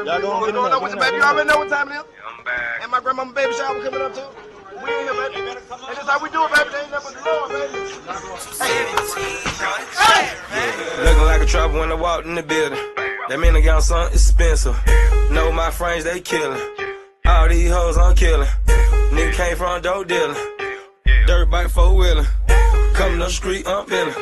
Y'all go You get in don't there. know Get what in the there. baby. You already know what time it is. I'm back. And my grandmama baby shower coming up too. We in here, baby. And that's how we do it, baby. They ain't nothing but the Lord, baby. Looking like a trouble when I walked in the building. That mean I got something expensive. Know my friends, they killin'. All these hoes I'm killin'. Nigga came from dope dealing. Dirt bike four-wheeler. Come no street, I'm peeling.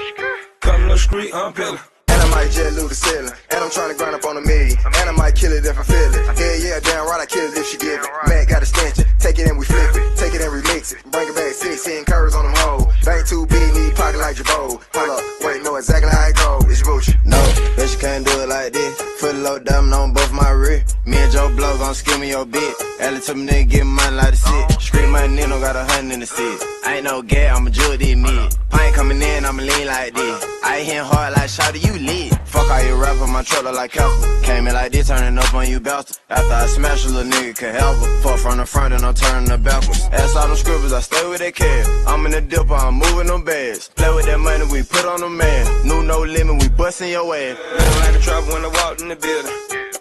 Come no street, I'm peeling. And I might jet loot the ceiling. And I'm trying to grind up on a million. And I might kill it if I feel it. Hell yeah, damn right, I kill it if she give it. Mac got a stench. Take it and we flip it. Take it and remix it. Bring it back 16 curves on them hoes. Bank too big, need pocket like Jabot. Hold up, wait, know exactly how it go. It's Gucci. No, bet you can't do it like this. Put a low diamond on both my rear. Me and Joe Blow gon' skill me your bit. Alley to me nigga give me money like a sit. Street money Nino got 100 in the seat. I ain't no gas, I'ma jug this mid. Pint coming in, I'ma lean like this. I ain't hitting hard like Shawty, you lit. Fuck all you rapper, my truck look like Casper. Came in like this, turning up on you bastard. After I smash a little nigga could help her. Fuck from the front and I'm turning the backwards. Ass all them scribbles, I stay with that cash. I'm in the dipper, I'm moving them bags. Play with that money, we put on the man. New no limit, we bustin' your ass. Looking like a trouble when I walked in the building.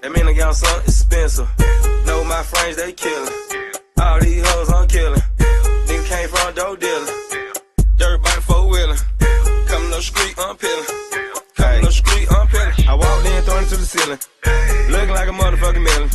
That mean I got something expensive. Know my friends, they killin'. All these hoes I'm killin'. Nigga came from dope dealing. Dirt bike four-wheeler. Come no street, I'm peeling. Come no street, I'm peeling. I walked in, throwing it to the ceiling. Looking like a motherfucking million.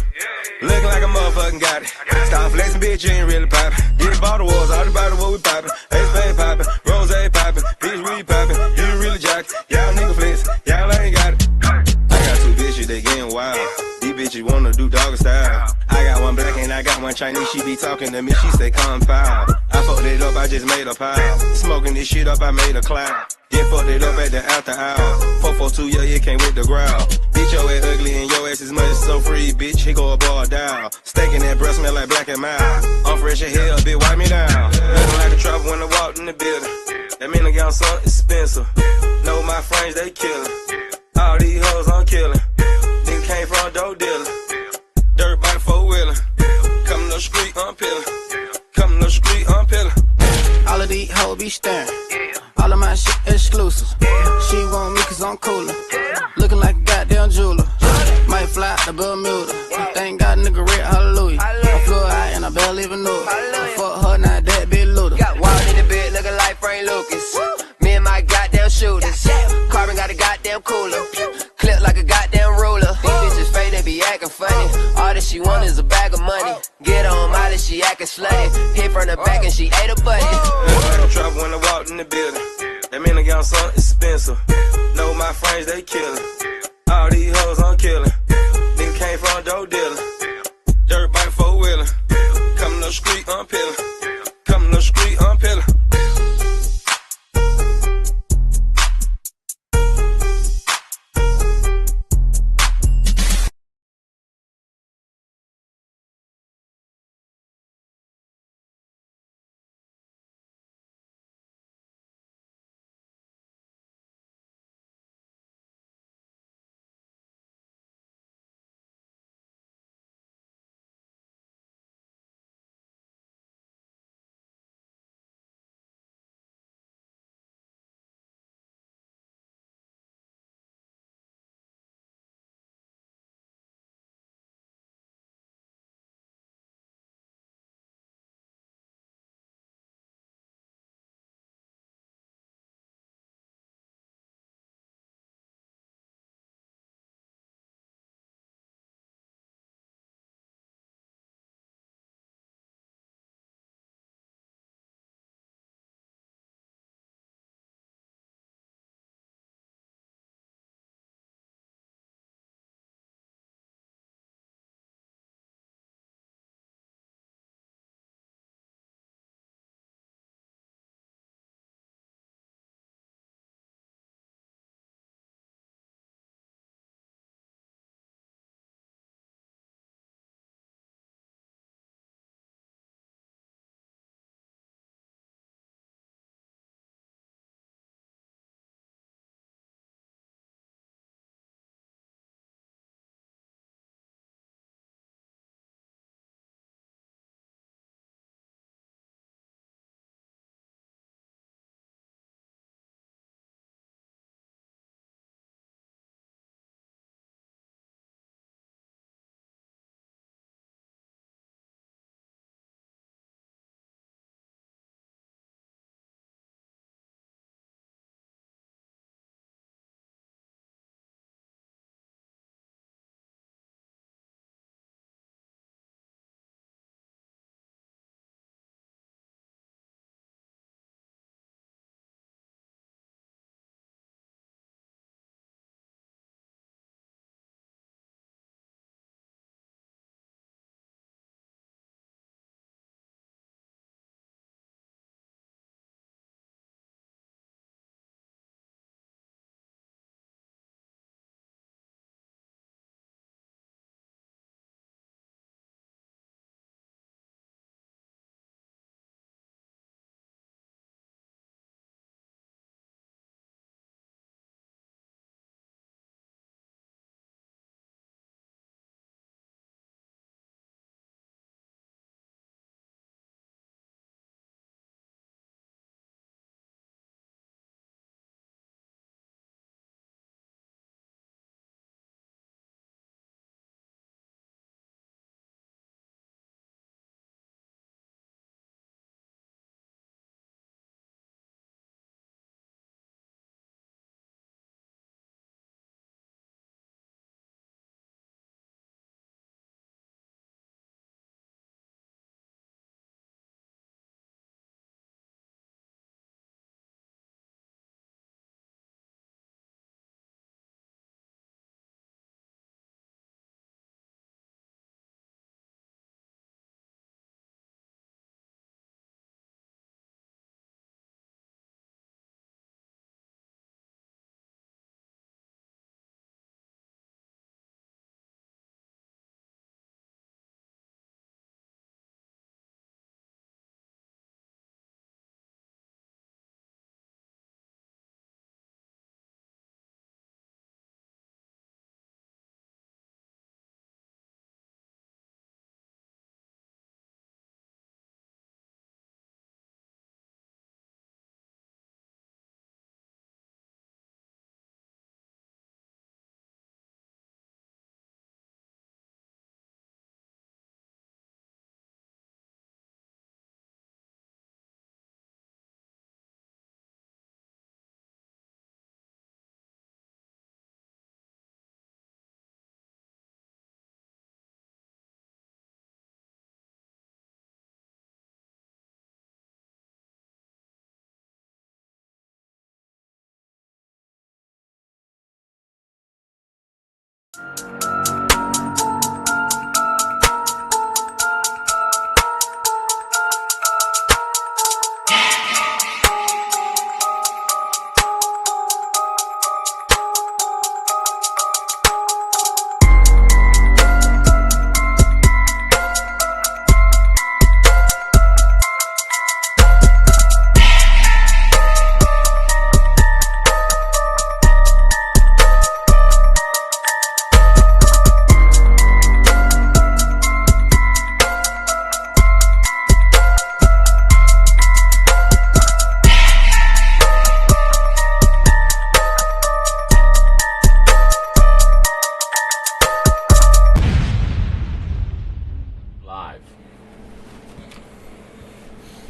Looking like a motherfucking got it. Stop flexing, bitch, you ain't really poppin'. Did bottle wars, all the bottle what we poppin'. Ace Bay poppin', Rose poppin', bitch we poppin'. You really jock, y'all nigga flex, y'all ain't got it. I got two bitches, they getting wild. These bitches wanna do doggy style. I got one black and I got one Chinese. She be talking to me, she say compound. I fucked it up, I just made a pile. Smoking this shit up, I made a cloud. Then fucked it up at the after hour. 442, yeah, it came with the growl. Bitch, your ass ugly and your ass is money so free, bitch. He go a bar down. Steaking that breast smell like black and mild. I'm fresh as hell, bitch, wipe me down. Looking like a trouble when I walked in the building. That mean I got something expensive. Know my friends, they killin'. All these hoes I'm killin'. Nigga came from dope dealing. Dirt bike four-wheeler. Come no street, I'm peeling. Come no street, I'm peeling. All of these hoes be staring. All of my shit exclusive. She want me cause I'm cooler. Looking like a goddamn jeweler. Might fly out to Bermuda. Thank God nigga red, hallelujah. I flew high and I barely even knew it. I fuck her, now that bitch Luda. Got wild in the bed looking like Frank Lucas. Me and my goddamn shooters. Carbon got a goddamn cooler. Clip like a goddamn ruler. These bitches fake, they be acting funny. All that she want is a bag of money. Get on Molly, she acting slutty. Hit from the back and she ate a buddy. Looking like a trouble when I walked in the building. That mean I got something expensive. Know my friends, they killin'. All these hoes I'm killin'. Nigga came from dope dealing. Dirt bike four-wheeler. Come no street, I'm peeling. Come no street, I'm peeling.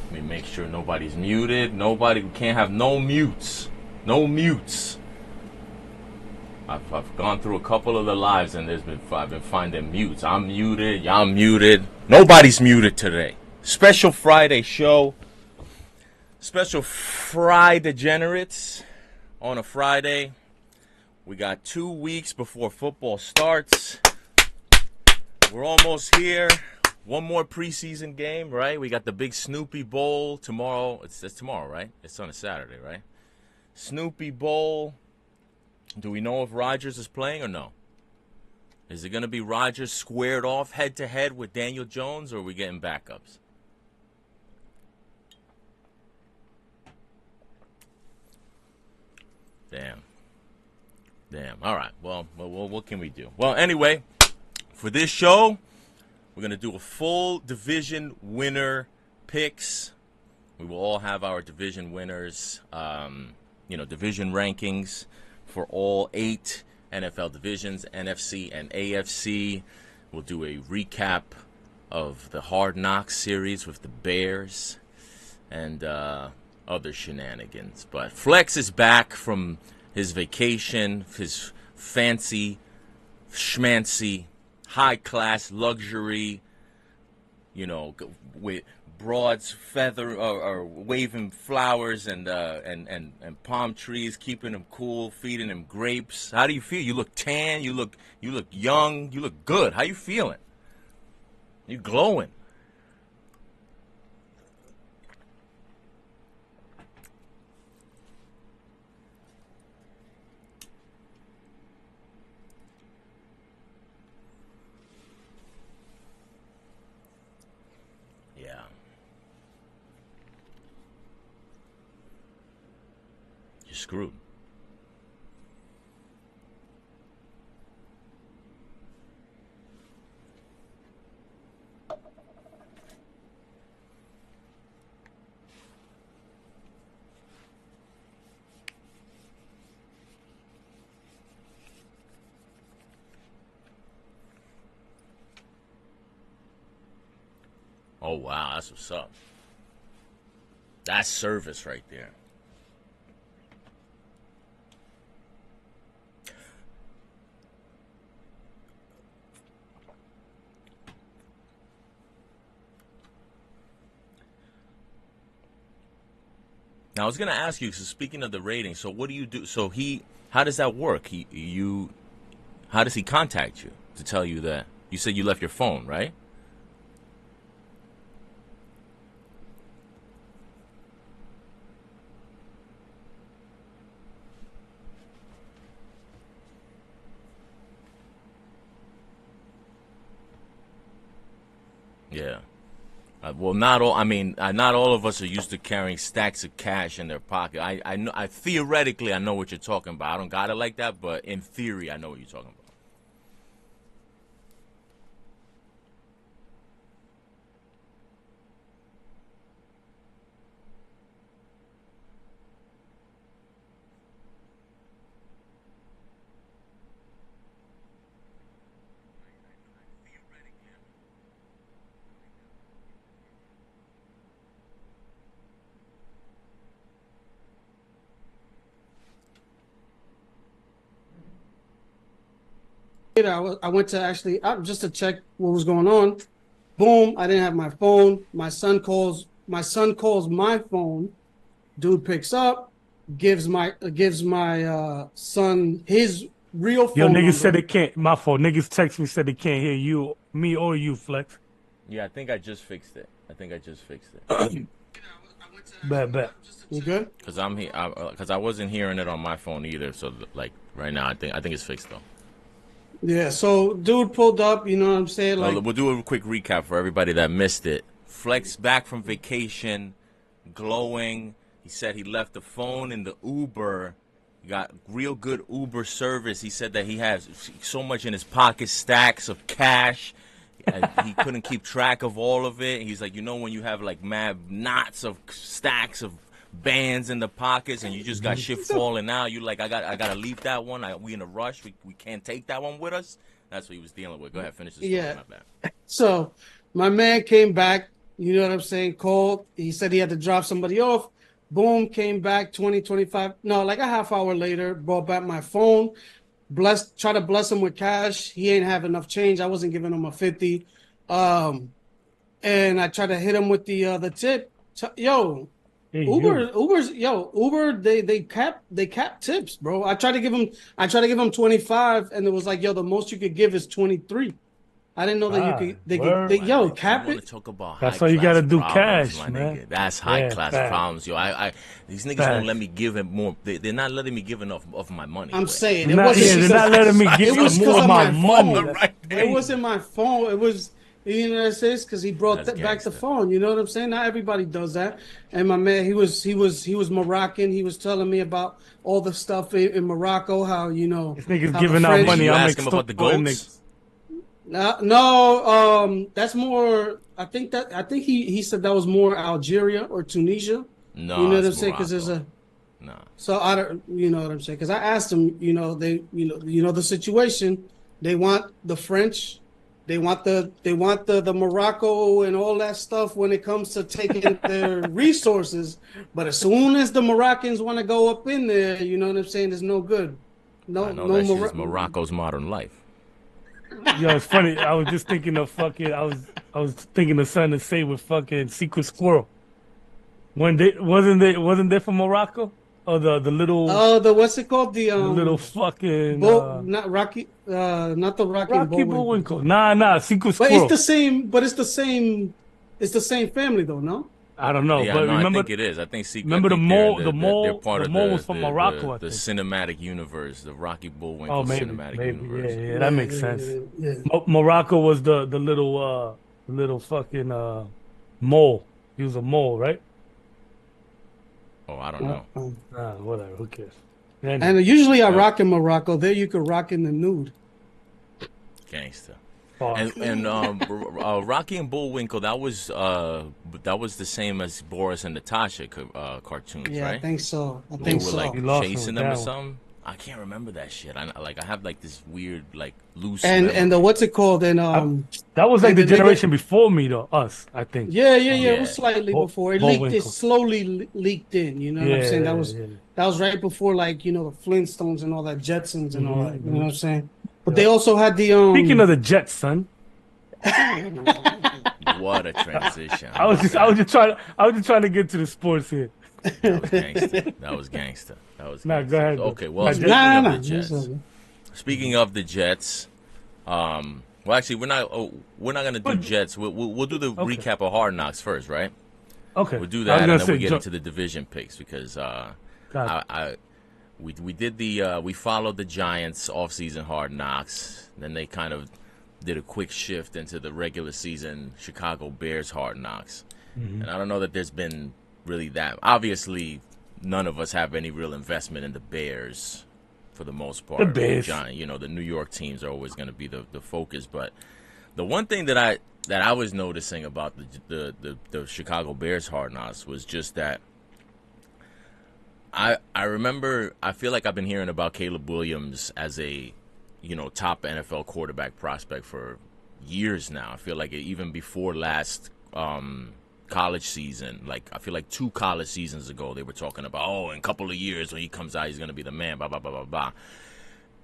Let me make sure nobody's muted. Nobody, we can't have no mutes. No mutes. I've gone through a couple of the lives and I've been finding mutes. I'm muted, y'all muted. Nobody's muted today. Special Friday show. Special Fry Degenerates on a Friday. We got 2 weeks before football starts. We're almost here. One more preseason game, right? We got the big Snoopy Bowl tomorrow. It's tomorrow, right? It's on a Saturday, right? Snoopy Bowl. Do we know if Rodgers is playing or no? Is it going to be Rodgers squared off head-to-head with Daniel Jones, or are we getting backups? Damn. All right. Well, what can we do? Well, anyway, for this show, we're going to do a full division winner picks. We will all have our division winners, division rankings for all 8 NFL divisions, NFC and AFC. We'll do a recap of the Hard Knocks series with the Bears and other shenanigans. But Flex is back from his vacation, his fancy, schmancy, high-class luxury, with broads or waving flowers and palm trees, keeping him cool, feeding him grapes. How do you feel? You look tan. You look young. You look good. How you feeling? You glowing? Yeah. You're screwed. Oh, wow, that's what's up. That's service right there. Now, I was going to ask you, so speaking of the rating, so what do you do? So how does that work? How does he contact you to tell you that? You said you left your phone, right? Yeah. Well, not all. I mean, not all of us are used to carrying stacks of cash in their pocket. I know. Theoretically, I know what you're talking about. I don't got it like that, but in theory, I know what you're talking about. I went to actually just to check what was going on. Boom! I didn't have my phone. My son calls my phone. Dude picks up, gives my son his real Yo, phone niggas number. said they can't. My fault. Niggas text me said they can't hear you, me or you, Flex. Yeah, I think I just fixed it. Bet. You good? Because I'm here. Because I wasn't hearing it on my phone either. So like right now, I think it's fixed though. Yeah. So dude pulled up. You know what I'm saying? Like, We'll do a quick recap for everybody that missed it. Flex back from vacation, glowing. He said he left the phone in the Uber. He got real good Uber service. He said that he has so much in his pocket, stacks of cash. And he couldn't keep track of all of it. He's like, when you have like mad knots of stacks of bands in the pockets and you just got shit falling out. You like, I gotta leave that one. We in a rush. We can't take that one with us. That's what he was dealing with. Go ahead, finish the story. Yeah. My bad. So my man came back. You know what I'm saying? Called. He said he had to drop somebody off. Boom, came back 20, 25. No, like a half hour later, brought back my phone. Try to bless him with cash. He ain't have enough change. I wasn't giving him a 50. And I tried to hit him with the tip. Uber, they cap tips, bro. I tried to give him 25, and it was like, yo, the most you could give is 23. I didn't know that cap it. Talk about That's why you gotta do problems, cash, my man. nigga. That's high class facts. problems, yo. These niggas Facts. don't let me give him more. They're not letting me give enough of my money. I'm saying they're not letting me give it was more of my money. Right. It wasn't my phone. It was, you know what I'm saying? Because he brought back the phone. You know what I'm saying? Not everybody does that. And my man, he was Moroccan. He was telling me about all the stuff in Morocco. How this nigga's giving out money. You I'm ask him about the goats. No, that's more. I think he said that was more Algeria or Tunisia. No, you know what I'm saying? Because there's a no. So I don't, you know what I'm saying? Because I asked him, the situation. They want the French, they want the Morocco and all that stuff when it comes to taking their resources. But as soon as the Moroccans want to go up in there, you know what I'm saying? It's no good. That shit is Morocco's modern life. Yo, it's funny. I was just thinking of fucking. I was thinking of something to say with fucking Secret Squirrel. Wasn't they from Morocco? Or the little. Oh, what's it called? The little fucking. Not Rocky. Not the Rocky Bullwinkle. Nah. Secret Squirrel. But it's the same. It's the same family though, no? I don't know, yeah, but remember, I think it is. I think Secret. Remember the mole? They're part the of mole was from Morocco. The cinematic universe, the Rocky Bullwinkle cinematic universe. Yeah, that makes sense. Yeah. Morocco was the little fucking mole. He was a mole, right? Oh, I don't know. Whatever. Who cares? And usually I rock in Morocco. There you could rock in the nude. Gangsta. And Rocky and Bullwinkle, that was the same as Boris and Natasha cartoons, yeah, right? I think so. They were like chasing them or something. I can't remember that shit. I have like this weird like loose. And the what's it called? And that was like the generation before me, though. Us, I think. Yeah. It was slightly before. It leaked. It slowly leaked in. You know what I'm saying? That was right before like the Flintstones and all that, Jetsons and all that. You know what I'm saying? But they also had the Speaking of the Jets, son. What a transition! I was just trying to get to the sports here. That was gangster. Nah, go ahead. Okay, well, speaking of the Jets, well, actually, we're not gonna do Jets. We'll do the recap of Hard Knocks first, right? Okay. We'll do that, and then we get into the division picks because we followed the Giants off-season Hard Knocks. Then they kind of did a quick shift into the regular season Chicago Bears Hard Knocks, and I don't know that there's been really that. Obviously, none of us have any real investment in the Bears for the most part. The Bears, the New York teams are always going to be the focus. But the one thing that I was noticing about the Chicago Bears Hard Knocks was just that I remember, I feel like I've been hearing about Caleb Williams as a top NFL quarterback prospect for years now. I feel like even before last college season, like I feel like 2 college seasons ago, they were talking about, in a couple of years when he comes out, he's going to be the man, blah, blah, blah, blah, blah.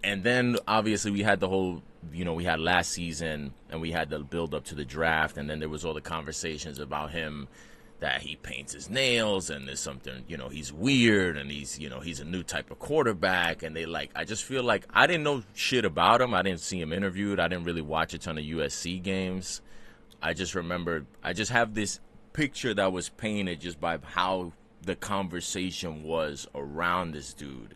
And then obviously we had the whole, we had last season and we had the build up to the draft. And then there was all the conversations about him that he paints his nails and there's something, you know, he's weird and he's, you know, he's a new type of quarterback. And they like, I just feel like I didn't know shit about him. I didn't see him interviewed. I didn't really watch a ton of USC games. I just remember, I just have this picture that was painted just by how the conversation was around this dude.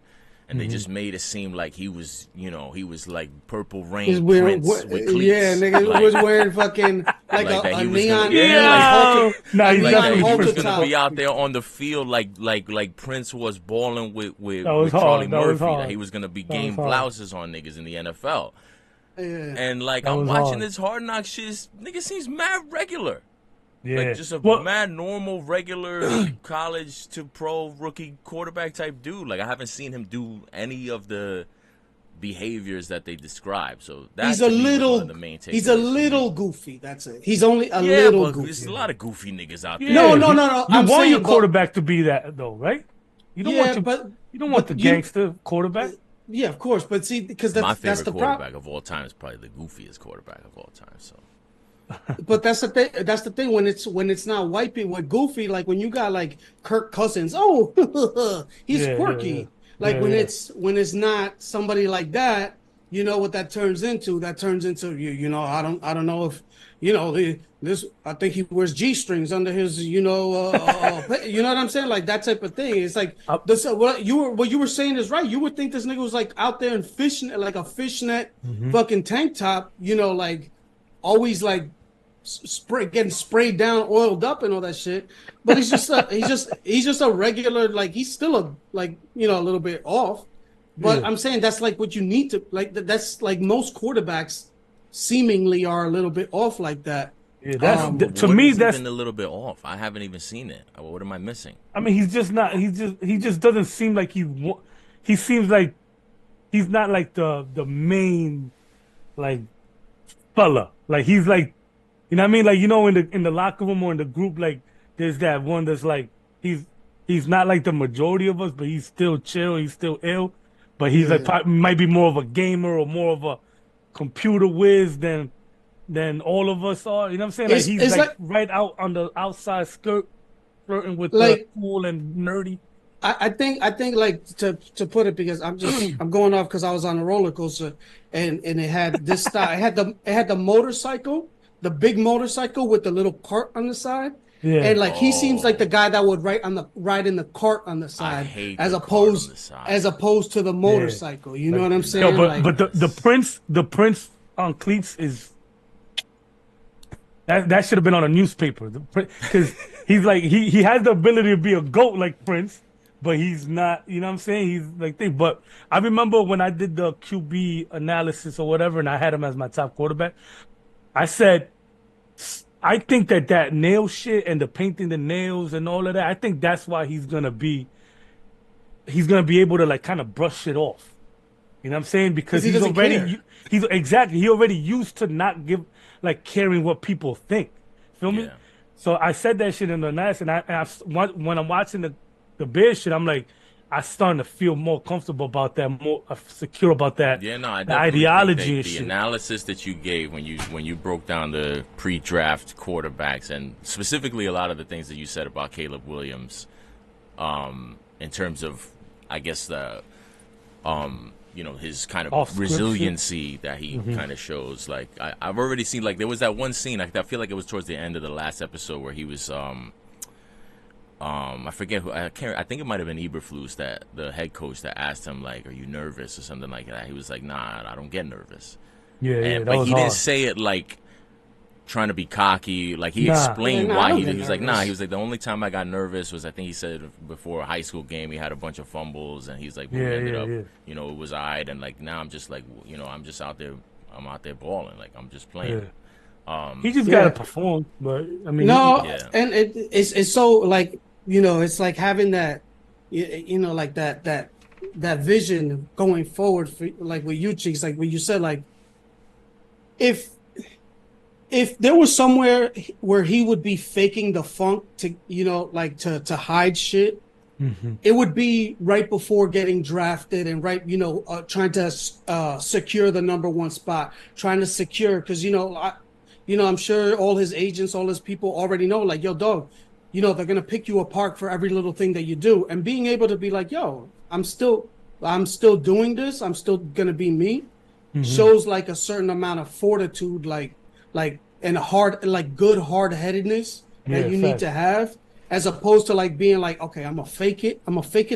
And they just made it seem like he was, you know, he was like Purple Rain Prince with cleats. Yeah, nigga, like, he was wearing fucking like that a he was neon, gonna, neon like that he was halter gonna top. be out there on the field like Prince was balling with hard. Charlie That was Murphy. hard. That he was gonna be That game was hard. blouses on niggas in the NFL. Yeah. And like That I'm was watching hard. this Hard Knock shit, nigga seems mad regular. Yeah. Like just a Well, mad normal regular college to pro rookie quarterback type dude. Like I haven't seen him do any of the behaviors that they describe. So that He's to a me was little, one of the main he's a takeaways for me. little goofy. That's it. He's only a Yeah, little but goofy. there's a lot of goofy niggas out there. yeah, No. You I'm want saying, your but- quarterback to be that though, right? You don't want you don't want the gangster quarterback. Yeah, of course. But see, because My that's favorite the quarterback problem. of all time is probably the goofiest quarterback of all time. So But that's the thing. That's the thing when it's not white people with goofy. Like when you got like Kirk Cousins. Oh, he's Yeah, quirky. yeah. Like Yeah, when yeah. it's not somebody like that. You know what that turns into? That turns into you know. I don't know if you know this. I think he wears G strings under his. You know. You know what I'm saying? Like that type of thing. It's like this. What you were saying is right. You would think this nigga was like out there in fishnet, like a fishnet fucking tank top. You know, like always like getting sprayed down, oiled up, and all that shit. But he's just he's just a regular. Like he's still a like you know a little bit off. But Yeah. I'm saying that's like what you need to like. That's like most quarterbacks seemingly are a little bit off like that. Yeah, that's But to what me. is That's even a little bit off. I haven't even seen it. What am I missing? I mean, he's just not. He just doesn't seem like he seems like he's not like the main like fella. Like he's like, you know what I mean? Like you know in the locker room or in the group, like there's that one that's like he's not like the majority of us, but he's still chill. He's still ill, but he's like might be more of a gamer or more of a computer whiz than all of us are. You know what I'm saying? Like he's like right out on the outside skirt, flirting with Like- the cool and nerdy. I think like to put it because I'm going off because I was on a roller coaster and it had this style. It had the motorcycle, the big motorcycle with the little cart on the side. Yeah. And like he seems like the guy that would ride in the cart on the side hate as the cart on opposed the side. as opposed to the motorcycle. You know what I'm saying? No, Like- but the Prince on cleats is that should have been on a newspaper because he's like he has the ability to be a goat like Prince, but he's not. You know what I'm saying? He's like thing. But I remember when I did the QB analysis or whatever, and I had him as my top quarterback. I said, I think that nail shit and the painting the nails and all of that. I think that's why he's gonna be able to like kind of brush it off. You know what I'm saying? Because he he's doesn't already care. he already used to not give like caring what people think. Feel me? Yeah. So I said that shit in the night, and when I'm watching the Bears shit, I'm like, I'm starting to feel more comfortable about that, more secure about that. Yeah, no, I the definitely ideology think and the shit. analysis that you gave when you broke down the pre-draft quarterbacks and specifically a lot of the things that you said about Caleb Williams, in terms of, I guess the, you know, his kind of Off-script resiliency that he kind of shows. Like I've already seen, like there was that one scene. I feel like it was towards the end of the last episode where he was, I forget who. I think it might have been Eberflus, that the head coach, that asked him like, "Are you nervous?" or something like that. He was like, "Nah, I don't get nervous." Yeah, that but was he hard. didn't say it like trying to be cocky. Like he Nah. explained Yeah, nah, I why don't he get was like, nervous. "Nah." He was like, "The only time I got nervous was, I think he said before a high school game, he had a bunch of fumbles, and he's like, well, we ended up, you know, it was alright, and like now I'm just like, you know, I'm just out there, I'm out there balling, like I'm just playing." He just gotta perform, but I mean, No, Yeah. and it's so like you know it's like having that you know like that vision going forward for like with you cheeks like what you said like if there was somewhere where he would be faking the funk to you know like to hide shit, it would be right before getting drafted and right you know trying to secure the number one spot, trying to secure because you know I'm sure all his agents, all his people already know like yo dog, they're gonna pick you apart for every little thing that you do, and being able to be like, yo, I'm still doing this, I'm still gonna be me, shows like a certain amount of fortitude, like and good hard-headedness that you need to have, as opposed to like being like, okay, I'm gonna fake it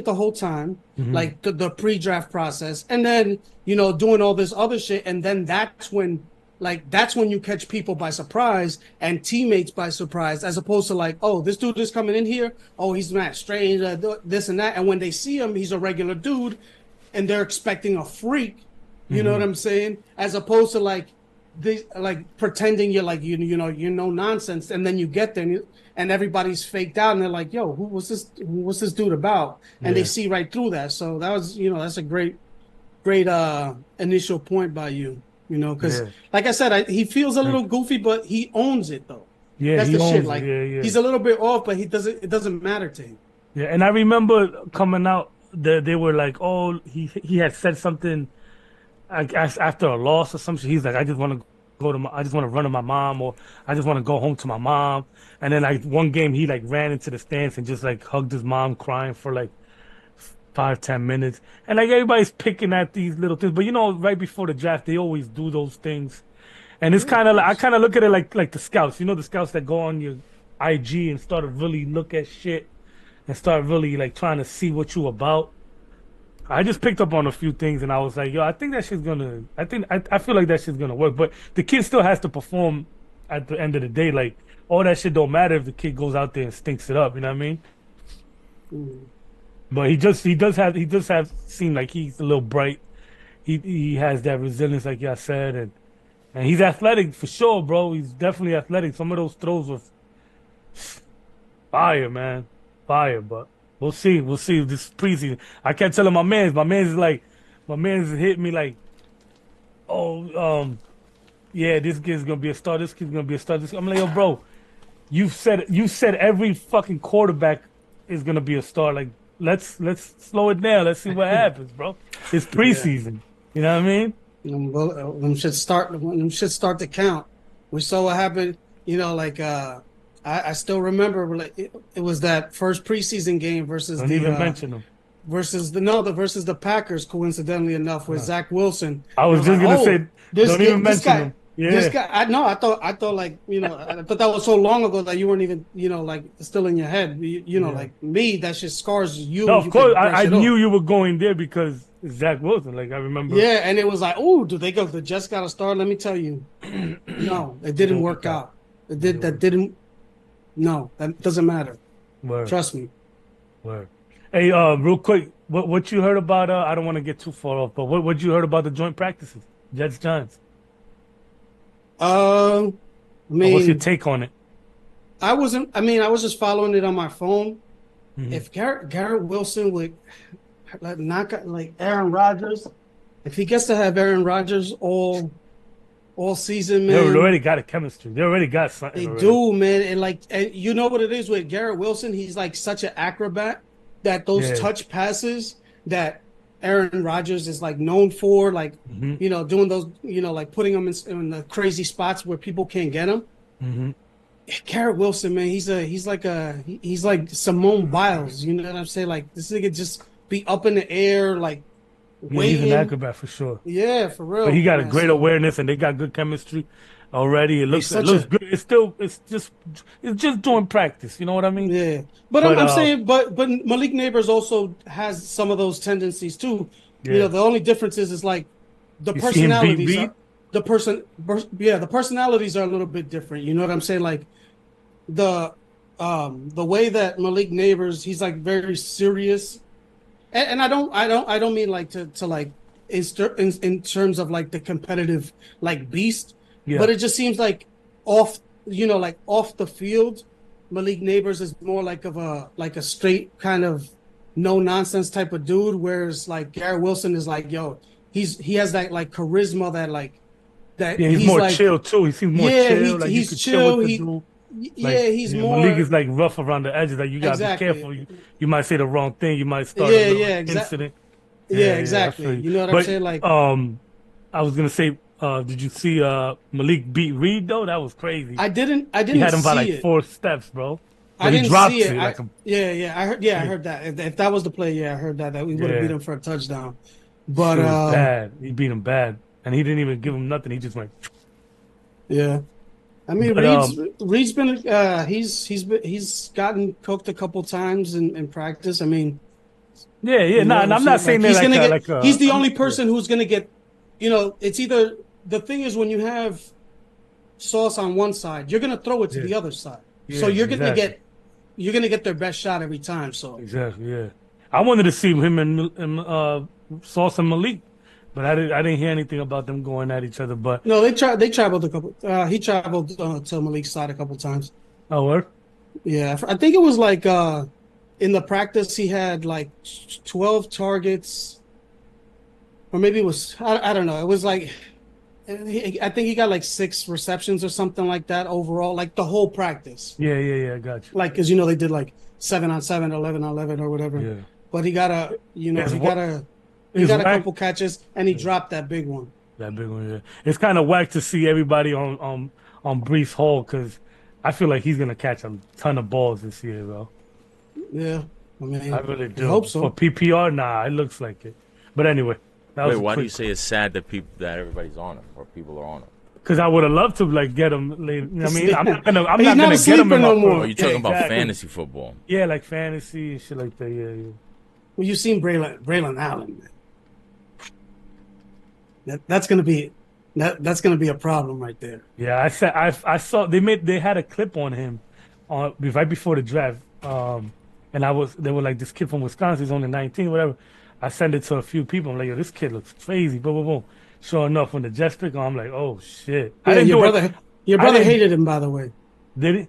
the whole time, like the pre-draft process, and then doing all this other shit, and then that's when you catch people by surprise and teammates by surprise, as opposed to like, oh, this dude is coming in here, oh, he's not strange, this and that, and when they see him, he's a regular dude, and they're expecting a freak. You know what I'm saying? As opposed to like pretending you're like you're no nonsense, and then you get there and everybody's faked out, and they're like, yo, what's this dude about? And they see right through that. So that was that's a great initial point by you. Because like I said, he feels a little goofy, but he owns it though. Yeah, that's the shit. Like he's a little bit off, but it doesn't matter to him. Yeah, and I remember coming out, they were like, oh, he had said something. After a loss or something, he's like, I just want to run to my mom, or I just want to go home to my mom. And then like one game, he like ran into the stands and just like hugged his mom, crying for like 5-10 minutes. And like everybody's picking at these little things, but right before the draft, they always do those things. And it's kind of like, I kind of look at it like the scouts, the scouts that go on your IG and start to really look at shit and start really like trying to see what you about. I just picked up on a few things and I was like, yo, I think that shit's gonna, I feel like that shit's gonna work. But the kid still has to perform at the end of the day. Like, all that shit don't matter if the kid goes out there and stinks it up, you know what I mean? But he does have seem like he's a little bright. He has that resilience, like y'all said, and he's athletic for sure, bro. He's definitely athletic. Some of those throws were fire, man. Fire, but we'll see this preseason. I kept telling my man's hit me like, oh, yeah, this kid's gonna be a star. This kid's gonna be a star. I'm like, yo, bro, you said every fucking quarterback is gonna be a star. Like, let's slow it down. Let's see what happens, bro. It's preseason. You know what I mean? Well, them should start to count. We saw what happened. I still remember, like, it was that first preseason game versus mention them. Versus the Packers, coincidentally enough, with Zach Wilson. I was just gonna say, don't even mention them. Yeah. This guy, I thought like, I thought that was so long ago that you weren't even, like, still in your head. Like me, that shit scars you. No, of course, I knew you were going there because Zach Wilson. Like, I remember. Yeah, and it was like, oh, do they go? The Jets got a star? Let me tell you, no, it didn't work out. No, that doesn't matter. Word. Trust me. Word. Hey, real quick, what you heard about? I don't want to get too far off, but what you heard about the joint practices, Jets Giants? I mean, what's your take on it? I was just following it on my phone. Mm-hmm. If Garrett Wilson would knock out like Aaron Rodgers, if he gets to have Aaron Rodgers all season, man, they already got a chemistry. They already got something. They do, man, and you know what it is with Garrett Wilson? He's like such an acrobat that those touch passes that Aaron Rodgers is like known for, like, doing those, like putting them in the crazy spots where people can't get him. Mm-hmm. Garrett Wilson, man, he's like Simone Biles. You know what I'm saying? Like, this nigga just be up in the air, like, waiting. He's an acrobat for sure. Yeah, for real. But he got a great awareness, and they got good chemistry already. It looks good. It's just doing practice. You know what I mean? Yeah. But I'm saying, but Malik Neighbors also has some of those tendencies too. Yeah. The only difference is like the personalities. The personalities are a little bit different. You know what I'm saying? Like the way that Malik Neighbors, he's like very serious, and I don't mean like to like in terms of like the competitive like beast, but it just seems like off the field. Malik Neighbors is more like a straight kind of no nonsense type of dude, whereas like Garrett Wilson is like, yo, he has that like charisma that like that. Yeah, he's more like, chill too. He seems more chill. Like he's chill. He's more. Malik is like rough around the edges. Like, you gotta be careful. You might say the wrong thing. You might start a little incident. Yeah, exactly. You know what I'm saying? Like, I was gonna say, did you see Malik beat Reed though? That was crazy. I didn't. He had him by like it. 4 steps, bro. I But he didn't dropped see it. it like I heard. Yeah, I heard that. If that was the play, yeah, I heard that we would have Yeah. beat him for a touchdown. But Shit was bad. He beat him bad, and he didn't even give him nothing. He just went. yeah, I mean, But, Reed's been he's gotten cooked a couple times in practice. I mean, Yeah, you know and what I'm not saying that he's gonna get. He's the I'm- only person who's gonna get. You know, it's either the thing is when you have Sauce on one side, you're gonna throw it to the other side. So Yeah, you're gonna exactly. get their best shot every time. So Exactly. Yeah. I wanted to see him and Sauce and Malik, but I didn't hear anything about them going at each other. But no, they traveled a couple. He traveled to Malik's side a couple times. oh, what? Yeah, I think it was like in the practice he had like 12 targets, or maybe it was I don't know. It was like I think he got like 6 receptions or something like that overall, like the whole practice. Yeah. Got you. Like because you know they did like 7-on-7, 11-on-11 or whatever. Yeah. But he got a couple catches and he dropped that big one. That big one. Yeah. It's kind of whack to see everybody on Brees Hall because I feel like he's gonna catch a ton of balls this year, bro. Yeah, I mean, I really do. I hope so. For PPR, nah, it looks like it. But anyway, Wait, why do you say it's sad that everybody's on him or people are on him? Because I would have loved to like get him. I mean, I'm not gonna He's not get him sleeper in no my more. Oh, you're talking about exactly. fantasy football. Yeah, like fantasy and shit like that. Yeah. Well, you've seen Braylon Allen, man. That's gonna be a problem right there. Yeah, I saw they had a clip on him right before the draft. And they were like, this kid from Wisconsin, he's only 19, whatever. I sent it to a few people. I'm like, yo, this kid looks crazy. Boom, boom, boom. Sure enough, when the Jets pick him, I'm like, oh shit. Yeah, your brother hated him, by the way. Did he?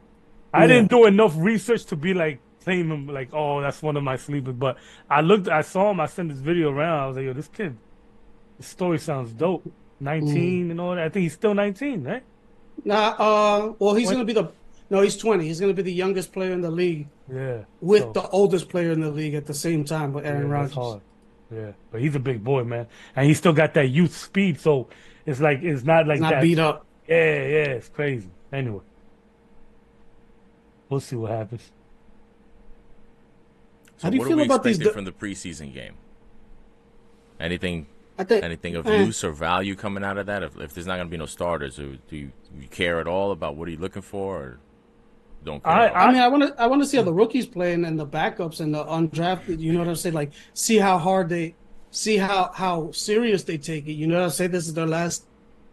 I didn't do enough research to be like claim him like, oh, that's one of my sleepers. But I saw him, I sent this video around. I was like, yo, this kid, his story sounds dope. 19 and all that. I think he's still 19, right? Nah, well, he's he's 20. He's gonna be the youngest player in the league. Yeah. With the oldest player in the league at the same time with Aaron Rodgers. Hard. Yeah, but he's a big boy, man, and he still got that youth speed. So it's not that beat up. Yeah, it's crazy. Anyway, we'll see what happens. So how do you what feel are we about these expecting from the preseason game? Anything of use or value coming out of that? If there's not going to be no starters, do you care at all about what are you looking for? Or don't care. I mean, I want to see how the rookies play and the backups and the undrafted. You know what I'm saying? Like, see how how serious they take it. You know what I'm saying? This is their last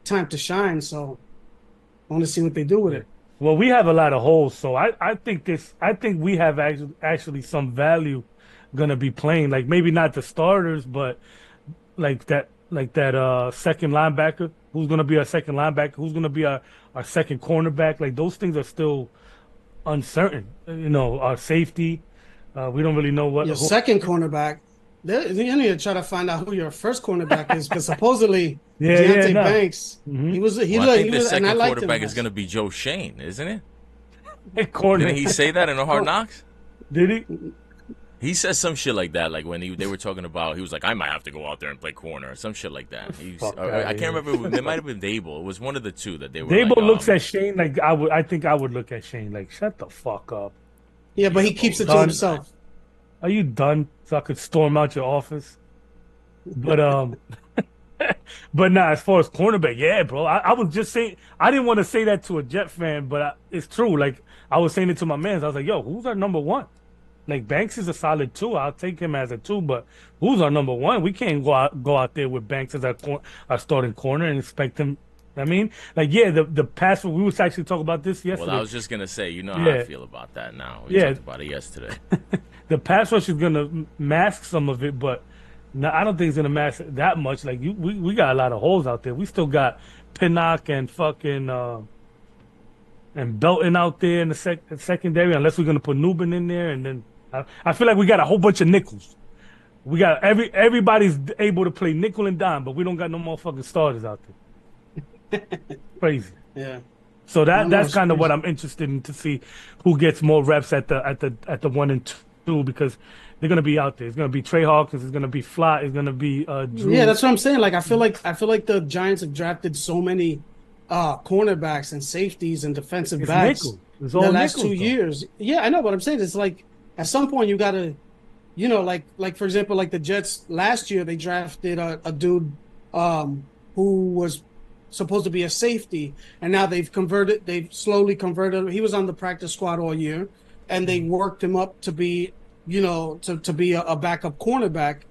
time to shine, so I want to see what they do with it. Well, we have a lot of holes, so I think we have actually some value gonna be playing. Like maybe not the starters, but like that second linebacker. Who's gonna be our second linebacker? Who's gonna be our second cornerback? Like those things are still uncertain. You know, our safety. We don't really know what your second cornerback. You need to try to find out who your first cornerback is because supposedly Deontay Banks. Mm-hmm. I think the second quarterback is going to be Joe Shane, isn't it? Didn't he say that in the Hard Knocks? Did he? He says some shit like that, like when they were talking about, he was like, I might have to go out there and play corner, or some shit like that. I can't remember. It might have been Dable. It was one of the two that they were. Dable looks at Shane like I think I would look at Shane like, shut the fuck up. Yeah, but he keeps it to himself. Are you done? So I could storm out your office. But but nah, as far as cornerback, yeah, bro. I was just saying, I didn't want to say that to a Jet fan, but it's true. Like I was saying it to my man. I was like, yo, who's our number one? Like Banks is a solid 2. I'll take him as a 2, but who's our number 1? We can't go out there with Banks as our starting corner and expect him. I mean, like the pass. We was actually talking about this yesterday. Well, I was just gonna say, you know how I feel about that now. We talked about it yesterday. The pass rush is gonna mask some of it, but no, I don't think it's gonna mask that much. Like we got a lot of holes out there. We still got Pinnock and fucking and Belton out there in the secondary, unless we're gonna put Newbin in there, and then I feel like we got a whole bunch of nickels. We got everybody's able to play nickel and dime, but we don't got no motherfucking starters out there. Crazy. Yeah. So that's kind of what I'm interested in, to see who gets more reps at the 1 and 2, because they're gonna be out there. It's gonna be Trey Hawkins. It's gonna be Fly. It's gonna be Drew. Yeah, that's what I'm saying. Like I feel like the Giants have drafted so many cornerbacks and safeties and defensive It's backs nickel. It's the all last nickels, 2 years. Yeah, I know what I'm saying. It's like at some point you gotta, like for example, like the Jets last year they drafted a dude who was supposed to be a safety, and now they've slowly converted. He was on the practice squad all year, and they worked him up to be, to be a backup cornerback.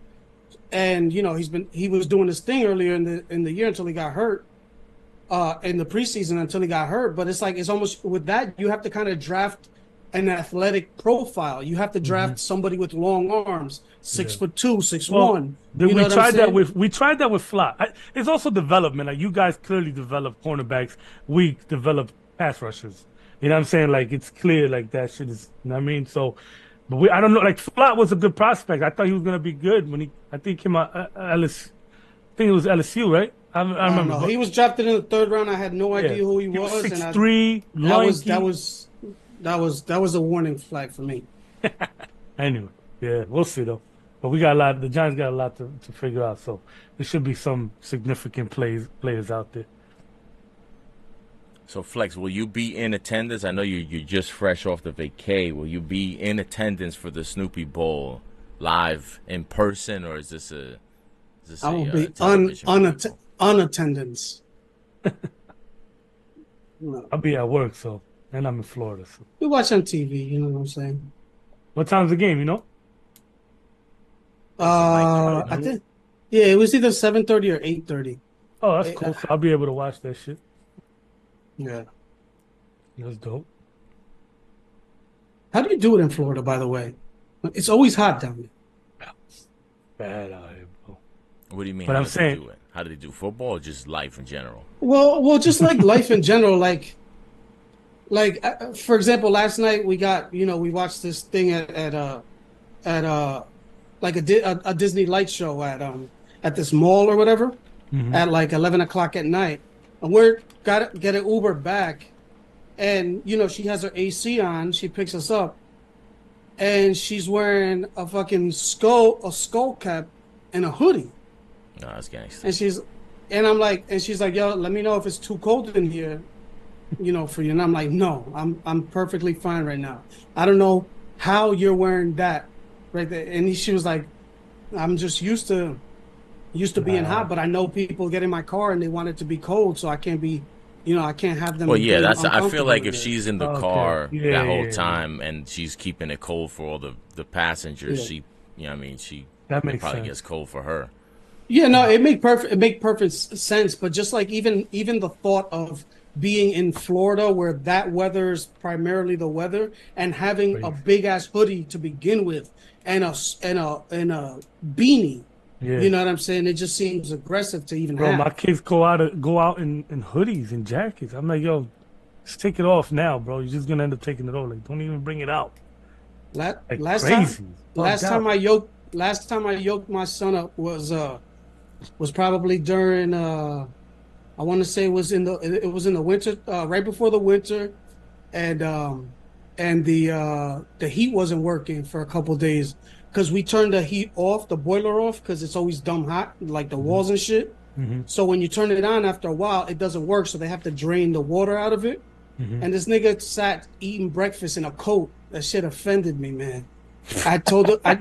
And he was doing his thing earlier in the year until he got hurt. In the preseason until he got hurt. But it's like it's almost with that you have to kind of draft an athletic profile. You have to draft somebody with long arms, 6'2", 6'1". We tried that with Flop. It's also development. Like you guys clearly develop cornerbacks. We develop pass rushers. You know what I'm saying? Like it's clear like that shit is. You know what I mean? So, but I don't know. Like Flop was a good prospect. I thought he was gonna be good when I think he came out LSU. I think it was LSU, right? I remember. He was drafted in the 3rd round. I had no idea who he was. 6'3", that was a warning flag for me. Anyway, yeah, we'll see though. But we got a lot. The Giants got a lot to figure out. So there should be some significant players out there. So Flex, will you be in attendance? I know you're just fresh off the vacay. Will you be in attendance for the Snoopy Bowl live in person, or is this a? I will be unattendance. No. I'll be at work, and I'm in Florida. So. We watch on TV, you know what I'm saying? What time's the game, you know? I think, yeah, it was either 7:30 or 8:30. Oh, that's cool. So I'll be able to watch that shit. Yeah. That's dope. How do you do it in Florida, by the way? It's always hot down there. Bad out here, bro. What do you mean? But how I'm do saying, they do it? How do they do football or just life in general? Well, just like life in general, like for example, last night we watched this thing at like a Disney light show at this mall or whatever at like 11 o'clock at night, and we're get an Uber back, and she has her AC on. She picks us up, and she's wearing a fucking skull cap and a hoodie. No, that's gangster. And she's like, yo, let me know if it's too cold in here, for you. And I'm like, no, I'm perfectly fine right now. I don't know how you're wearing that right there. And she was like, I'm just used to being hot, but I know people get in my car and they want it to be cold, so I can't be, I can't have them. Well, yeah, I feel like if she's in the car that whole yeah. time and she's keeping it cold for all the passengers, she probably sense. gets cold for her. Yeah, no, it make perfect sense. But just like even the thought of being in Florida, where that weather is primarily the weather, and having a big ass hoodie to begin with, and a beanie, you know what I'm saying? It just seems aggressive to even have. My kids go out in hoodies and jackets. I'm like, yo, just take it off now, bro. You're just gonna end up taking it off. Like, don't even bring it out. Last time I yoked my son up was probably during I want to say it was in the winter, right before the winter, and the heat wasn't working for a couple of days because we turned the heat off, the boiler off, because it's always dumb hot, like the walls and shit. So when you turn it on after a while, it doesn't work, so they have to drain the water out of it. And this nigga sat eating breakfast in a coat. That shit offended me, man. I told him, I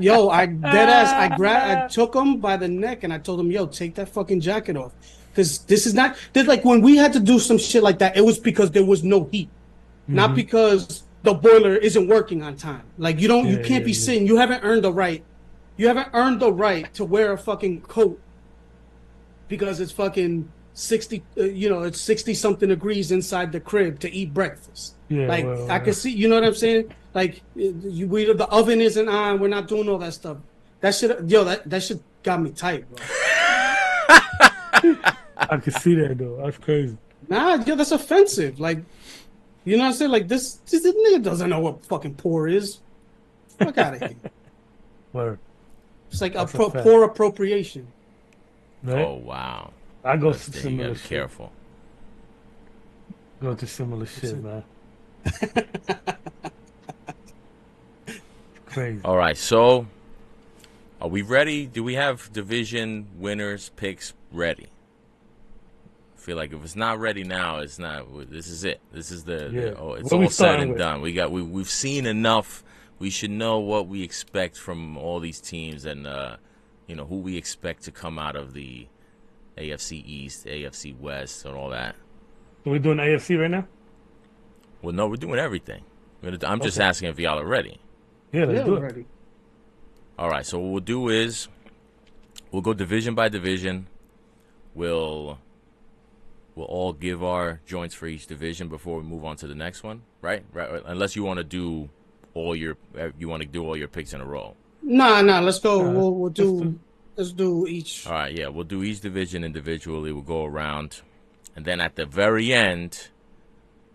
took him by the neck and I told him, yo, take that fucking jacket off. Because this is not, like when we had to do some shit like that, it was because there was no heat. Not because the boiler isn't working on time. Like you can't be sitting, you haven't earned the right to wear a fucking coat because it's fucking 60, it's 60 something degrees inside the crib to eat breakfast. I can see, you know what I'm saying? Like the oven isn't on. We're not doing all that stuff. That shit got me tight, bro. I can see that though. That's crazy. Nah, that's offensive. Like, you know what I'm saying? Like this nigga doesn't know what fucking poor is. Fuck out of here. Word. It's like poor appropriation. Right? Oh wow. I go to similar shit. Careful. Go to similar shit, man. Crazy. All right, so are we ready? Do we have division winners picks ready feel like if it's not ready now, it's not. This is it. This is it's What we all said starting and with? done. We've seen enough. We should know what we expect from all these teams, and who we expect to come out of the AFC East, AFC West, and all that. So we're doing AFC right now? Well, no, we're doing everything. I'm just asking if y'all are ready. Yeah, let's do it. Ready. All right, so what we'll do is we'll go division by division. We'll all give our joints for each division before we move on to the next one, right? Right. Unless you want to do all your picks in a row. Nah. Let's go. Let's do each. All right, yeah, we'll do each division individually. We'll go around, and then at the very end,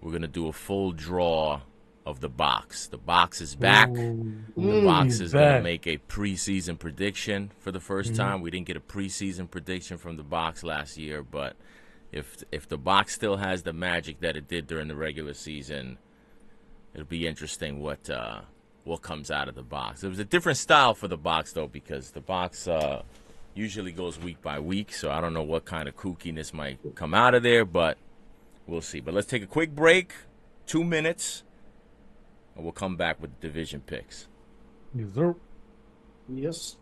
we're gonna do a full draw of the box. The box is back. The box is going to make a preseason prediction for the first time. We didn't get a preseason prediction from the box last year, but if the box still has the magic that it did during the regular season, it'll be interesting what comes out of the box. It was a different style for the box, though, because the box usually goes week by week, so I don't know what kind of kookiness might come out of there, but we'll see. But let's take a quick break, 2 minutes, and we'll come back with division picks. Yes, sir. Yes.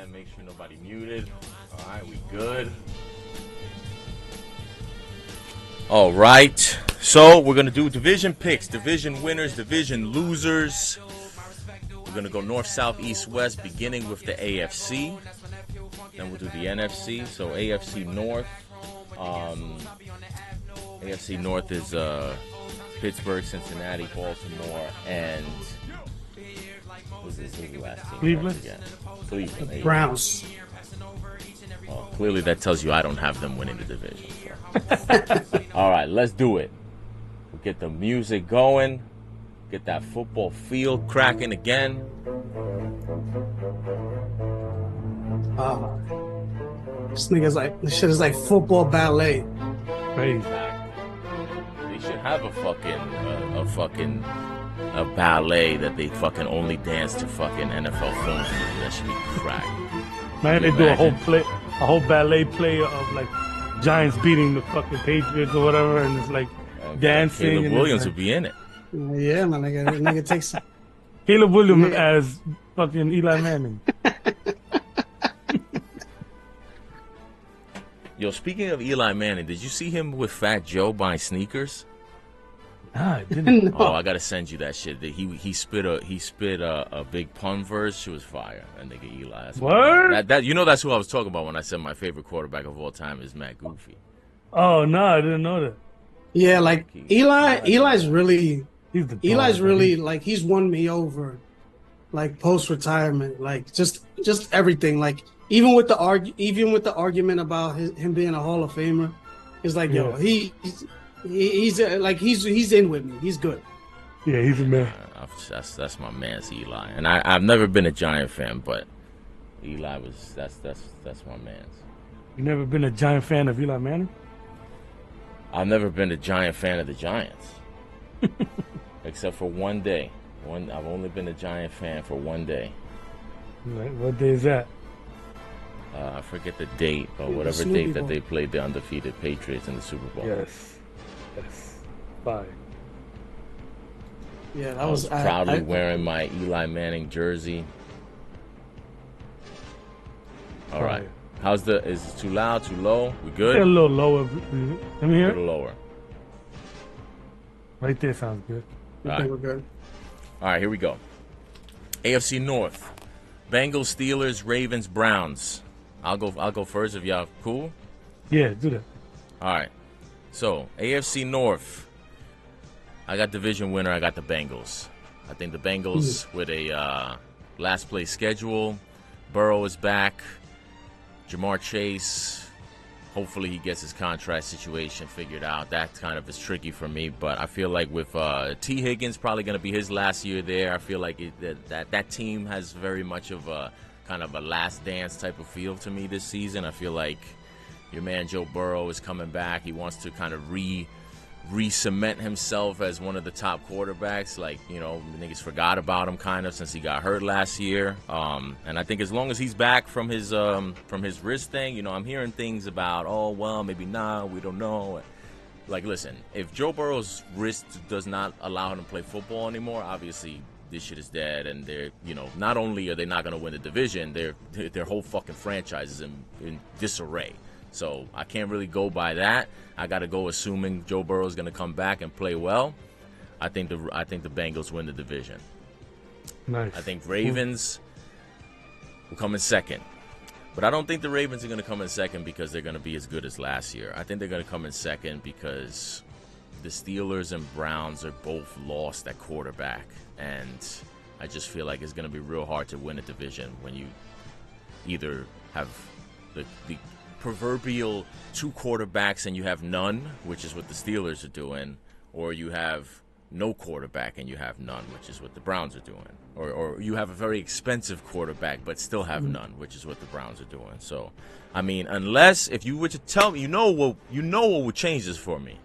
again. Make sure nobody muted. All right, we good. All right. So we're gonna do division picks, division winners, division losers. We're gonna go north, south, east, west, beginning with the AFC. Then we'll do the NFC. So AFC North. AFC North is Pittsburgh, Cincinnati, Baltimore, and who's the last team? Cleveland. Cleveland. Browns. Well, clearly that tells you I don't have them winning the division. So. All right, let's do it. We'll get the music going. Get that football field cracking again. This shit is like football ballet. Crazy. They should have a fucking ballet that they fucking only dance to fucking NFL films. That should be crack. Man, they do a whole ballet play of like Giants beating the fucking Patriots or whatever, and it's like dancing. Caleb Williams would be in it. Yeah, man, nigga takes Caleb Williams as fucking Eli Manning. Yo, speaking of Eli Manning, did you see him with Fat Joe buying sneakers? Nah, I didn't. No. Oh, I gotta send you that shit. He spit a big pun verse. She was fire. And nigga Eli. That's Word? That you know that's who I was talking about when I said my favorite quarterback of all time is Matt Goofy. Oh no, I didn't know that. Yeah, like Eli's really He's really like he's won me over, like post retirement, like just everything. Like even with the argument about him being a Hall of Famer, it's like yo, he's in with me. He's good. Yeah, he's a man. That's my man's Eli, and I've never been a Giant fan, but Eli was that's my man's. You never been a Giant fan of Eli Manning? I've never been a Giant fan of the Giants, except for one day. I've only been a Giant fan for one day. What day is that? I forget the date, but whatever date that they played the undefeated Patriots in the Super Bowl. Yes. Fine. Yeah, I was proudly wearing my Eli Manning jersey. All right. Is it too loud, too low? We good? A little lower. Let me hear it. A little lower. Right there sounds good. I think we're good. All right, here we go. AFC North. Bengals, Steelers, Ravens, Browns. I'll go first if y'all cool. Yeah, do that. All right. So, AFC North. I got division winner. I got the Bengals. I think the Bengals with a last place schedule. Burrow is back. Jamar Chase, hopefully he gets his contract situation figured out. That kind of is tricky for me, but I feel like with T. Higgins probably going to be his last year there, I feel like that team has very much of a kind of a last dance type of feel to me this season. I feel like your man Joe Burrow is coming back. He wants to kind of re-cement himself as one of the top quarterbacks. Like, you know, niggas forgot about him kind of since he got hurt last year. And I think as long as he's back from his wrist thing, you know, I'm hearing things about, oh, well, maybe not, we don't know. Like, listen, if Joe Burrow's wrist does not allow him to play football anymore, obviously this shit is dead. And they're, you know, not only are they not going to win the division, their whole fucking franchise is in disarray. So I can't really go by that. I got to go assuming Joe Burrow is going to come back and play well. I think the Bengals win the division. Nice. I think Ravens will come in second. But I don't think the Ravens are going to come in second because they're going to be as good as last year. I think they're going to come in second because the Steelers and Browns are both lost at quarterback. And I just feel like it's going to be real hard to win a division when you either have the proverbial two quarterbacks and you have none, which is what the Steelers are doing, or you have no quarterback and you have none, which is what the Browns are doing, or you have a very expensive quarterback but still have none, which is what the Browns are doing. So, I mean, unless if you were to tell me, you know what would change this for me.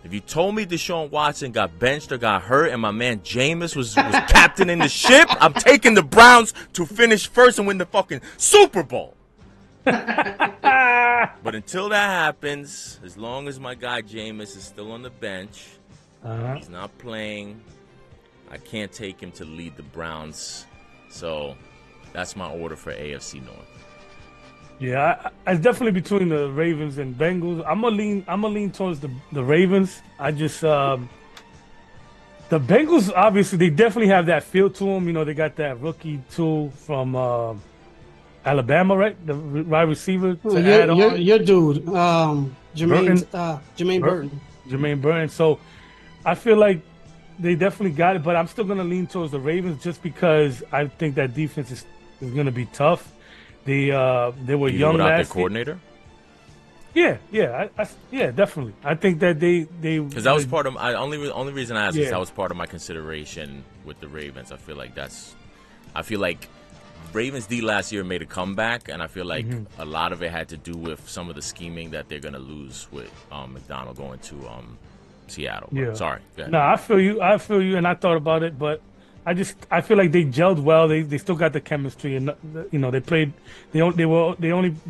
If you told me Deshaun Watson got benched or got hurt and my man Jameis was captaining the ship, I'm taking the Browns to finish first and win the fucking Super Bowl. But until that happens, as long as my guy Jameis is still on the bench, he's not playing, I can't take him to lead the Browns. So that's my order for AFC North. Yeah, it's definitely between the Ravens and Bengals. I'm gonna lean towards the Ravens. I just the Bengals obviously they definitely have that feel to them. You know, they got that rookie too from Alabama, right? The wide receiver Well, to add on. your dude, Burton, Jermaine Bur- Burton. Jermaine Burton. So I feel like they definitely got it, but I'm still gonna lean towards the Ravens just because I think that defense is gonna be tough. They were Even young without their last year. coordinator? Yeah, definitely. I think that they Because that was part of my only reason I asked is Yeah. that was part of my consideration with the Ravens. I feel like Ravens D last year made a comeback, and I feel like a lot of it had to do with some of the scheming that they're gonna lose with McDonald going to Seattle. But Yeah. sorry, go ahead. No, I feel you, and I thought about it, but I feel like they gelled well. They still got the chemistry, and you know they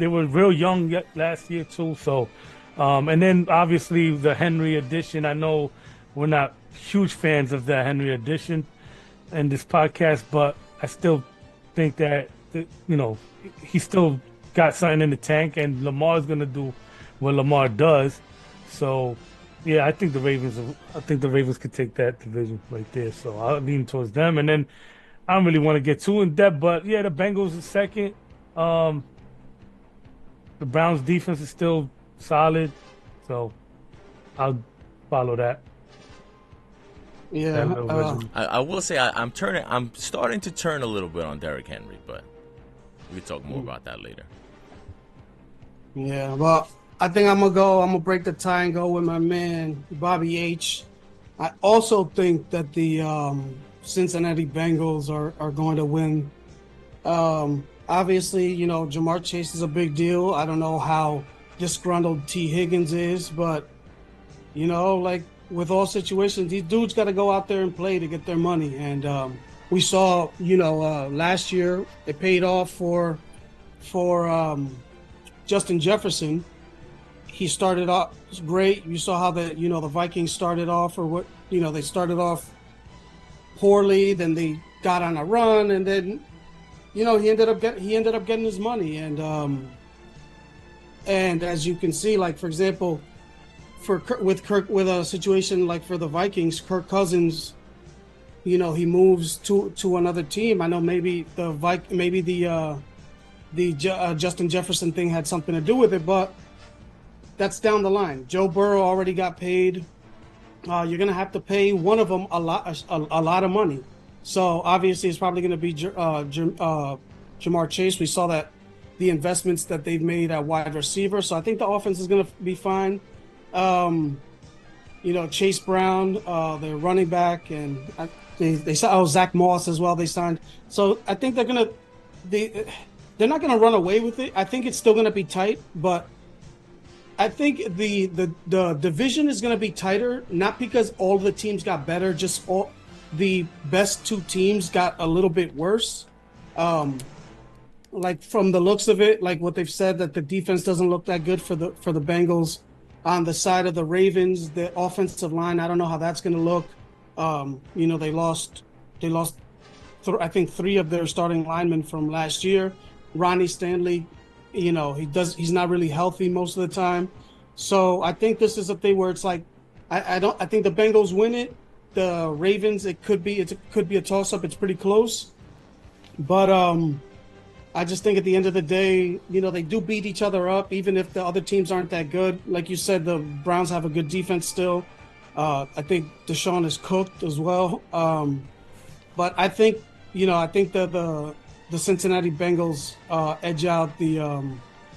were real young last year too. So, and then obviously the Henry addition. I know we're not huge fans of the Henry addition in this podcast, but I still think that you know he still got something in the tank, and Lamar's gonna do what Lamar does. So. Yeah, I think the Ravens could take that division right there. So I'll lean towards them. And then I don't really want to get too in depth, but yeah, the Bengals is second. The Browns defense is still solid, so I'll follow that. Yeah, I will say I'm starting to turn a little bit on Derrick Henry, but we can talk more about that later. yeah. Well, I think I'm gonna break the tie and go with my man Bobby H. I also think that the Cincinnati Bengals are going to win. Obviously, you know, Jamar Chase is a big deal. I don't know how disgruntled T. Higgins is, but you know, like with all situations, these dudes got to go out there and play to get their money. And we saw, you know, last year it paid off for Justin Jefferson. He started off great. You saw how the Vikings started off, they started off poorly. Then they got on a run, and then he ended up getting his money. And as you can see, like for example, with a situation like for the Vikings, Kirk Cousins, you know, he moves to another team. I know maybe the Justin Jefferson thing had something to do with it, but that's down the line. Joe Burrow already got paid. You're gonna have to pay one of them a lot of money. So obviously, it's probably gonna be Jamar Chase. We saw that the investments that they've made at wide receiver. So I think the offense is gonna be fine. Chase Brown, their running back, and they saw Zach Moss as well. They signed. So I think they're not gonna run away with it. I think it's still gonna be tight, but I think the division is going to be tighter, not because all the teams got better, just all the best two teams got a little bit worse. Like from the looks of it, like what they've said, that the defense doesn't look that good for the Bengals. On the side of the Ravens, the offensive line, I don't know how that's going to look. They lost I think 3 of their starting linemen from last year. Ronnie Stanley, you know, he's not really healthy most of the time. So I think this is a thing where it's like, I think the Bengals win it. The Ravens, it could be a toss up. It's pretty close. But I just think at the end of the day, you know, they do beat each other up, even if the other teams aren't that good. Like you said, the Browns have a good defense still. I think Deshaun is cooked as well. But I think the Cincinnati Bengals edge out the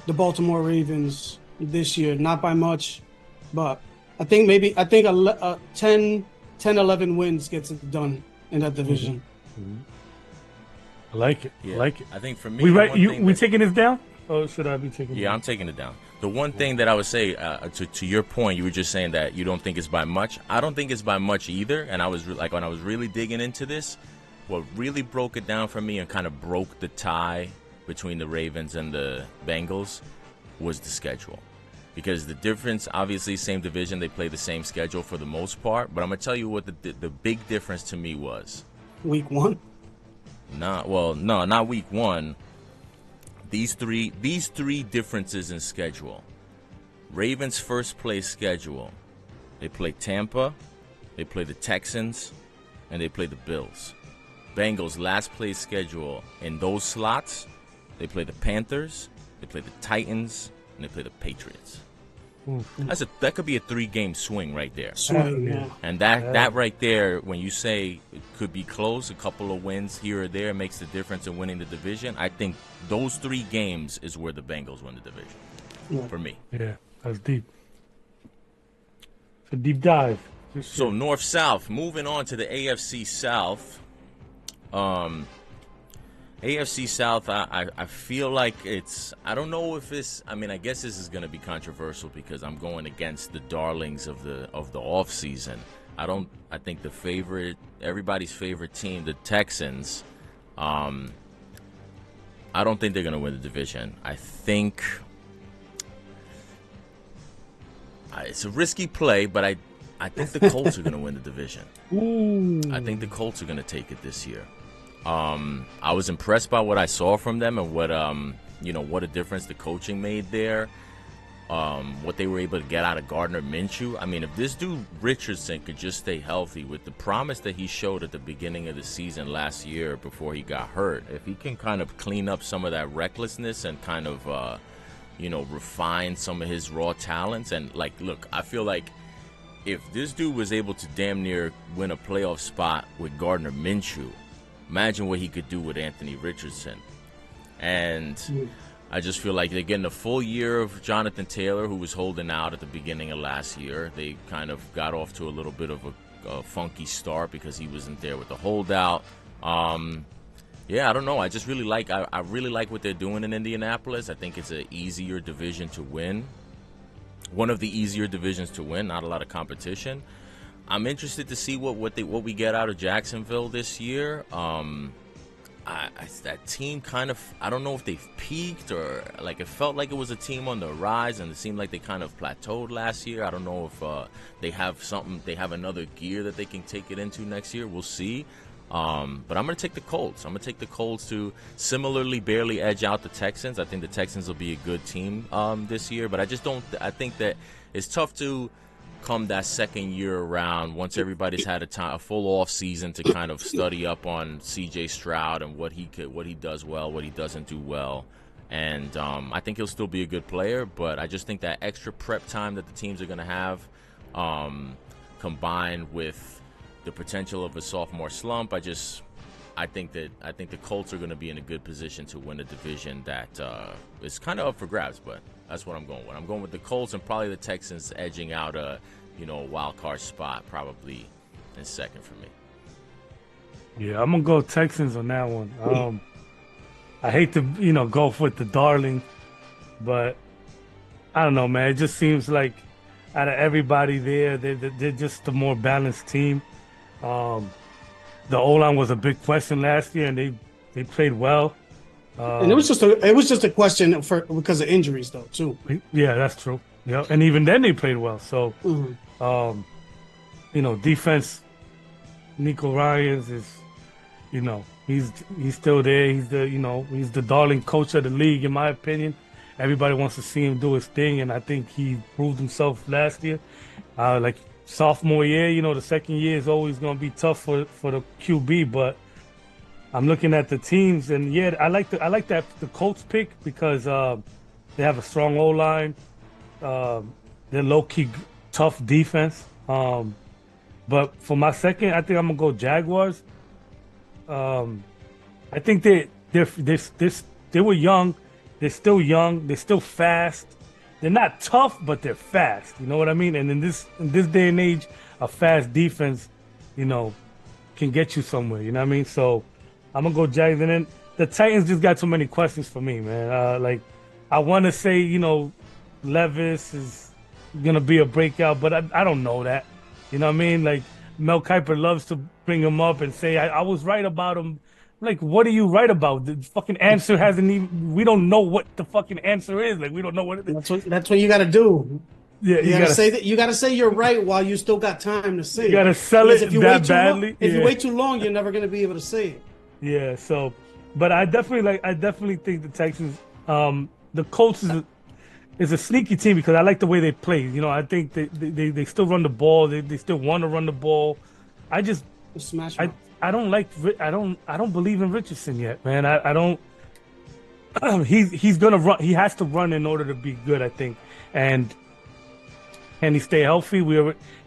Baltimore Ravens this year, not by much, but I think 10-11 wins gets it done in that division. Mm-hmm. I like it. Yeah. I like it. I think for me, we taking this down, or should I be taking? Yeah, I'm taking it down. The one thing that I would say to your point, you were just saying that you don't think it's by much. I don't think it's by much either. And I was when I was really digging into this, what really broke it down for me and kind of broke the tie between the Ravens and the Bengals was the schedule. Because the difference, obviously, same division, they play the same schedule for the most part. But I'm going to tell you what the big difference to me was. Week 1? No, not week 1. these three differences in schedule. Ravens' first place schedule. They play Tampa, they play the Texans, and they play the Bills. Bengals' last place schedule in those slots, they play the Panthers, they play the Titans, and they play the Patriots. That could be a 3-game swing right there. Yeah. And that right there, when you say it could be close, a couple of wins here or there makes the difference in winning the division, I think those 3 games is where the Bengals win the division, for me. Yeah, that's deep. It's a deep dive. So north-south, moving on to the AFC South. AFC South, I feel like I don't know if it's, I mean, I guess this is going to be controversial because I'm going against the darlings of the offseason. I think everybody's favorite team, the Texans, I don't think they're going to win the division. I think it's a risky play, but I think the Colts are going to win the division. Ooh. I think the Colts are going to take it this year. I was impressed by what I saw from them and what a difference the coaching made there. What they were able to get out of Gardner Minshew. I mean, if this dude Richardson could just stay healthy with the promise that he showed at the beginning of the season last year before he got hurt, if he can kind of clean up some of that recklessness and kind of, refine some of his raw talents. And, look, I feel like if this dude was able to damn near win a playoff spot with Gardner Minshew, imagine what he could do with Anthony Richardson. And I just feel like they're getting a full year of Jonathan Taylor, who was holding out at the beginning of last year. They kind of got off to a little bit of a funky start because he wasn't there with the holdout. I don't know. I just really like I really like what they're doing in Indianapolis. I think it's an easier division to win. One of the easier divisions to win, not a lot of competition. I'm interested to see what we get out of Jacksonville this year. That team kind of, I don't know if they've peaked or it felt like it was a team on the rise, and it seemed like they kind of plateaued last year. I don't know if they have another gear that they can take it into next year. We'll see. But I'm going to take the Colts. I'm going to take the Colts to similarly barely edge out the Texans. I think the Texans will be a good team this year, but I think that it's tough to come that second year around once everybody's had a full off season to kind of study up on CJ Stroud and what he does well, what he doesn't do well. And I think he'll still be a good player, but I just think that extra prep time that the teams are going to have combined with the potential of a sophomore slump, I think the Colts are going to be in a good position to win a division that is kind of up for grabs, but that's what I'm going with. I'm going with the Colts and probably the Texans edging out a wild card spot, probably in second for me. Yeah, I'm gonna go Texans on that one. I hate to go with the darling, but I don't know, man. It just seems like out of everybody there, they're just the more balanced team. The O-line was a big question last year, and they played well. And it was just a question because of injuries though too. Yeah, that's true. Yeah, and even then they played well. So, defense. Nico Ryans is, he's still there. He's the darling coach of the league in my opinion. Everybody wants to see him do his thing, and I think he proved himself last year. Sophomore year, the second year is always going to be tough for the QB, but I'm looking at the teams, and yeah, I like the Colts pick because they have a strong O-line. They're low-key tough defense. But for my second, I think I'm gonna go Jaguars. I think they were young. They're still young. They're still fast. They're not tough, but they're fast. You know what I mean? And in this day and age, a fast defense, can get you somewhere. You know what I mean? So I'm gonna go Jags, and then the Titans just got too many questions for me, man. I want to say, Levis is gonna be a breakout, but I don't know that. You know what I mean? Mel Kiper loves to bring him up and say I was right about him. What are you right about? The fucking answer hasn't even. We don't know what the fucking answer is. We don't know what it is. That's what you got to do. Yeah, you gotta say that. You gotta say you're right while you still got time to say it. You gotta sell it that badly. If you wait too long, you're never gonna be able to say it. Yeah. So, but I definitely think the Texans The Colts is a sneaky team because I like the way they play. You know, I think they still run the ball. They still want to run the ball. I just Smash I mouth. I don't like I don't believe in Richardson yet, man. I don't. He's gonna run. He has to run in order to be good, I think. And can he stay healthy?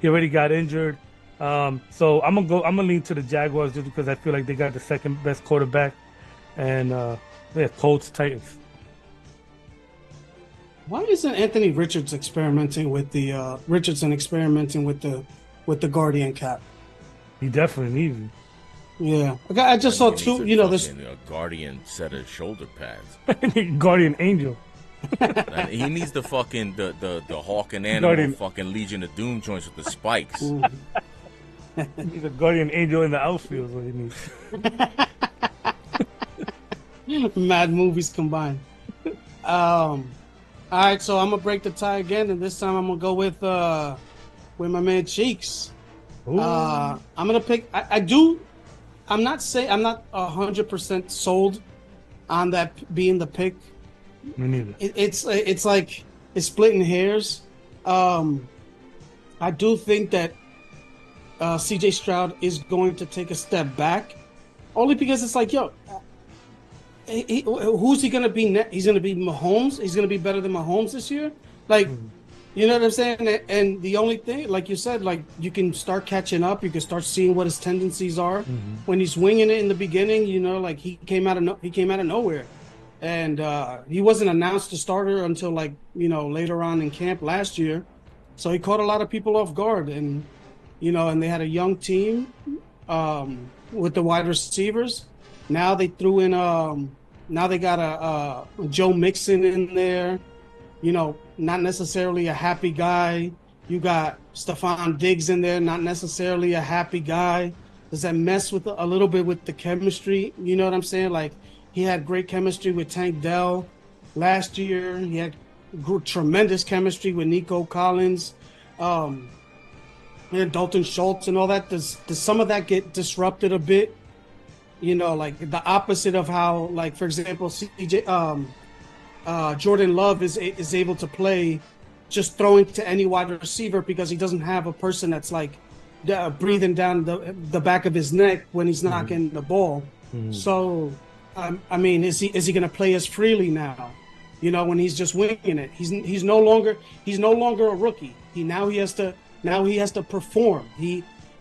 He already got injured. So I'm gonna lean to the Jaguars just because I feel like they got the second best quarterback. And yeah, Colts, Titans. Why isn't Anthony Richardson experimenting with the Guardian cap? He definitely needs it. Yeah, I just saw He needs two. a You know, this fucking, Guardian set of shoulder pads. Guardian Angel. And he needs the fucking the Hawk and Animal Guardian. fucking Legion of Doom joints with the spikes. He's a Guardian Angel in the outfield. Is what he needs. mad movies combined. All right, so I'm gonna break the tie again, and this time I'm gonna go with my man Cheeks. I'm gonna pick. I'm not 100% sold on that being the pick. Me neither. It's like it's splitting hairs. I do think that CJ Stroud is going to take a step back, only because it's like, yo, who's he going to be next? He's going to be Mahomes. He's going to be better than Mahomes this year. Like, you know what I'm saying? And the only thing, like you said, like you can start catching up. You can start seeing what his tendencies are when he's winging it in the beginning. You know, like he came out of nowhere, and he wasn't announced a starter until like later on in camp last year. So he caught a lot of people off guard, and and they had a young team with the wide receivers. Now they threw in now they got a Joe Mixon in there. Not necessarily a happy guy. You got Stephon Diggs in there, not necessarily a happy guy. Does that mess with a little bit with the chemistry? You know what I'm saying? Like he had great chemistry with Tank Dell last year. He had tremendous chemistry with Nico Collins, and Dalton Schultz and all that. Does some of that get disrupted a bit? Like the opposite of how, like for example, Jordan Love is able to play just throwing to any wide receiver because he doesn't have a person that's like breathing down the back of his neck when he's not getting the ball. So, I mean, is he going to play as freely now? When he's just winging it, he's no longer a rookie. He has to perform.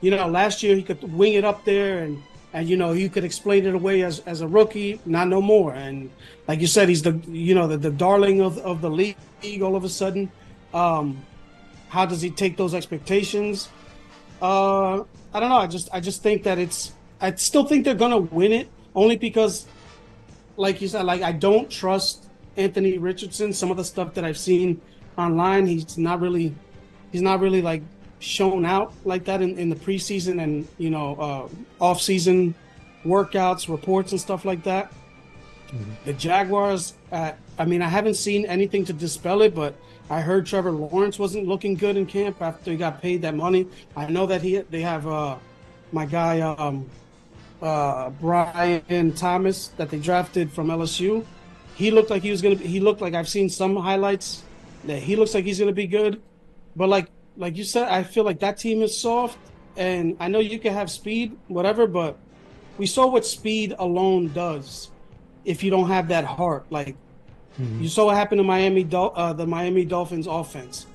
Last year he could wing it up there and you could explain it away as a rookie, not no more. And like you said, he's the darling of the league all of a sudden. How does he take those expectations? I don't know. I just think that I still think they're gonna win it only because, like you said, like I don't trust Anthony Richardson. Some of the stuff that I've seen online, he's not really like shown out like that in the preseason and off-season workouts, reports and stuff like that. The Jaguars, I haven't seen anything to dispel it, but I heard Trevor Lawrence wasn't looking good in camp after he got paid that money. I know that they have my guy Brian Thomas that they drafted from LSU. He looked like I've seen some highlights that he looks like he's gonna be good, but like you said, I feel like that team is soft, and I know you can have speed, whatever, but we saw what speed alone does if you don't have that heart. Like you saw what happened to the Miami Dolphins offense.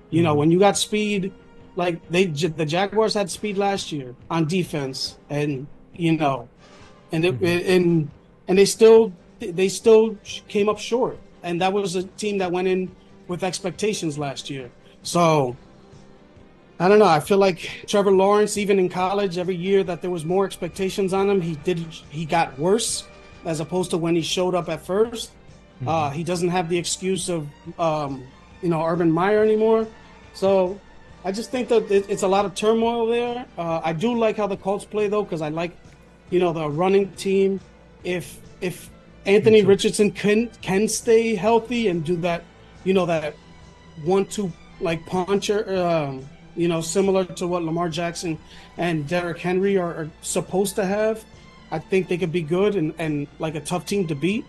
When you got speed, like the Jaguars had speed last year on defense, and and they still came up short, and that was a team that went in with expectations last year. So I don't know. I feel like Trevor Lawrence, even in college, every year that there was more expectations on him, he got worse as opposed to when he showed up at first. He doesn't have the excuse of Urban Meyer anymore. So I just think that it's a lot of turmoil there. I do like how the Colts play though, because I like the running team. If Anthony Richardson can stay healthy and do that, that 1-2 like puncher. Similar to what Lamar Jackson and Derrick Henry are supposed to have, I think they could be good and like a tough team to beat.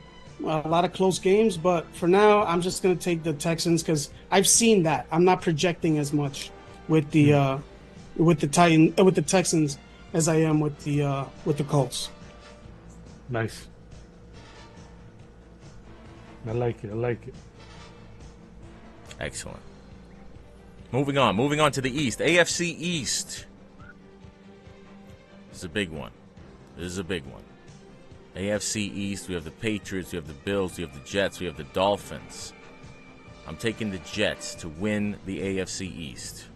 a lot of close games, but for now, I'm just going to take the Texans because I've seen that. I'm not projecting as much with the with the Texans as I am with the Colts. Nice. I like it. I like it. Excellent. Moving on to the East. AFC East. This is a big one. AFC East, we have the Patriots, we have the Bills, we have the Jets, we have the Dolphins. I'm taking the Jets to win the AFC East.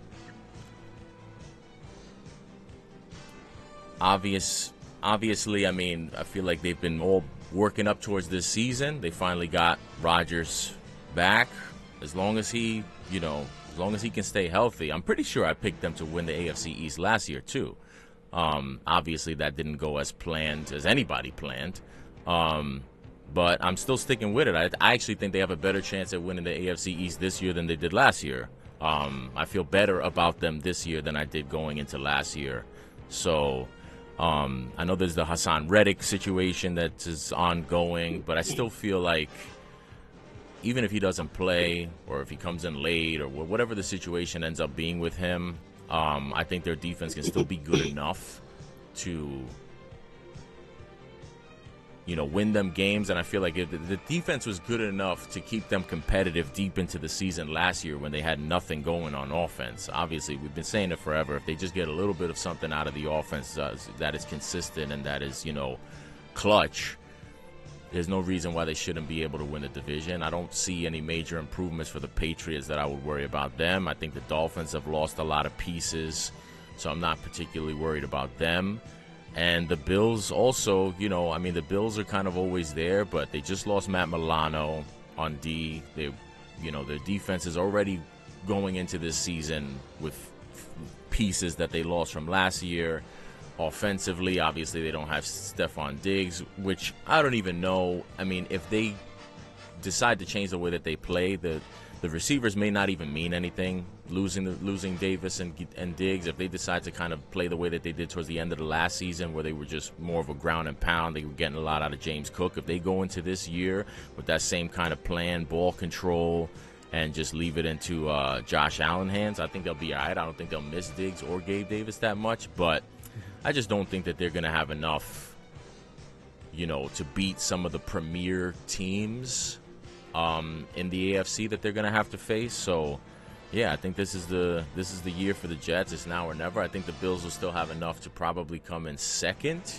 Obviously, I mean, I feel like they've been all working up towards this season. They finally got Rodgers back. As long as he can stay healthy, I'm pretty sure I picked them to win the AFC East last year too. Obviously, that didn't go as planned as anybody planned. But I'm still sticking with it. I actually think they have a better chance at winning the AFC East this year than they did last year. I feel better about them this year than I did going into last year. So I know there's the Hassan Reddick situation that is ongoing, but I still feel like even if he doesn't play or if he comes in late or whatever the situation ends up being with him, I think their defense can still be good enough to, win them games. And I feel like the defense was good enough to keep them competitive deep into the season last year when they had nothing going on offense. Obviously, we've been saying it forever. If they just get a little bit of something out of the offense that is consistent and that is, clutch, there's no reason why they shouldn't be able to win the division. I don't see any major improvements for the Patriots that I would worry about them. I think the Dolphins have lost a lot of pieces, so I'm not particularly worried about them. And the Bills also, the Bills are kind of always there, but they just lost Matt Milano on D. Their defense is already going into this season with pieces that they lost from last year. Offensively, obviously, they don't have Stephon Diggs, which I don't even know. I mean, if they decide to change the way that they play, the receivers may not even mean anything. Losing Davis and Diggs, if they decide to kind of play the way that they did towards the end of the last season, where they were just more of a ground and pound, they were getting a lot out of James Cook. If they go into this year with that same kind of plan, ball control, and just leave it into Josh Allen's hands, I think they'll be all right. I don't think they'll miss Diggs or Gabe Davis that much, but I just don't think that they're going to have enough, to beat some of the premier teams in the AFC that they're going to have to face. So, yeah, I think this is the year for the Jets. It's now or never. I think the Bills will still have enough to probably come in second.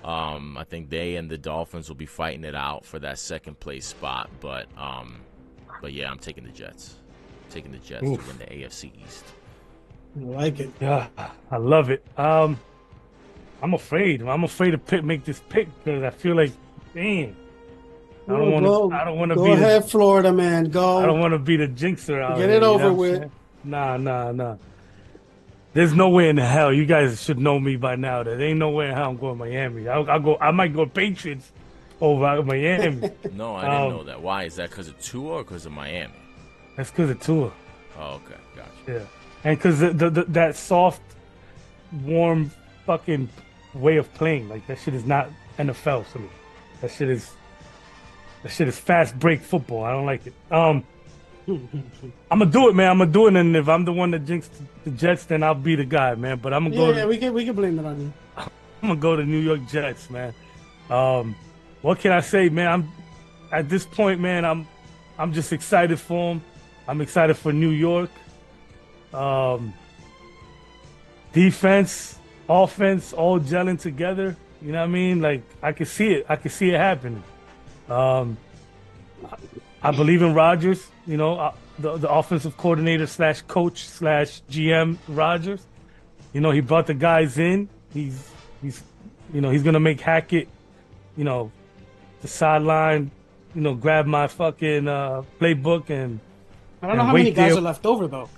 I think they and the Dolphins will be fighting it out for that second place spot. But yeah, I'm taking the Jets. To win the AFC East. I like it. Yeah, I love it. I'm afraid. to make this pick because I feel like, damn, I don't want to be. Go ahead, Florida man. Go. I don't want to be the jinxer out Get here, it over with. Nah. There's no way in the hell. You guys should know me by now. There ain't no way in hell I'm going Miami. I might go Patriots over Miami. No, I didn't know that. Why? Is that because of Tua or because of Miami? That's because of Tua. Oh, okay, gotcha. Yeah, and because that soft, warm, fucking way of playing, like that shit is not NFL to me. That shit is fast break football. I don't like it. I'm gonna do it, man. And if I'm the one that jinxed the Jets, then I'll be the guy, man. But I'm gonna go. Yeah, we can blame it on you. I'm gonna go to New York Jets, man. What can I say, man? I'm at this point, man. I'm just excited for them. I'm excited for New York. Defense, offense, all gelling together. You know what I mean? Like I can see it. I can see it happening. I believe in Rodgers. The offensive coordinator / coach / GM Rodgers. He brought the guys in. He's gonna make Hackett. The sideline. Grab my fucking playbook and. I don't know how many guys are left over though.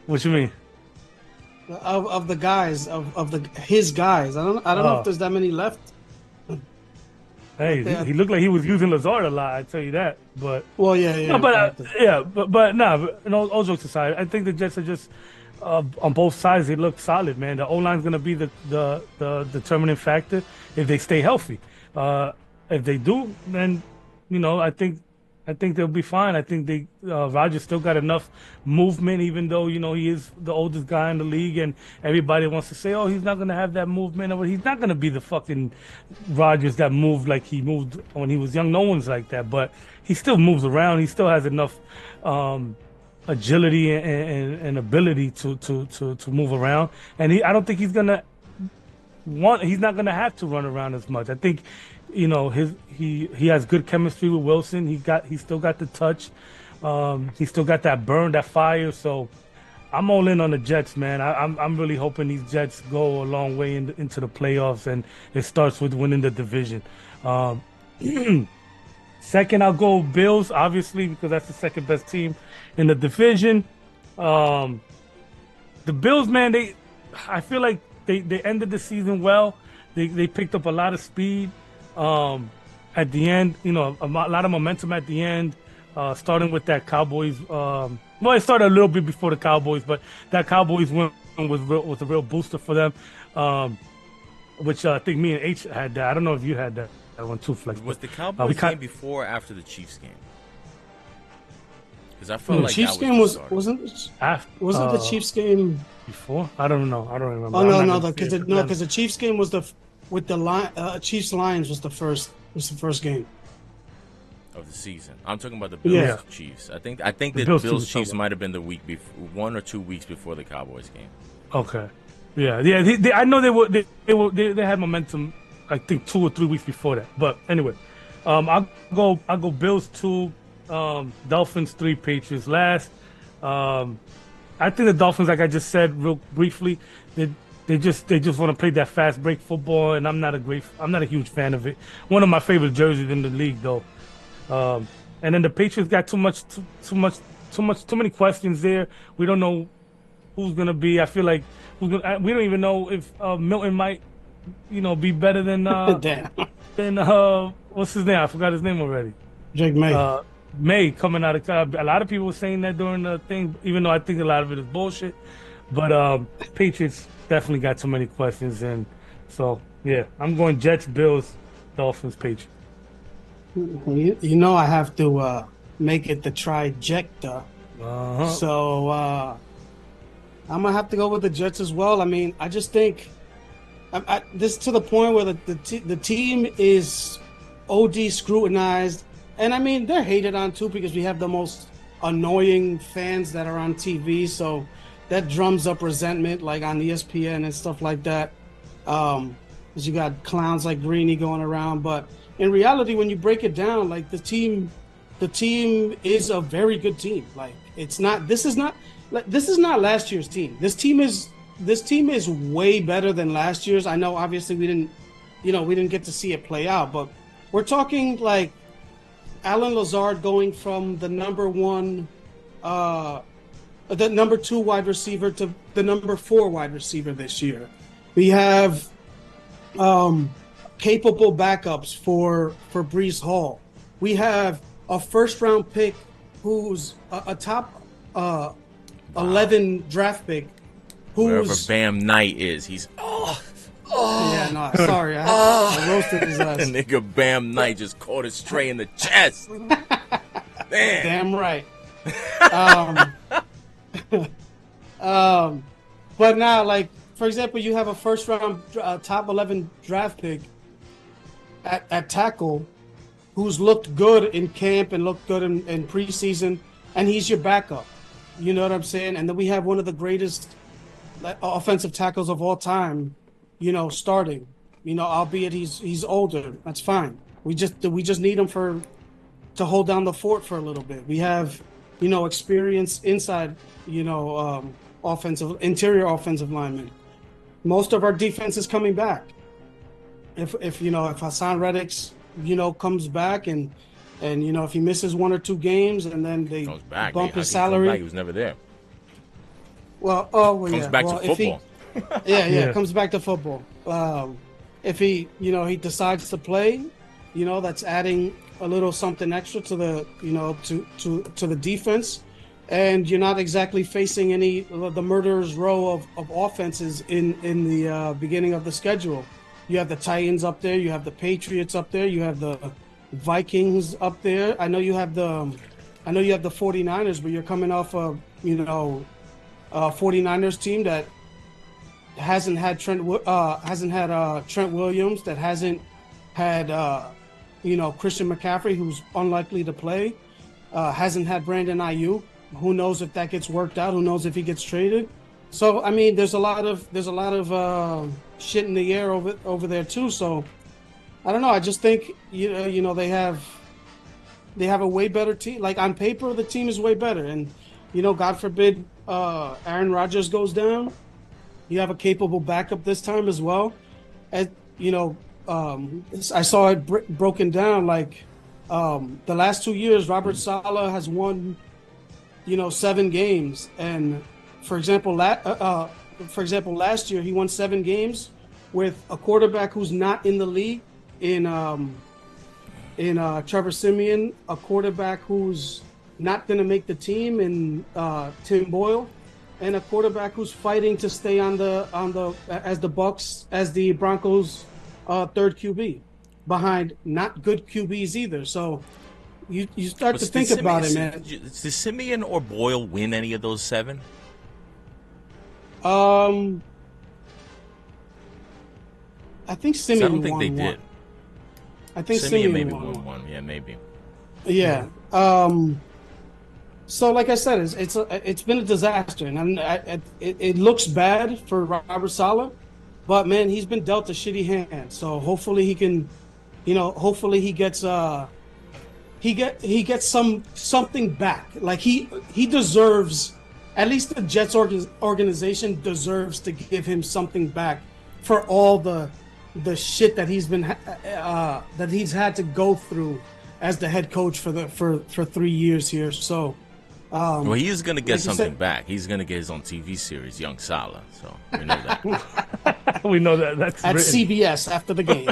What you mean? Of the guys his guys. I don't know if there's that many left. Hey, he looked like he was using Lazard a lot. I tell you that. But well, yeah. No, but all jokes aside, I think the Jets are just on both sides. They look solid, man. The O line's gonna be the determining factor if they stay healthy. if they do, then I think they'll be fine. I think Rodgers still got enough movement, even though he is the oldest guy in the league, and everybody wants to say, "Oh, he's not gonna have that movement," or he's not gonna be the fucking Rodgers that moved like he moved when he was young. No one's like that, but he still moves around. He still has enough agility and ability to move around, and I don't think he's gonna he's not gonna have to run around as much. I think he has good chemistry with Wilson. He still got the touch. He still got that burn, that fire. So I'm all in on the Jets, man. I'm really hoping these Jets go a long way into the playoffs, and it starts with winning the division. Second, I'll go Bills, obviously, because that's the second best team in the division. The Bills, man, I feel like they ended the season well. They picked up a lot of speed at the end. A lot of momentum at the end, starting with that Cowboys. Well, it started a little bit before the Cowboys, but that Cowboys win was a real booster for them, which I think me and H had that. I don't know if you had that one too, Flex. Was the Cowboys game before or after the Chiefs game? Because I felt like Chiefs that game wasn't the Chiefs game before? I don't know. I don't remember. Oh no, because the Chiefs game was with the Chiefs Lions was the first game of the season. I'm talking about the Bills Chiefs. I think the Bills Chiefs might have been the week before, 1 or 2 weeks before the Cowboys game. Okay. Yeah. I know they had momentum. I think 2 or 3 weeks before that. But anyway, I'll go Bills 2, Dolphins 3, Patriots last. I think the Dolphins, like I just said real briefly, they just want to play that fast break football, and I'm not a huge fan of it. One of my favorite jerseys in the league, though. And then the Patriots got too many questions there. We don't know who's gonna be. I feel like we don't even know if Milton might, be better than what's his name? I forgot his name already. Jake May. May coming out of a lot of people were saying that during the thing, even though I think a lot of it is bullshit. But Patriots definitely got too many questions, and so yeah, I'm going Jets, Bills, Dolphins, Patriots. I have to make it the trifecta. So I'm gonna have to go with the Jets as well. I mean, I just think this to the point where the team is OD scrutinized, and I mean they're hated on too because we have the most annoying fans that are on TV. So that drums up resentment, like on ESPN and stuff like that. Because you got clowns like Greeny going around, but in reality, when you break it down, like the team is a very good team. Like this is not last year's team. This team is way better than last year's. I know obviously we didn't get to see it play out, but we're talking like Alan Lazard going from the number 2 wide receiver to the number 4 wide receiver this year. We have capable backups for Breece Hall. We have a first-round pick who's a top 11 draft pick. Wherever Bam Knight is, he's yeah, no, sorry, I roasted his ass. The nigga Bam Knight just caught it straight in the chest. Damn right. But now, like for example, you have a first-round top 11 draft pick at tackle, who's looked good in camp and looked good in preseason, and he's your backup. You know what I'm saying? And then we have one of the greatest offensive tackles of all time, starting. Albeit he's older. That's fine. We just need him to hold down the fort for a little bit. We have, experience inside, interior offensive linemen. Most of our defense is coming back. If Hassan Reddick's, comes back and if he misses 1 or 2 games and then they bump his salary. He was never there. Well, comes back to football. Comes back to football. If he decides to play, that's adding a little something extra to the, to the defense, and you're not exactly facing any of the murderer's row of offenses in the beginning of the schedule. You have the Titans up there. You have the Patriots up there. You have the Vikings up there. I know you have the 49ers, but you're coming off of, 49ers team that hasn't had Trent Williams, that hasn't had Christian McCaffrey, who's unlikely to play, hasn't had Brandon Ayuk. Who knows if that gets worked out? Who knows if he gets traded? So I mean, there's a lot of shit in the air over there too. So I don't know. I just think they have a way better team. Like on paper, the team is way better, and God forbid Aaron Rodgers goes down, you have a capable backup this time as well. And I saw it broken down like the last 2 years, Robert Saleh has won 7 games, and for example, last year he won 7 games with a quarterback who's not in the league in Trevor Siemian, a quarterback who's not going to make the team in Tim Boyle, and a quarterback who's fighting to stay as the Broncos' third QB, behind not good QBs either. So you start to think about it, man. Does Simeon or Boyle win any of those 7? I think Simeon. I don't think they did. I think Simeon maybe won one. Yeah, maybe. Yeah. So, like I said, it's been a disaster, and it looks bad for Robert Saleh, but man, he's been dealt a shitty hand. So hopefully he can, hopefully he gets something back. Like he deserves. At least the Jets organization deserves to give him something back for all the shit that he's had to go through as the head coach for 3 years here. So, well, he is going to get something back. He's going to get his own TV series, Young Saleh. So we know that. We know that. That's at written. CBS after the game.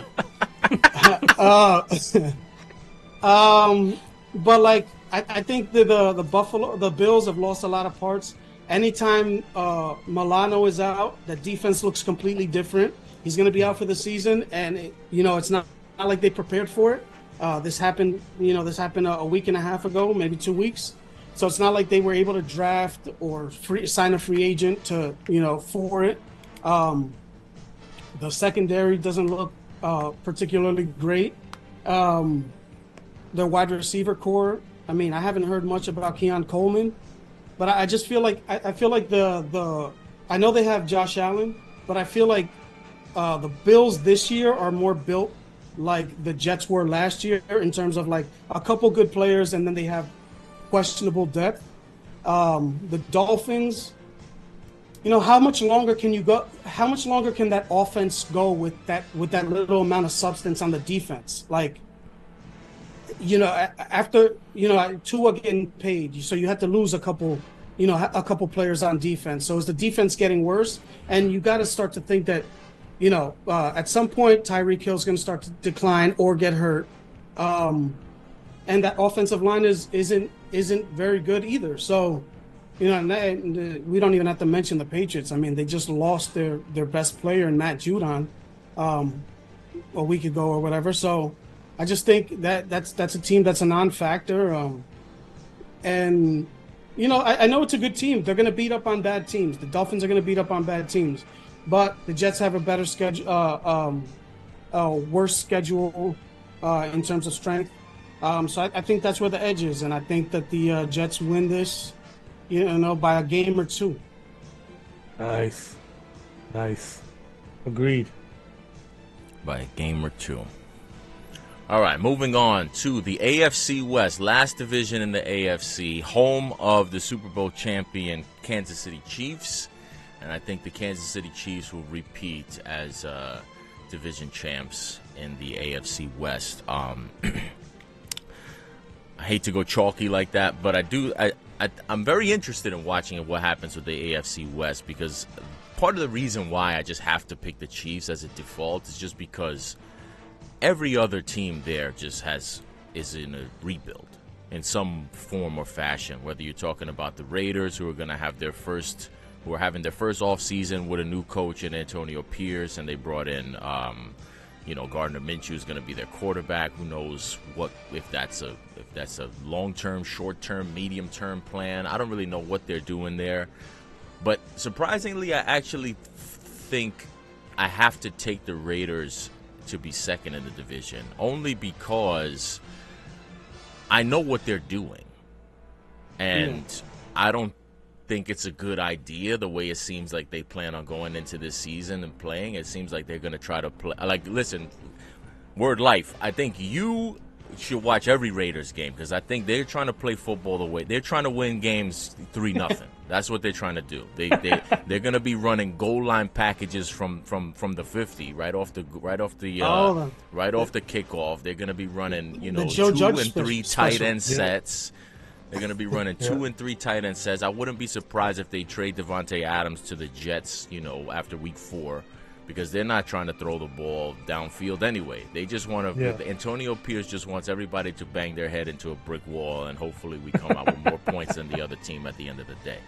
But like. I think the Bills have lost a lot of parts. Anytime Milano is out, the defense looks completely different. He's going to be out for the season, and it's not like they prepared for it. This happened a week and a half ago, maybe 2 weeks. So it's not like they were able to draft or sign a free agent for it. The secondary doesn't look particularly great. Their wide receiver core. I mean, I haven't heard much about Keon Coleman, but I just feel like I know they have Josh Allen, but I feel like the Bills this year are more built like the Jets were last year in terms of like a couple good players, and then they have questionable depth. The Dolphins, how much longer can you go? How much longer can that offense go with that little amount of substance on the defense? Like, after Tua getting paid, so you had to lose a couple players on defense. So is the defense getting worse? And you got to start to think that, at some point Tyreek Hill's going to start to decline or get hurt, and that offensive line isn't very good either. So, and we don't even have to mention the Patriots. I mean, they just lost their best player in Matt Judon a week ago or whatever. So. I just think that's a team that's a non-factor, and I know it's a good team. They're going to beat up on bad teams. The Dolphins are going to beat up on bad teams, but the Jets have a better schedule, worse schedule in terms of strength. So I think that's where the edge is, and I think that the Jets win this, by a game or 2. Nice, agreed. By a game or 2. All right, moving on to the AFC West, last division in the AFC, home of the Super Bowl champion Kansas City Chiefs. And I think the Kansas City Chiefs will repeat as division champs in the AFC West. I hate to go chalky like that, but I'm very interested in watching what happens with the AFC West, because part of the reason why I just have to pick the Chiefs as a default is just because every other team there just is in a rebuild in some form or fashion, whether you're talking about the Raiders, who are going to have their first who are having their first off season with a new coach in Antonio Pierce, and they brought in, Gardner Minshew is going to be their quarterback. Who knows if that's a long-term, short-term, medium-term plan? I don't really know what they're doing there. But surprisingly, I actually think I have to take the Raiders to be second in the division, only because I know what they're doing. And I don't think it's a good idea the way it seems like they plan on going into this season and playing. It seems like they're going to try to play. Like, listen, word life, I think you should watch every Raiders game because I think they're trying to play football the way they're trying to win games 3-0. That's what they're trying to do. They're going to be running goal line packages from the 50 right off the kickoff. They're going to be running 2 and 3 tight end sets. They're going to be running 2 and 3 tight end sets. I wouldn't be surprised if they trade Devontae Adams to the Jets, after week 4. Because they're not trying to throw the ball downfield anyway. They just want to. Yeah. Antonio Pierce just wants everybody to bang their head into a brick wall, and hopefully we come out with more points than the other team at the end of the day.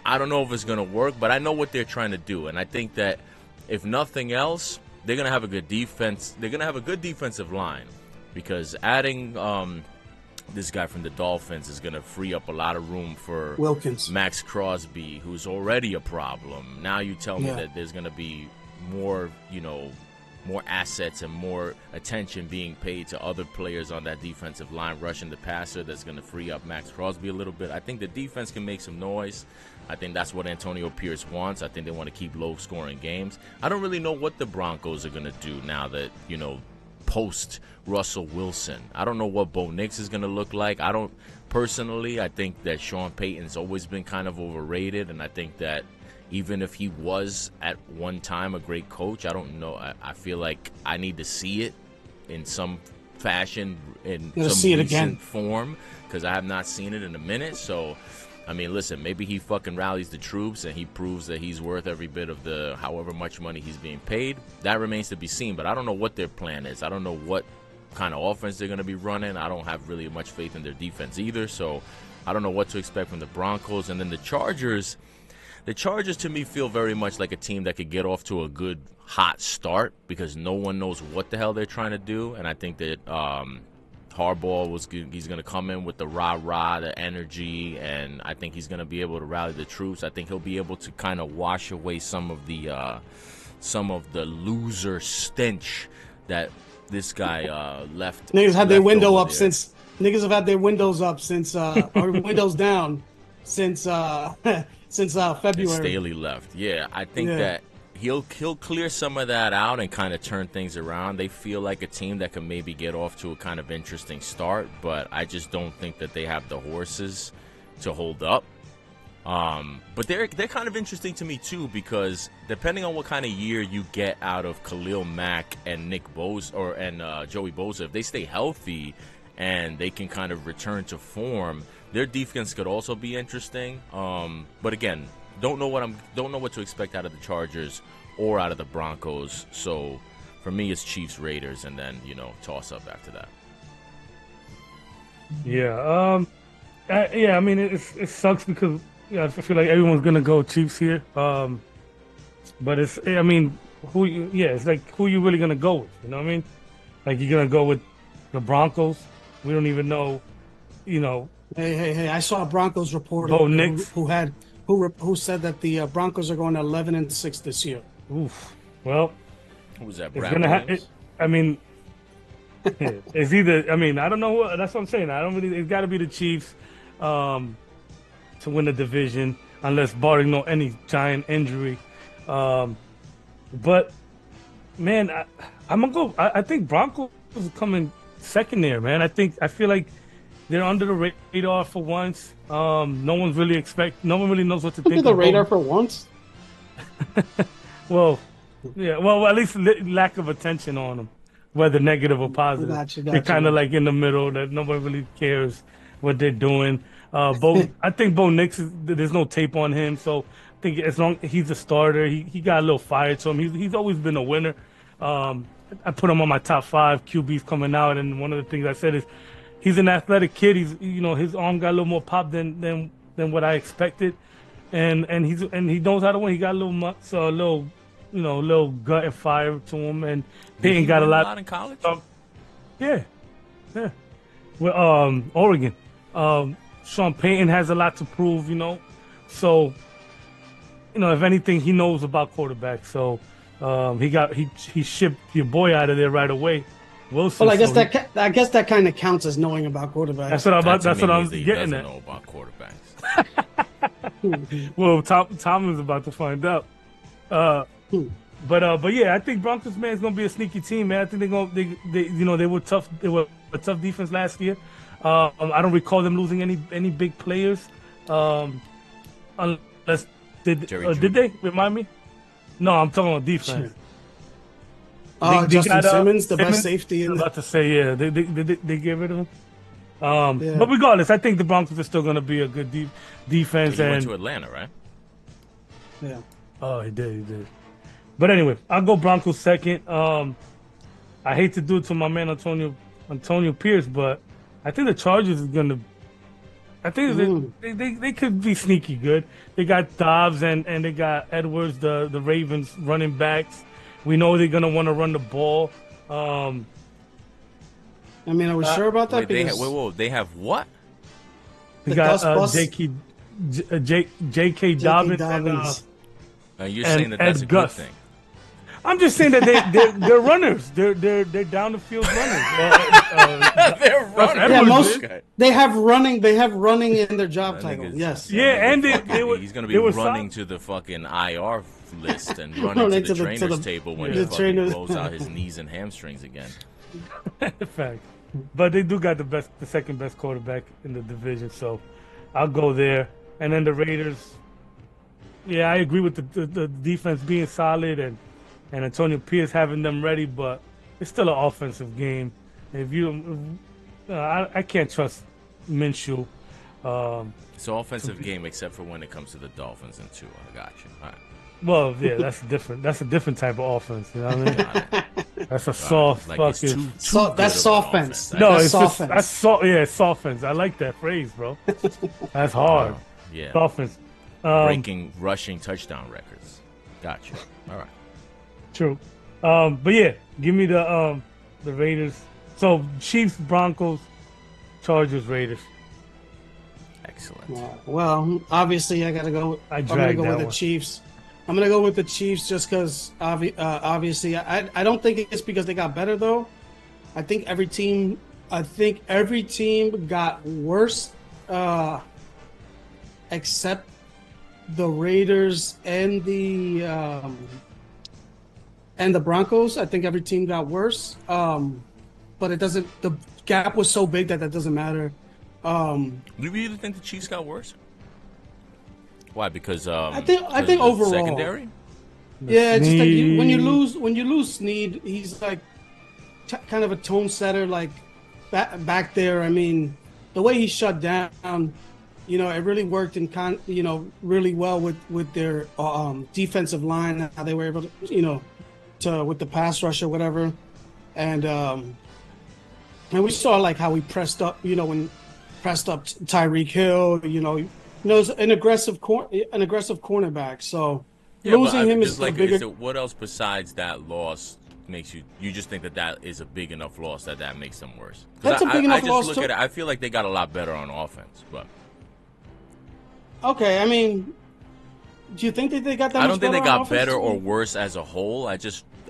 I don't know if it's going to work, but I know what they're trying to do, and I think that if nothing else, they're going to have a good defense. They're going to have a good defensive line because adding this guy from the Dolphins is going to free up a lot of room for Wilkins, Max Crosby, who's already a problem. Now you tell me that there's going to be more assets and more attention being paid to other players on that defensive line, rushing the passer. That's going to free up Max Crosby a little bit. I think the defense can make some noise. I think that's what Antonio Pierce wants. I think they want to keep low-scoring games. I don't really know what the Broncos are going to do now that, post Russell Wilson. I don't know what Bo Nix is going to look like. I think that Sean Payton's always been kind of overrated, and I think that even if he was at one time a great coach, I don't know. I feel like I need to see it in some fashion, in some recent form, because I have not seen it in a minute. So, I mean, listen, maybe he fucking rallies the troops and he proves that he's worth every bit of the however much money he's being paid. That remains to be seen, but I don't know what their plan is. I don't know what kind of offense they're going to be running. I don't have really much faith in their defense either, so I don't know what to expect from the Broncos. And then the Chargers to me feel very much like a team that could get off to a good hot start because no one knows what the hell they're trying to do. And I think that Harbaugh he's going to come in with the rah-rah, the energy, and I think he's going to be able to rally the troops. I think he'll be able to kind of wash away some of the loser stench that this guy left. Niggas had their window up since niggas have had their windows up since or windows down since February. Staley left. Yeah, I think that he'll clear some of that out and kind of turn things around. They feel like a team that can maybe get off to a kind of interesting start, but I just don't think that they have the horses to hold up. But they're kind of interesting to me too because depending on what kind of year you get out of Khalil Mack and Nick Bosa and Joey Bosa, if they stay healthy and they can kind of return to form, their defense could also be interesting. But again, don't know what to expect out of the Chargers or out of the Broncos. So for me, it's Chiefs Raiders, and then toss up after that. Yeah. I mean, it sucks because I feel like everyone's gonna go Chiefs here. But it's who you really gonna go with? You know what I mean? Like you're gonna go with the Broncos. We don't even know. Hey! I saw a Broncos reporter who said that the Broncos are going 11-6 this year. Oof. Well, who was that? It's either. I don't know. That's what I'm saying. It's got to be the Chiefs to win the division, unless barring any giant injury. But man, I'm gonna go. I think Broncos is coming second there, man. I feel like they're under the radar for once. No one really knows what to think. Under the radar for once. Well, yeah. Well, at least lack of attention on them, whether negative or positive. Gotcha. They're kind of like in the middle. That nobody really cares what they're doing. I think Bo Nix there's no tape on him, so I think as long as he's a starter, he got a little fire to him. He's always been a winner. I put him on my top 5 QBs coming out, and one of the things I said is he's an athletic kid. He's his arm got a little more pop than what I expected. and he knows how to win. He got a little little gut and fire to him, and Did Peyton he got a win lot in college. Yeah, yeah. With Oregon, Sean Payton has a lot to prove, So, if anything, he knows about quarterbacks. So, he shipped your boy out of there right away. Wilson. Well, I guess that kind of counts as knowing about quarterbacks. That's what I'm He getting doesn't at. know about quarterbacks. Well, Tom is about to find out. But yeah, I think Broncos, man, is gonna be a sneaky team, man. I think they were tough. They were a tough defense last year. I don't recall them losing any big players, unless did they remind me? No, I'm talking about defense. Justin Simmons, the best safety. I'm about to say, yeah, they get rid of him. Yeah. But regardless, I think the Broncos are still going to be a good defense. He went to Atlanta, right? Yeah. Oh, he did. But anyway, I'll go Broncos second. I hate to do it to my man Antonio Pierce, but I think the Chargers is going to. I think they could be sneaky good. They got Dobbs and they got Edwards, the Ravens running backs. We know they're going to want to run the ball. I mean, are we sure about that? They have what? They got J.K. Dobbins. And you're saying that's a good thing. I'm just saying that they're runners. They're down the field runners. They're runners. Yeah, they have running in their job title. Yes. Yeah, and he's going to be running to the fucking IR list and running to the trainer's table when he fucking blows out his knees and hamstrings again. Fact. But they do got the second best quarterback in the division, so I'll go there. And then the Raiders. Yeah, I agree with the defense being solid and Antonio Pierce having them ready, but it's still an offensive game. I can't trust Minshew. It's an offensive game except for when it comes to the Dolphins and Tua. I got you. All right. Well, yeah, that's different. That's a different type of offense. You know what I mean? That's a soft fucking. That's soft offense. No, it's just that's soft. Yeah, it's soft offense. I like that phrase, bro. That's hard. Yeah. Offense. Breaking rushing touchdown records. Gotcha. All right. True. But yeah, give me the Raiders. So Chiefs, Broncos, Chargers, Raiders. Excellent. Well, obviously I gotta go. I'm gonna go with the Chiefs. I'm gonna go with the Chiefs just because obviously I don't think it's because they got better though. I think every team got worse, except the Raiders and the Broncos. I think every team got worse, but it doesn't. The gap was so big that doesn't matter. Do you really think the Chiefs got worse? Why? Because I think overall secondary. Yeah, it's just like when you lose Snead, he's like kind of a tone setter, like back there. I mean, the way he shut down, it really worked and really well with their defensive line. How they were able to with the pass rush or whatever, and we saw like how he pressed up. When pressed up Tyreek Hill, an aggressive cornerback. So losing him is like, bigger. What else besides that loss makes you just think that is a big enough loss that makes them worse? That's a big enough loss. Look at it. I feel like they got a lot better on offense, but okay. I mean, do you think that they got that? I don't think they got better or worse as a whole.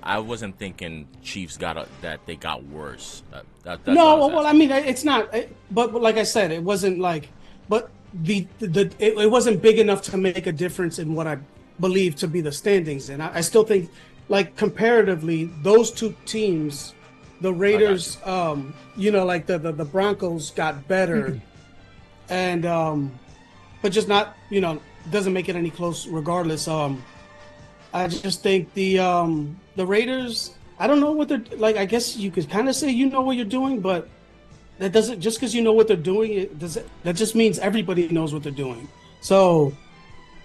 I wasn't thinking Chiefs that they got worse. I mean, it's not. But like I said, it wasn't like. But it wasn't big enough to make a difference in what I believe to be the standings. And I still think, like comparatively, those two teams, the Raiders, like the Broncos got better, and but just not, doesn't make it any close regardless. I just think the Raiders, I don't know what they're like. I guess you could kind of say what you're doing, but that doesn't, just because you know what they're doing, that just means everybody knows what they're doing. So,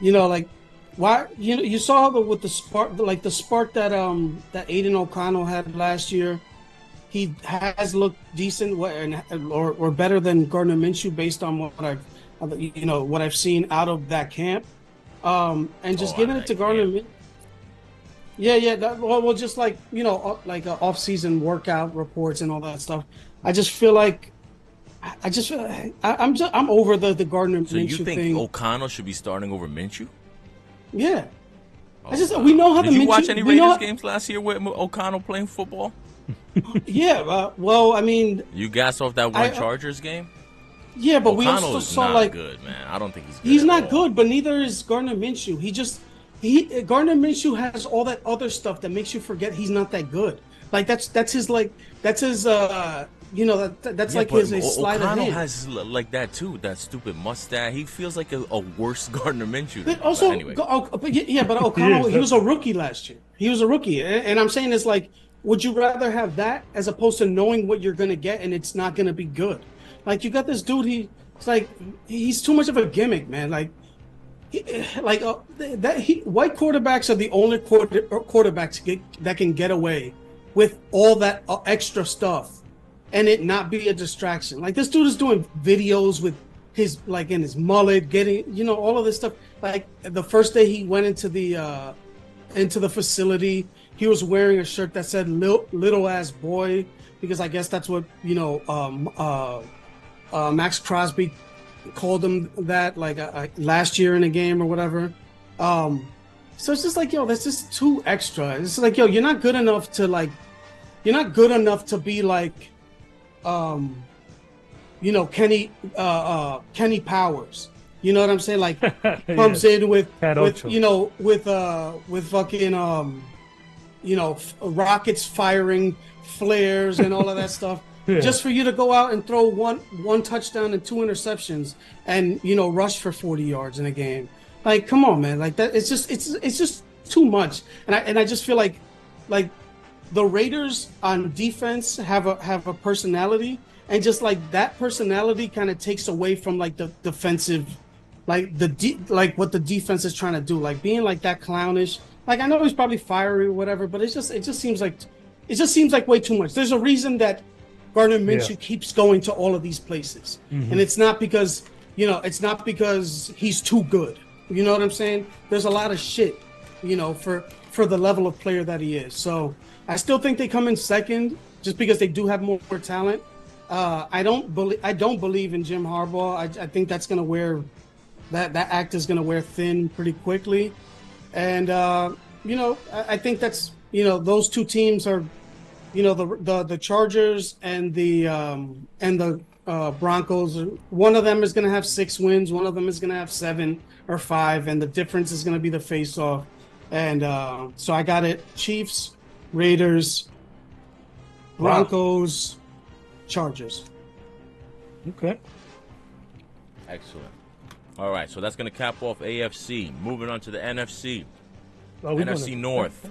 like why you saw with the spark, like the spark that Aiden O'Connell had last year. He has looked decent or better than Gardner Minshew based on what I've seen out of that camp. And just Oh, giving I it to Gardner. can't. Yeah. Well, just like like off-season workout reports and all that stuff. I just feel like I'm over the Gardner So you Minshew think thing. O'Connell should be starting over Minshew? Yeah. Oh, We know how Did the you watch Minshew, any we know. Raiders games last year with O'Connell playing football? Yeah. Well, I mean, You gassed off that one Chargers game? yeah, but we O'Connell also is saw not like good, man. I don't think he's good. he's at not all. good, but neither is Gardner Minshew. Gardner Minshew has all that other stuff that makes you forget he's not that good. Like that's his that's his that's Yeah, like but his sleight of O'Connell hand. has like that too. That stupid mustache. He feels like a worse Gardner Minshew. But also, anyway. but O'Connell, he was a rookie last year. He was a rookie, and I'm saying it's like, would you rather have that as opposed to knowing what you're gonna get and it's not gonna be good? Like you got this dude, it's like he's too much of a gimmick, man. Like white quarterbacks are the only quarterbacks that can get away with all that extra stuff and it not be a distraction. Like this dude is doing videos with his in his mullet, getting all of this stuff. Like the first day he went into the facility, he was wearing a shirt that said little ass boy, because I guess that's what Max Crosby called him that last year in a game or whatever. So it's just like, that's just too extra. It's like, you're not good enough to be like Kenny Powers. You know what I'm saying? Like comes in with fucking rockets firing, flares and all of that stuff. Yeah. Just for you to go out and throw one touchdown and 2 interceptions and rush for 40 yards in a game. Like, come on, man. Like that, it's just too much. And I just feel like the Raiders on defense have a personality, and just like that personality kind of takes away from like the defensive, like what the defense is trying to do, like being like that clownish. Like I know he's probably fiery or whatever, but it just seems like way too much. There's a reason that Gardner Minshew keeps going to all of these places, and it's not because he's too good. You know what I'm saying? There's a lot of shit, for the level of player that he is. So I still think they come in second just because they do have more talent. I don't believe in Jim Harbaugh. I think that's gonna wear that act is gonna wear thin pretty quickly, and I think that's those two teams are. The Chargers and the Broncos. One of them is going to have 6 wins. One of them is going to have 7 or 5, and the difference is going to be the face-off. And so I got it: Chiefs, Raiders, Broncos, Chargers. Okay. Excellent. All right, so that's going to cap off AFC. Moving on to the NFC. NFC North.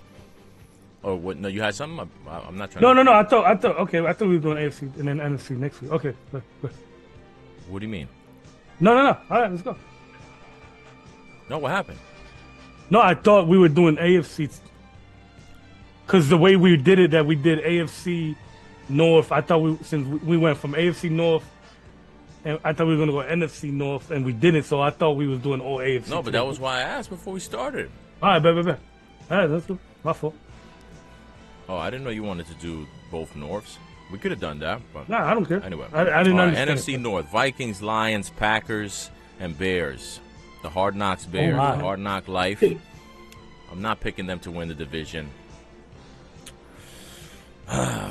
Oh, what? No, you had something? I'm not trying to... No. I thought. Okay, I thought we were doing AFC and then NFC next week. Okay. Go. What do you mean? No. All right, let's go. No, what happened? No, I thought we were doing AFC. Because the way we did it, that we did AFC North, I thought since we went from AFC North, and I thought we were going to go NFC North, and we didn't, so I thought we was doing all AFC. No, but that was why I asked before we started. All right, bet. All right, that's my fault. Oh, I didn't know you wanted to do both Norths. We could have done that, but nah, I don't care. Anyway, I didn't understand. NFC North: Vikings, Lions, Packers, and Bears. The Hard Knocks Bears, the Hard Knock Life. I'm not picking them to win the division.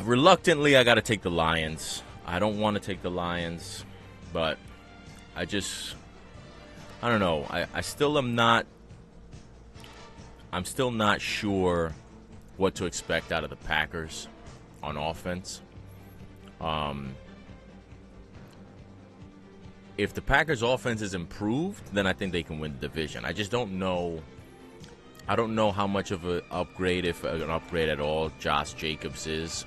Reluctantly, I got to take the Lions. I don't want to take the Lions, but I don't know. I still am not. I'm still not sure what to expect out of the Packers on offense. If the Packers' offense is improved, then I think they can win the division. I just don't know. I don't know how much of an upgrade, if an upgrade at all, Josh Jacobs is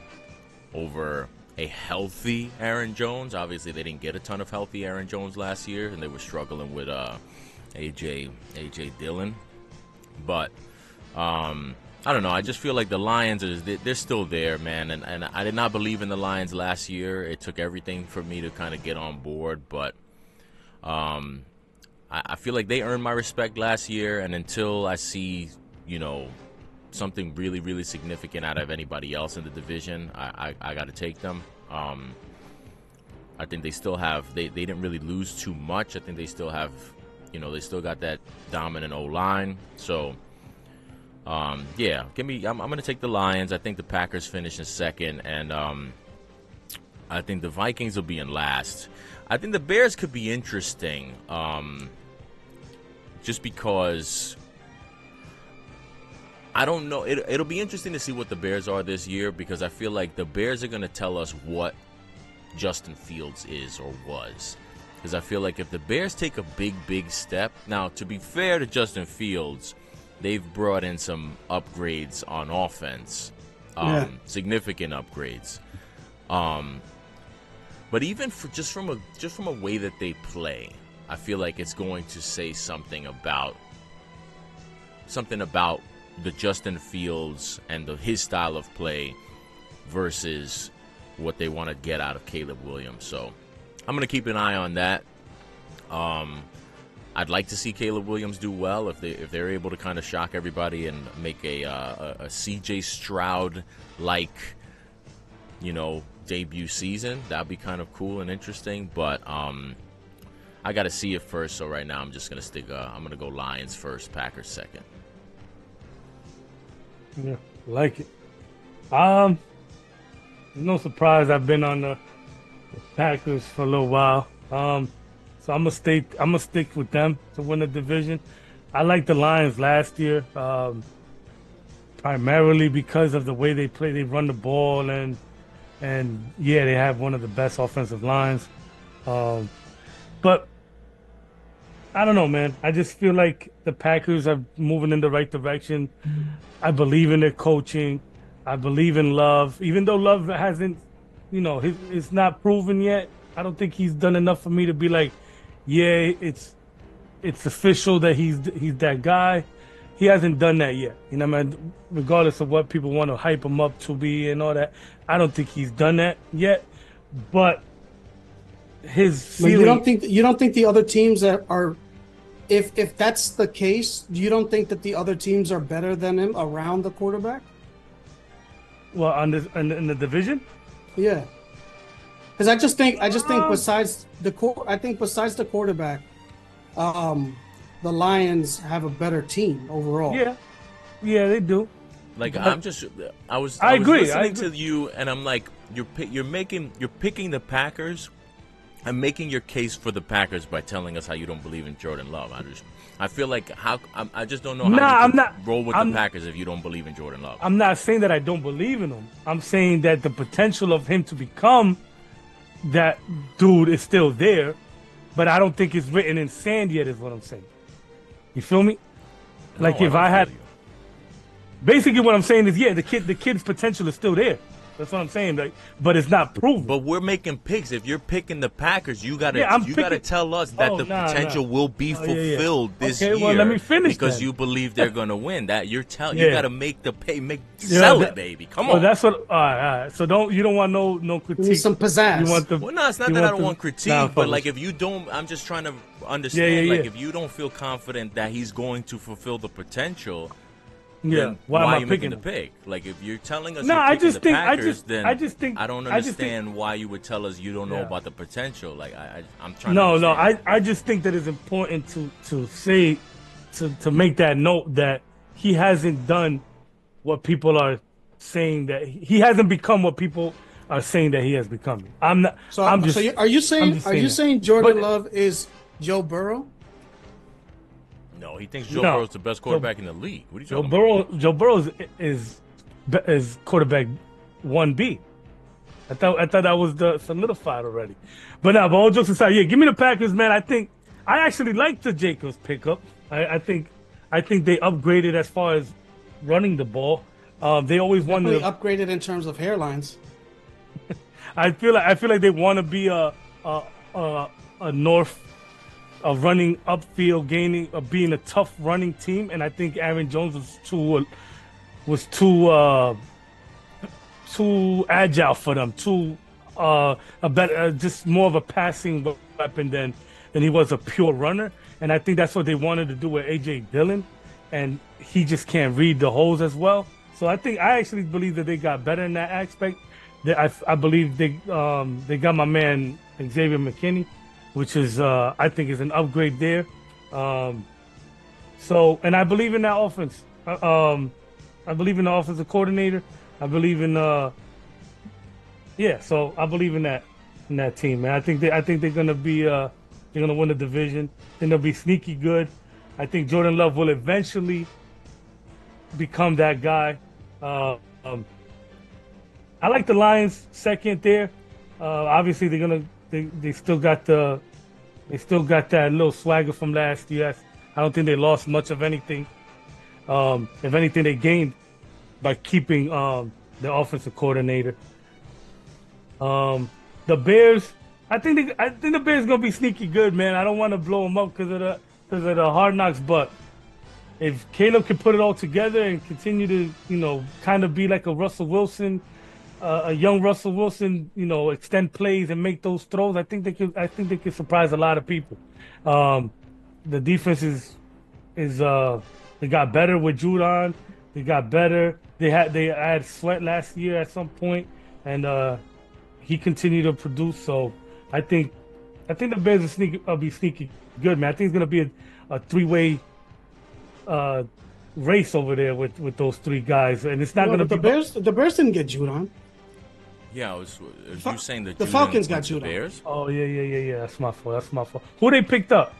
over a healthy Aaron Jones. Obviously, they didn't get a ton of healthy Aaron Jones last year, and they were struggling with A.J. Dillon. But I don't know. I just feel like the Lions they're still there, man. And I did not believe in the Lions last year. It took everything for me to kind of get on board. But I feel like they earned my respect last year, and until I see, something really, really significant out of anybody else in the division, I got to take them. I think they still have, they didn't really lose too much. I think they still have, they still got that dominant O-line. So, yeah, I'm going to take the Lions. I think the Packers finish in second, and I think the Vikings will be in last. I think the Bears could be interesting, just because I don't know. It'll be interesting to see what the Bears are this year, because I feel like the Bears are going to tell us what Justin Fields is or was. Because I feel like if the Bears take a big step, now to be fair to Justin Fields, they've brought in some upgrades on offense, significant upgrades. But even from a way that they play, I feel like it's going to say something about the Justin Fields and his style of play versus what they want to get out of Caleb Williams. So I'm going to keep an eye on that. I'd like to see Caleb Williams do well if they're able to kind of shock everybody and make a CJ Stroud like debut season. That'd be kind of cool and interesting. But I got to see it first. So right now I'm just gonna I'm gonna go Lions first, Packers second. Yeah, like it. No surprise. I've been on the Packers for a little while. So I'm gonna stick with them to win the division. I like the Lions last year, primarily because of the way they play. They run the ball and yeah, they have one of the best offensive lines. But I don't know, man. I just feel like the Packers are moving in the right direction. I believe in their coaching. I believe in Love. Even though Love hasn't, it's not proven yet. I don't think he's done enough for me to be like, yeah, it's official that he's that guy. He hasn't done that yet. Regardless of what people want to hype him up to be and all that, I don't think he's done that yet. But his ceiling, you don't think the other teams that are, if that's the case, you don't think that the other teams are better than him around the quarterback? Well, in the division, yeah. Because I just think besides the quarterback, the Lions have a better team overall. Yeah, they do. Like I agree. Listening to you, and I'm like, you're picking the Packers. I'm making your case for the Packers by telling us how you don't believe in Jordan Love. I feel like I just don't know how you can roll with the Packers if you don't believe in Jordan Love. I'm not saying that I don't believe in him. I'm saying that the potential of him to become that dude is still there, but I don't think it's written in sand yet, is what I'm saying. You feel me? Like if I had, basically what I'm saying is, yeah, the kid's potential is still there. That's what I'm saying. Like, but it's not proven. But we're making picks. If you're picking the Packers, you gotta tell us that the potential will be fulfilled this year. Well, let me finish because you believe they're gonna win. That you gotta make the pay, sell it, baby. Come on. That's what. All right. So you don't want no critique. You need some pizzazz. You want well, no, it's not that I don't want critique, but like if you don't, I'm just trying to understand. Like if you don't feel confident that he's going to fulfill the potential. Yeah, why am I picking the pick? Like if you're telling us I just think I don't understand why you would tell us you don't know about the potential. Like I'm trying. No, I just think that it's important to say to make that note that he hasn't done what people are saying that he hasn't become what people are saying that he has become. I'm not. So are you saying Jordan Love is Joe Burrow? No, he thinks Joe Burrow's the best quarterback in the league. What are you talking about? Joe Burrow is quarterback 1B. I thought that was solidified already. But all jokes aside, yeah, give me the Packers, man. I actually like the Jacobs pickup. I think they upgraded as far as running the ball. They always wanted to upgraded in terms of hairlines. I feel like they want to be a North. Of running upfield, being a tough running team, and I think Aaron Jones was too agile for them, just more of a passing weapon than than he was a pure runner. And I think that's what they wanted to do with A.J. Dillon, and he just can't read the holes as well. So I actually believe that they got better in that aspect. I believe they got my man Xavier McKinney, which is I think is an upgrade there. So, and I believe in that offense. I believe in the offensive coordinator. I believe in so I believe in that team, man. I think they're gonna be they're gonna win the division. I think they'll be sneaky good. I think Jordan Love will eventually become that guy. I like the Lions second there. Obviously they still got that little swagger from last year. I don't think they lost much of anything. If anything, they gained by keeping the offensive coordinator. The Bears, I think the Bears gonna be sneaky good, man. I don't want to blow them up because of the Hard Knocks, but if Caleb can put it all together and continue to, kind of be like a Russell Wilson, a young Russell Wilson, extend plays and make those throws, I think they could surprise a lot of people. The defense is they got better with Judon. They got better. They had Sweat last year at some point, and he continued to produce. So I think the Bears will be sneaky good, man. I think it's gonna be a three-way race over there with those three guys, and it's not gonna be the Bears didn't get Judon. Yeah, was you saying that the Falcons got Judon? Bears? Oh yeah. That's my fault. Who they picked up?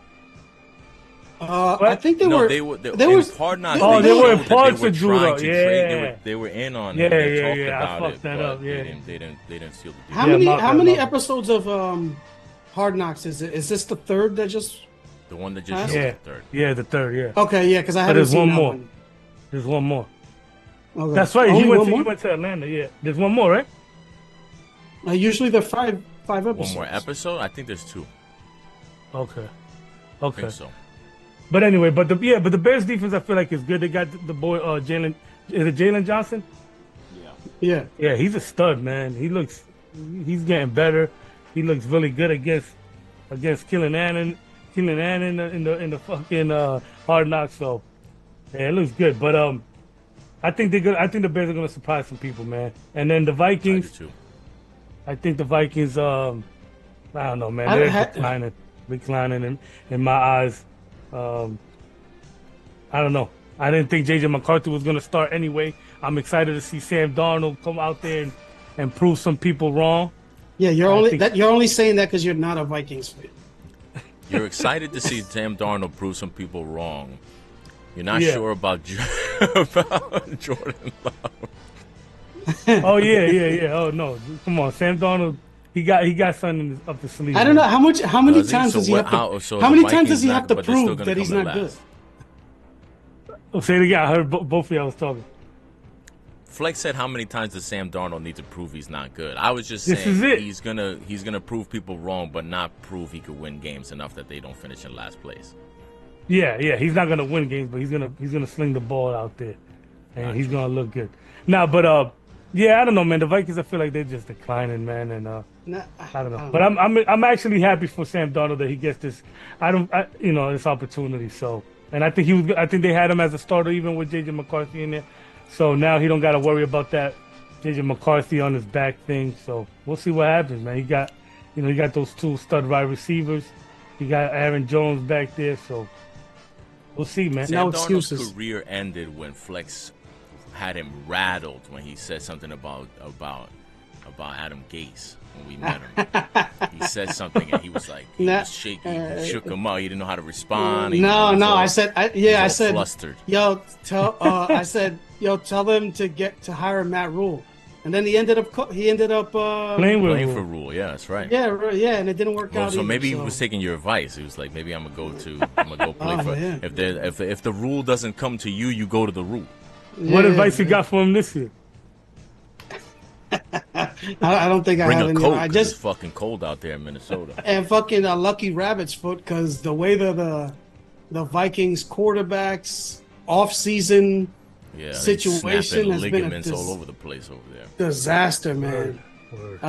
I think they were Hard Knocks. Oh, they were in parts of Judon. Yeah, they were in on it. Yeah. I fucked that up. Yeah, they didn't seal the deal. How many episodes of Hard Knocks is it? Is this the third that just? The one that just showed the third. Yeah, the third. Yeah. Okay, yeah, because I haven't seen that one. There's one more. Okay. That's right. He went to Atlanta. Yeah. There's one more, right? Usually there are five episodes. One more episode? I think there's two. Okay. I think so. But anyway, but the Bears defense I feel like is good. They got the boy Jalen. Is it Jalen Johnson? Yeah. Yeah, he's a stud, man. He's getting better. He looks really good against Killian Allen in the fucking Hard Knocks. So yeah, it looks good. But I think they're good. I think the Bears are gonna surprise some people, man. And then the Vikings. I think the Vikings. I don't know, man. They're declining in my eyes. I don't know. I didn't think J.J. McCarthy was going to start anyway. I'm excited to see Sam Darnold come out there and prove some people wrong. Yeah, you're only saying that because you're not a Vikings fan. You're excited to see Sam Darnold prove some people wrong. You're not sure about Jordan Love. Oh yeah. Oh no, come on, Sam Darnold. He got something up the sleeve. I don't know how many times does he have to prove that he's not good? Say it again. I heard both of y'all was talking. Flex said, "How many times does Sam Darnold need to prove he's not good?" I was just saying he's gonna prove people wrong, but not prove he could win games enough that they don't finish in last place. Yeah. He's not gonna win games, but he's gonna sling the ball out there, and he's gonna look good. Now, but I don't know, man. The Vikings, I feel like they're just declining, man, and I don't know. But I'm actually happy for Sam Darnold that he gets this. This opportunity. So, and I think they had him as a starter even with J.J. McCarthy in there. So now he don't got to worry about that J.J. McCarthy on his back thing. So we'll see what happens, man. He got those two stud wide receivers. He got Aaron Jones back there. So we'll see, man. Sam Darnold's career ended when Flex had him rattled when he said something about Adam Gase when we met him. He said something and he was like, was shaking. He shook him out. He didn't know how to respond. I said, flustered. I said, tell them to hire Matt Rule. And then he ended up playing for Rule. Yeah, that's right. Yeah, and it didn't work out. So maybe he was taking your advice. He was like, maybe I'm gonna go play for. Yeah. If the Rule doesn't come to you, you go to the Rule. What advice you got for him this year? I don't think I have any. Bring a coat. It's fucking cold out there in Minnesota. And fucking a lucky rabbit's foot because the way the Vikings quarterbacks off-season situation has been all over the place over there. Disaster, man. Word.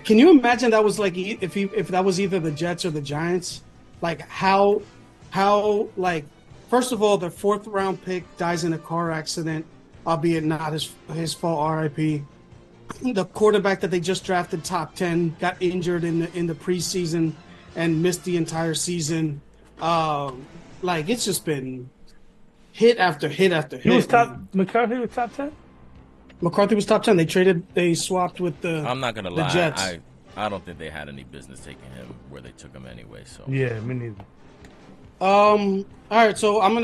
Can you imagine that was like if that was either the Jets or the Giants? like like first of all, the 4th-round pick dies in a car accident, albeit not his fault. R.I.P. The quarterback that they just drafted top 10 got injured in the preseason and missed the entire season. Like it's just been hit after hit after hit. He was top. Man. McCarthy was top 10. McCarthy was top 10. They swapped with the. I'm not gonna lie. Jets. I don't think they had any business taking him where they took him anyway. So Yeah, me neither. All right, so I'm going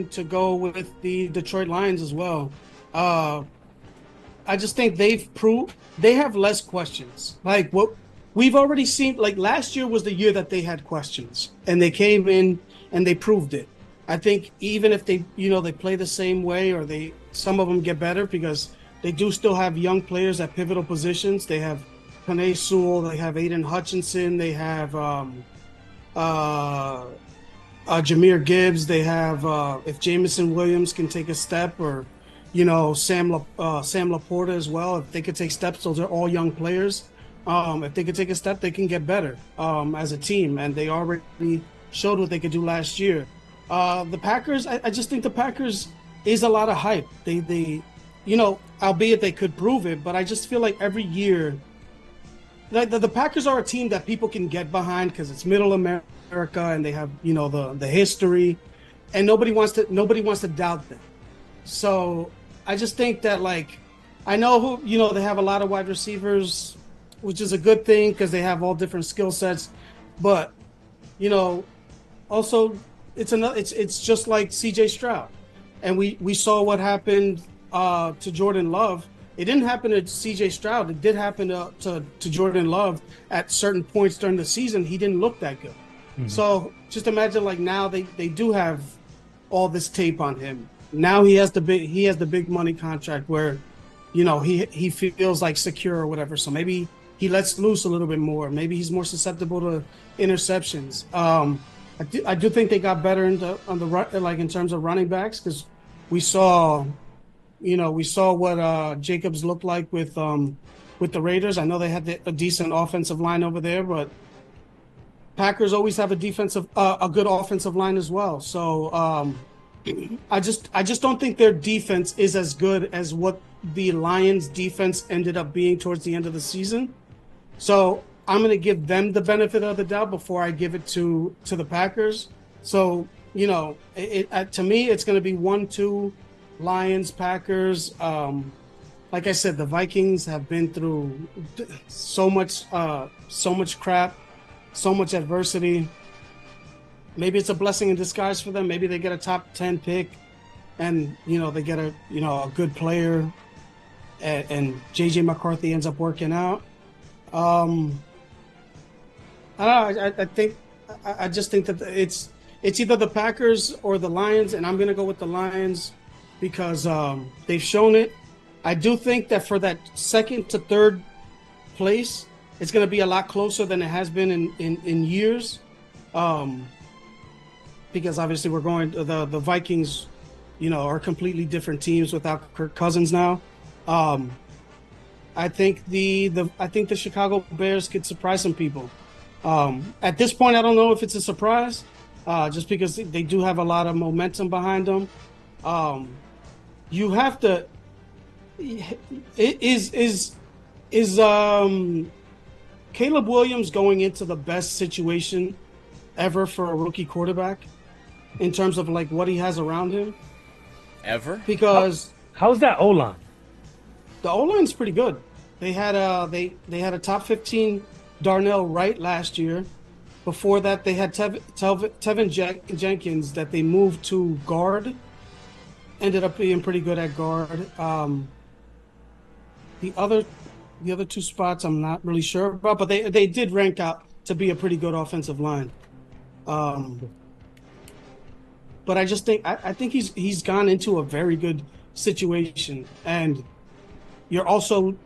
to go with the Detroit Lions as well. I just think they have less questions. Like what we've already seen, like last year was the year that they had questions and they came in and they proved it. I think even if they play the same way or some of them get better because they do still have young players at pivotal positions. They have Penei Sewell, they have Aiden Hutchinson, they have Jahmyr Gibbs. They have if Jamison Williams can take a step, or Sam Laporta as well. If they could take steps, those are all young players. If they could take a step, they can get better as a team, and they already showed what they could do last year. The Packers, I just think the Packers is a lot of hype. They albeit they could prove it, but I just feel like every year, like the Packers are a team that people can get behind because it's Middle America and they have the history, and nobody wants to doubt them. So I just think that, like, I know they have a lot of wide receivers, which is a good thing because they have all different skill sets, but also it's just like CJ Stroud, and we saw what happened to Jordan Love. It didn't happen to CJ Stroud. It did happen to Jordan Love at certain points during the season. He didn't look that good. Mm-hmm. So just imagine, like, now they do have all this tape on him. Now he has the big money contract where, he feels like secure or whatever. So maybe he lets loose a little bit more. Maybe he's more susceptible to interceptions. I do think they got better in terms of running backs, because we saw what Jacobs looked like with the Raiders. I know they had a decent offensive line over there, but Packers always have a good offensive line as well. So I just don't think their defense is as good as what the Lions defense ended up being towards the end of the season. So I'm going to give them the benefit of the doubt before I give it to the Packers. So, to me, it's going to be 1-2 Lions, Packers. Like I said, the Vikings have been through so much crap, so much adversity. Maybe it's a blessing in disguise for them. Maybe they get a top 10 pick and, they get a good player and JJ McCarthy ends up working out. I don't know. I just think that it's either the Packers or the Lions, and I'm going to go with the Lions because they've shown it. I do think that for that second to third place, it's going to be a lot closer than it has been in years. Because obviously we're going to the Vikings, are completely different teams without Kirk Cousins now. I think the Chicago Bears could surprise some people. At this point, I don't know if it's a surprise, just because they do have a lot of momentum behind them. You have to is Caleb Williams going into the best situation ever for a rookie quarterback in terms of like what he has around him ever? Because how's that O-line? The O-line's pretty good. They had a top 15 Darnell Wright last year. Before that, they had Tevin Jenkins that they moved to guard. Ended up being pretty good at guard. The other two spots I'm not really sure about, but they did rank out to be a pretty good offensive line. But I just think I think he's gone into a very good situation, and you're also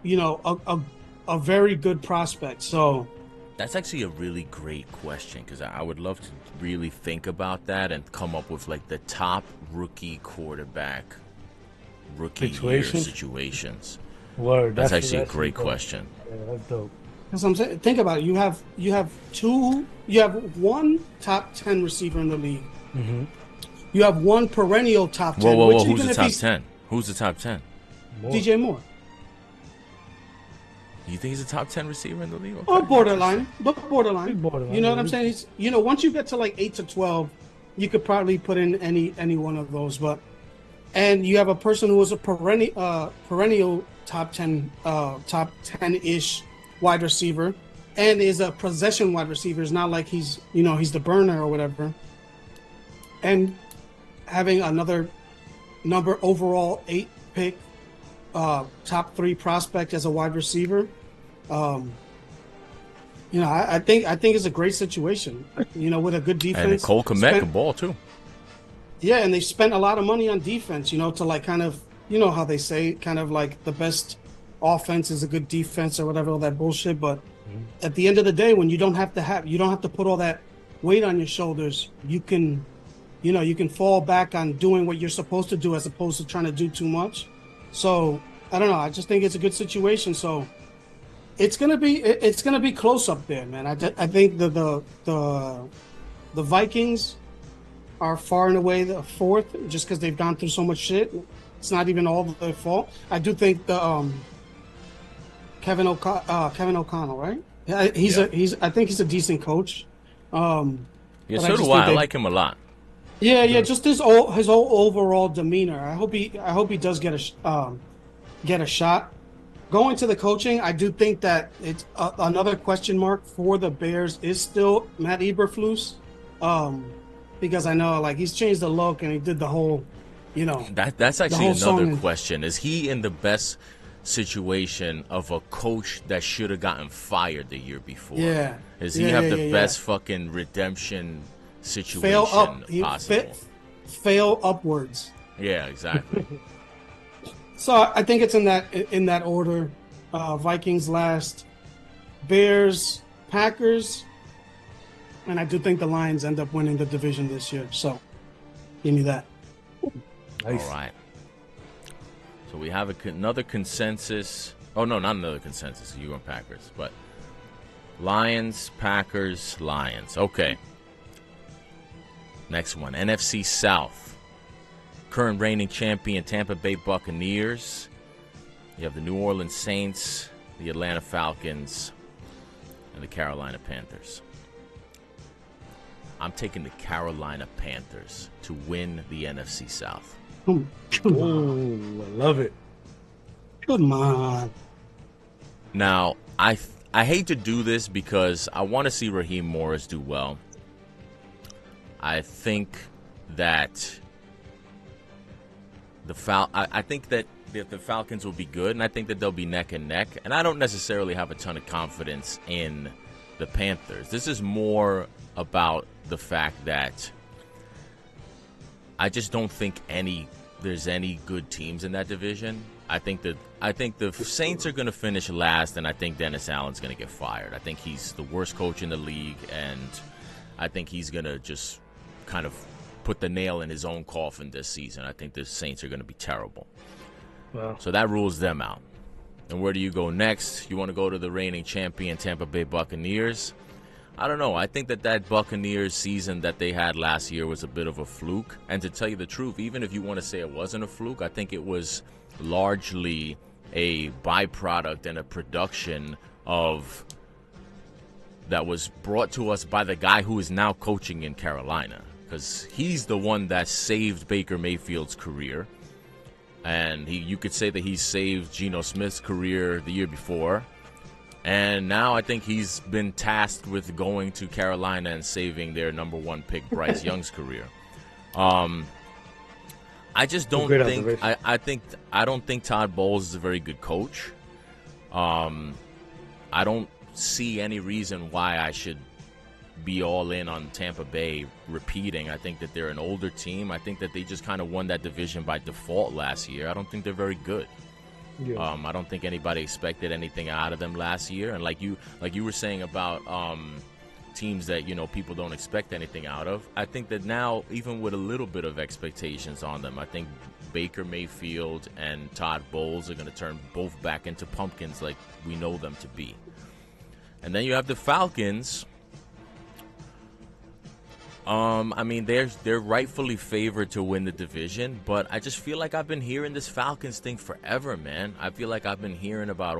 a very good prospect. So that's actually a really great question, because I would love to really think about that and come up with like the top rookie quarterback rookie year situations. Word. That's actually a great question. Yeah, that's dope. Because I'm saying, think about it. You have one top 10 receiver in the league. Mm-hmm. You have one perennial top 10. Whoa. Which Who's even the if top he's 10? Who's the top 10? DJ Moore. You think he's a top 10 receiver in the league? Okay. Or borderline. Borderline. He's borderline, You know what yeah. I'm saying? He's, once you get to like 8 to 12, you could probably put in any one of those. And you have a person who was a perennial top 10-ish wide receiver, and is a possession wide receiver. It's not like he's the burner or whatever. And having another number overall 8 pick, top 3 prospect as a wide receiver, I think it's a great situation. With a good defense. And Cole Kmet can ball too. Yeah, and they spent a lot of money on defense. To like kind of, how they say, kind of like the best offense is a good defense or whatever, all that bullshit. But at the end of the day, when you don't have to put all that weight on your shoulders, you can fall back on doing what you're supposed to do as opposed to trying to do too much. So I don't know. I just think it's a good situation. So it's gonna be close up there, man. I think the Vikings are far and away the fourth, just because they've gone through so much shit. It's not even all their fault. I do think the Kevin O'Connell, right? Yeah, I think he's a decent coach. Yeah, so do I. I like him a lot. Yeah, just his whole overall demeanor. I hope he does get a shot. Going to the coaching, I do think that it's another question mark for the Bears is still Matt Eberflus, because I know like he's changed the look and he did the whole, That's actually another question. Is he in the best situation of a coach that should have gotten fired the year before? Yeah. Does he have the best fucking redemption situation possible? Fail upwards. Yeah, exactly. So I think it's in that order. Vikings last, Bears, Packers, and I do think the Lions end up winning the division this year. So give me that. Nice. All right. So we have another consensus. Oh, no, not another consensus. You and Packers. But Lions, Packers, Lions. Okay. Next one. NFC South. Current reigning champion Tampa Bay Buccaneers. You have the New Orleans Saints, the Atlanta Falcons, and the Carolina Panthers. I'm taking the Carolina Panthers to win the NFC South. Come Oh, I love it. Come on. Now, I hate to do this because I want to see Raheem Morris do well. I think that I think that the Falcons will be good, and I think that they'll be neck and neck. And I don't necessarily have a ton of confidence in the Panthers. This is more about the fact that I just don't think there's any good teams in that division. I think the Saints are going to finish last, and I think Dennis Allen's going to get fired. I think he's the worst coach in the league, and I think he's going to just kind of put the nail in his own coffin this season. I think the Saints are going to be terrible. Wow. So that rules them out. And where do you go next? You want to go to the reigning champion Tampa Bay Buccaneers? I don't know. I think that Buccaneers season that they had last year was a bit of a fluke. And to tell you the truth, even if you want to say it wasn't a fluke, I think it was largely a byproduct and a production of that was brought to us by the guy who is now coaching in Carolina. Because he's the one that saved Baker Mayfield's career. And you could say that he saved Geno Smith's career the year before. And now I think he's been tasked with going to Carolina and saving their number 1 pick, Bryce Young's career. I just don't think I don't think Todd Bowles is a very good coach. I don't see any reason why I should be all in on Tampa Bay repeating. I think that they're an older team. I think that they just kind of won that division by default last year. I don't think they're very good. Yeah. I don't think anybody expected anything out of them last year. And like you were saying about teams that people don't expect anything out of, I think that now, even with a little bit of expectations on them, I think Baker Mayfield and Todd Bowles are going to turn both back into pumpkins like we know them to be. And then you have the Falcons. I mean, they're rightfully favored to win the division, but I just feel like I've been hearing this Falcons thing forever, man. I feel like I've been hearing about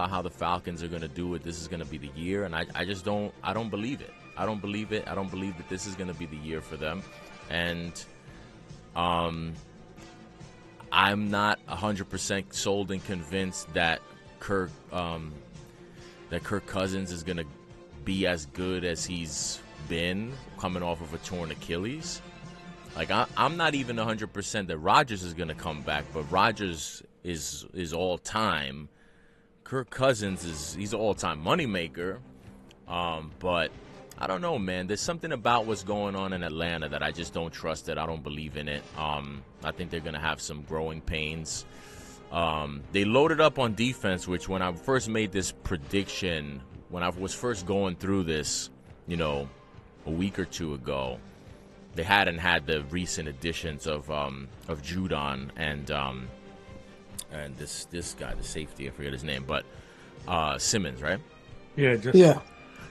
how the Falcons are going to do it. This is going to be the year, and I just don't believe it. I don't believe it. I don't believe that this is going to be the year for them. And I'm not 100% sold and convinced that Kirk Cousins is going to be as good as he's been coming off of a torn Achilles. Like, I'm not even 100% that Rodgers is going to come back, but Rodgers is all time. Kirk Cousins he's an all time moneymaker. But I don't know, man. There's something about what's going on in Atlanta that I just don't trust it. I don't believe in it. I think they're going to have some growing pains. They loaded up on defense, which when I first made this prediction, when I was first going through this, a week or two ago, they hadn't had the recent additions of Judon and this guy, the safety, I forget his name, but Simmons, right?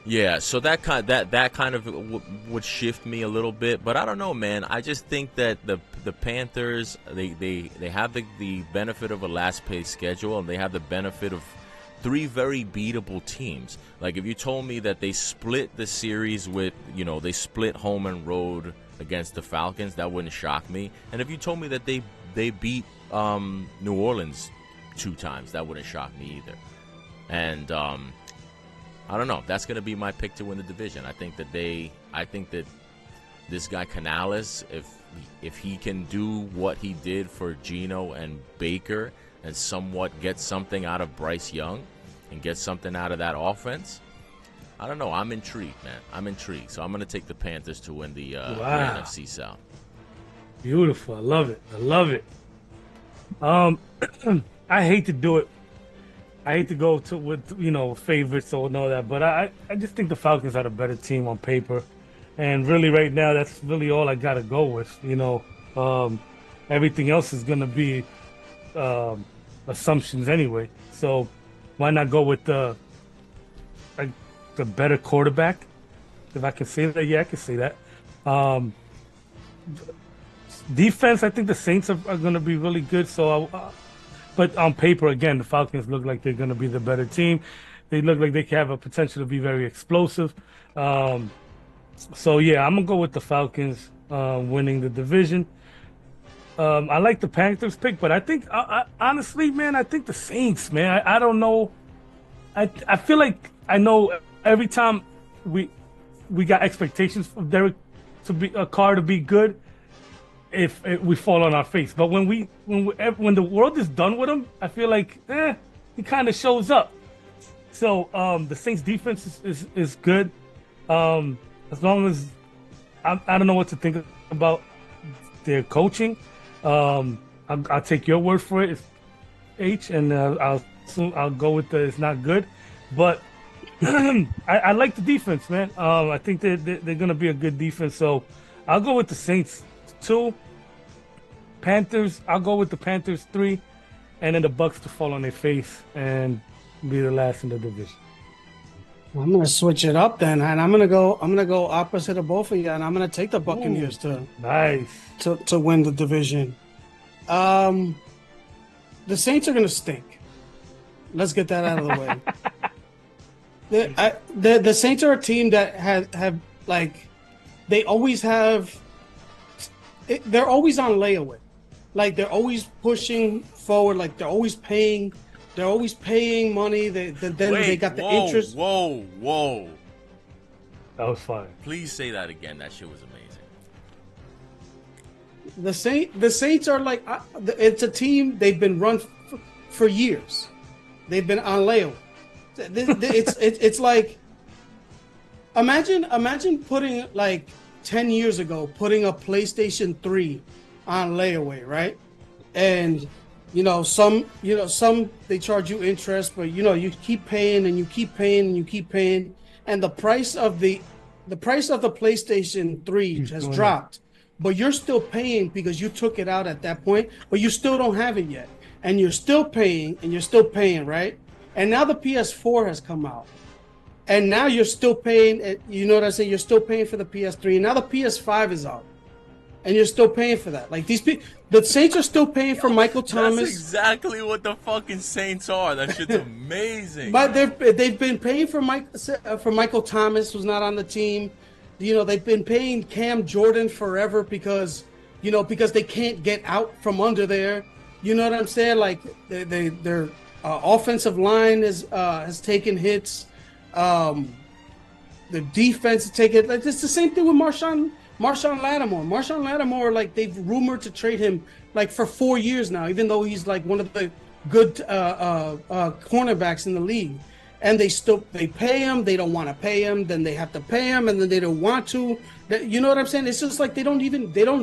Yeah. So that kind of would shift me a little bit, but I don't know, man. I just think that the Panthers they have the benefit of a last place schedule, and they have the benefit of 3 very beatable teams. Like, if you told me that they split the series with, they split home and road against the Falcons, that wouldn't shock me. And if you told me that they beat New Orleans 2 times, that wouldn't shock me either. And I don't know. That's going to be my pick to win the division. I think that this guy Canales, if he can do what he did for Geno and Baker and somewhat get something out of Bryce Young and get something out of that offense, I don't know. I'm intrigued, man. I'm intrigued. So I'm going to take the Panthers to win the NFC South. Beautiful. I love it. I hate to do it. I hate to go with favorites or know that, but I just think the Falcons are the better team on paper, and really right now that's really all I got to go with. Everything else is going to be assumptions anyway. So why not go with the better quarterback? If I can say that, yeah, I can say that. Defense, I think the Saints are going to be really good. So, but on paper, again, the Falcons look like they're going to be the better team. They look like they have a potential to be very explosive. So yeah, I'm gonna go with the Falcons winning the division. I like the Panthers pick, but I think honestly, man, I think the Saints, man. I don't know. I feel like I know every time we got expectations of Derek Carr to be good, if we fall on our face. But when the world is done with him, I feel like he kind of shows up. So the Saints defense is good. As long as I don't know what to think about their coaching. I'll take your word for it, H, and I'll go with it's not good, but I like the defense, man. I think they're gonna be a good defense, so I'll go with the Saints 2. Panthers, I'll go with the Panthers 3, and then the Bucks to fall on their face and be the last in the division. I'm gonna switch it up then, and I'm gonna go opposite of both of you, and I'm gonna take the Buccaneers to win the division. The Saints are gonna stink. Let's get that out of the way. The Saints are a team that have like they always have. They're always on layaway, like they're always pushing forward, like they're always paying. They're always paying money. Then they got the interest. Whoa! That was fine. Please say that again. That shit was amazing. The Saints are like it's a team. They've been run for years. They've been on layaway. It's like imagine putting like 10 years ago putting a PlayStation 3 on layaway, right? And some they charge you interest, but you keep paying and you keep paying and you keep paying, and the price of the PlayStation 3 has dropped, but you're still paying because you took it out at that point, but you still don't have it yet, and you're still paying, right? And now the PS4 has come out, and now you're still paying. You know what I'm saying? You're still paying for the PS3, and now the PS5 is out, and you're still paying for that. Like these people, the Saints are still paying for Michael Thomas. That's exactly what the fucking Saints are. That shit's amazing. But they've been paying for Michael Thomas, who's not on the team. You know, they've been paying Cam Jordan forever because they can't get out from under there. You know what I'm saying? Like their offensive line has taken hits. The defense has taken. Like it's the same thing with Marshawn Lattimore. Marshawn Lattimore, like they've rumored to trade him like for 4 years now, even though he's like one of the good cornerbacks in the league. And they pay him. They don't want to pay him. Then they have to pay him, and then they don't want to. You know what I'm saying? It's just like they don't